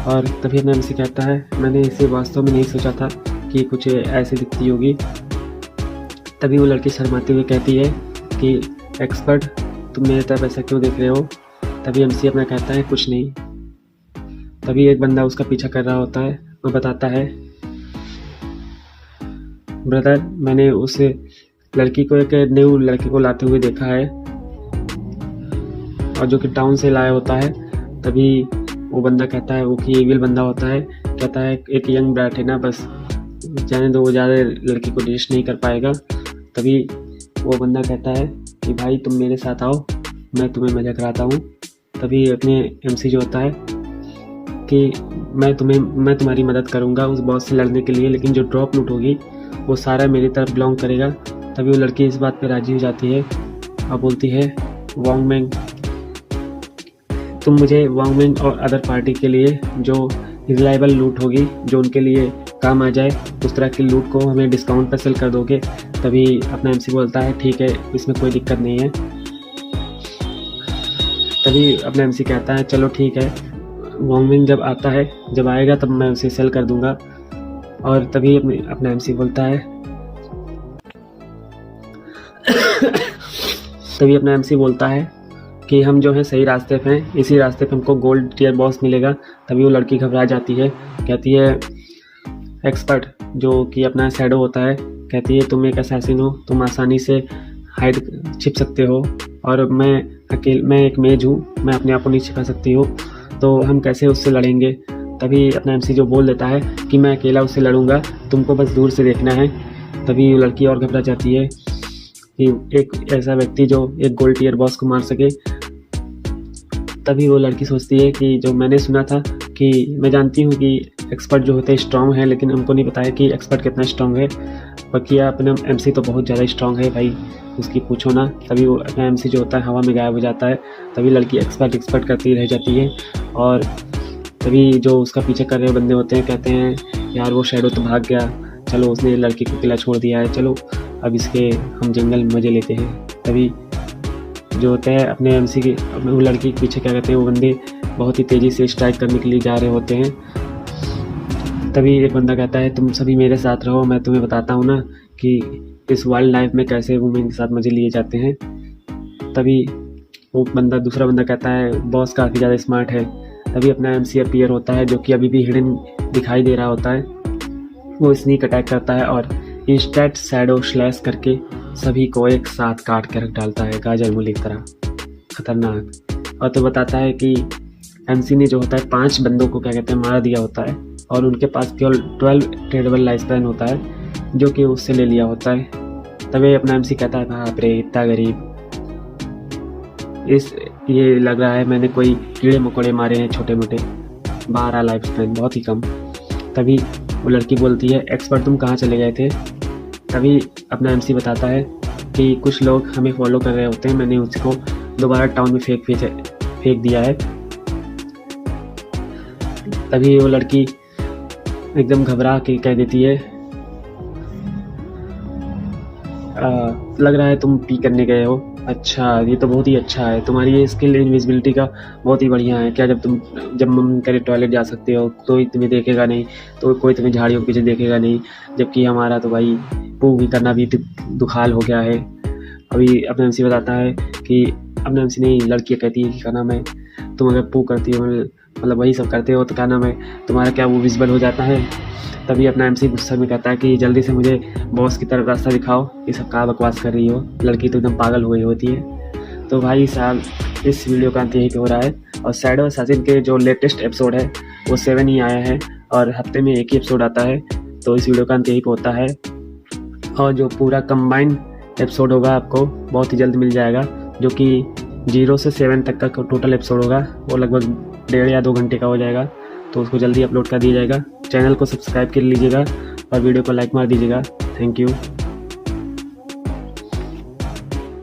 S2: और तभी अपना एमसी कहता है मैंने इसे वास्तव में नहीं सोचा था कि कुछ ऐसे दिखती होगी। तभी वो लड़की शर्माते हुए कहती है कि एक्सपर्ट तुम मेरे तरफ ऐसा क्यों देख रहे हो? तभी एमसी अपना कहता है कुछ नहीं। तभी एक बंदा उसका पीछा कर रहा होता है, वो बताता है ब्रदर मैंने उस लड़की को एक न्यू लड़की को लाते हुए देखा है, और जो कि टाउन से लाया होता है। तभी वो बंदा कहता है, वो कि एविल बंदा होता है, कहता है एक यंग ब्राइट है ना, बस जाने दो, वो ज़्यादा लड़की को डिश नहीं कर पाएगा। तभी वो बंदा कहता है कि भाई तुम मेरे साथ आओ, मैं तुम्हें मजा कराता हूँ। तभी अपने एमसी जो होता है कि मैं तुम्हारी मदद करूँगा उस बॉस से लड़ने के लिए, लेकिन जो ड्रॉप लूट होगी वो सारा मेरी तरफ बिलोंग करेगा। तभी वो लड़की इस बात पे राजी हो जाती है और बोलती है वॉन्गमैन तुम मुझे वॉन्गमैन और अदर पार्टी के लिए जो रिलायबल लूट होगी जो उनके लिए काम आ जाए उस तरह की लूट को हमें डिस्काउंट पर सेल कर दोगे। तभी अपना एमसी बोलता है ठीक है, इसमें कोई दिक्कत नहीं है। तभी अपना एमसी कहता है चलो ठीक है, वॉन्गमैन जब आएगा तब मैं उसे सेल कर दूंगा। और तभी अपना एमसी बोलता है तभी अपना एमसी बोलता है कि हम जो है सही रास्ते पे हैं, इसी रास्ते पे हमको गोल्ड टियर बॉस मिलेगा। तभी वो लड़की घबरा जाती है, कहती है एक्सपर्ट जो कि अपना शैडो होता है, कहती है तुम एक असैसिन हो, तुम आसानी से छिप सकते हो और मैं एक मेज हूँ, मैं अपने आप को नहीं छिपा सकती हूँ, तो हम कैसे उससे लड़ेंगे। तभी अपना एमसी जो बोल देता है कि मैं अकेला उससे लड़ूंगा, तुमको बस दूर से देखना है। तभी वो लड़की और घबरा जाती है कि एक ऐसा व्यक्ति जो एक गोल्ड टियर बॉस को मार सके। तभी वो लड़की सोचती है कि जो मैंने सुना था कि मैं जानती हूँ कि एक्सपर्ट जो होते हैं स्ट्रॉन्ग है, लेकिन उनको नहीं बताया कि एक्सपर्ट कितना स्ट्रॉन्ग है। बाकी अपना एमसी तो बहुत ज़्यादा स्ट्रॉन्ग है भाई, उसकी पूछो ना। तभी वो अपना एमसी जो होता है हवा में गायब हो जाता है। तभी लड़की एक्सपर्ट करती रह जाती है और तभी जो उसका पीछे कर रहे बंदे होते हैं कहते हैं यार वो शैडो तो भाग गया, चलो उसने लड़की को अकेला छोड़ दिया है, चलो अब इसके हम जंगल में मज़े लेते हैं। तभी जो होता है अपने एमसी की वो लड़की के पीछे क्या कहते हैं वो बंदे बहुत ही तेज़ी से स्ट्राइक करने के लिए जा रहे होते हैं। तभी एक बंदा कहता है तुम सभी मेरे साथ रहो, मैं तुम्हें बताता हूँ ना कि इस वाइल्ड लाइफ में कैसे वुमेन के साथ मज़े लिए जाते हैं। तभी वो दूसरा बंदा कहता है बॉस काफ़ी ज़्यादा स्मार्ट है। तभी अपना एमसी अपीयर होता है जो कि अभी भी हिडन दिखाई दे रहा होता है। वो स्नीक अटैक करता है और इंस्टेंट शैडो स्लैश करके सभी को एक साथ काट के रख डालता है गाजर मूली की तरह, खतरनाक। और तो बताता है कि एमसी ने जो होता है 5 बंदों को क्या कहते हैं मार दिया होता है और उनके पास केवल 12 ट्रेडेबल लाइफ स्पैन होता है जो कि उससे ले लिया होता है। तभी अपना एमसी कहता है बाप रे इतना गरीब, ये लग रहा है मैंने कोई कीड़े मकोड़े मारे हैं छोटे मोटे, 12 लाइफ स्पैन बहुत ही कम। तभी वो लड़की बोलती है एक्सपर्ट तुम कहाँ चले गए थे। तभी अपना एमसी बताता है कि कुछ लोग हमें फॉलो कर रहे होते हैं, मैंने उसको दोबारा टाउन में फेंक दिया है। तभी वो लड़की एकदम घबरा के कह देती है लग रहा है तुम पी करने गए हो, अच्छा ये तो बहुत ही अच्छा है, तुम्हारी ये स्किल इनविजिबिलिटी का बहुत ही बढ़िया है। क्या जब मन करे टॉयलेट जा सकते हो तो तुम्हें देखेगा नहीं, तो कोई तुम्हें झाड़ियों के पीछे देखेगा नहीं, जबकि हमारा तो भाई पू भी करना भी दुखाल हो गया है। अभी अपना एमसी बताता है कि अपना एमसी नहीं लड़की कहती है कि क्या नाम है तुम अगर पू करती हो मतलब वही सब करते हो तो क्या नाम है तुम्हारा क्या वो विजिबल हो जाता है। तभी अपना एमसी गुस्सा में कहता है कि जल्दी से मुझे बॉस की तरफ रास्ता दिखाओ, ये सब क्या बकवास कर रही हो, लड़की तो एकदम पागल हुई होती है। तो भाई साहब इस वीडियो का अंत यहीं पे हो रहा है और शैडो असैसिन के जो लेटेस्ट एपिसोड है वो 7 ही आया है और हफ्ते में एक ही एपिसोड आता है, तो इस वीडियो का अंत यहीं पे होता है। और जो पूरा कंबाइंड एपिसोड होगा आपको बहुत ही जल्द मिल जाएगा, जो कि 0 से 7 तक का टोटल एपिसोड होगा, वो लगभग 1.5 या 2 घंटे का हो जाएगा, तो उसको जल्दी अपलोड कर दिया जाएगा। चैनल को सब्सक्राइब कर लीजिएगा और वीडियो को लाइक मार दीजिएगा। Thank you.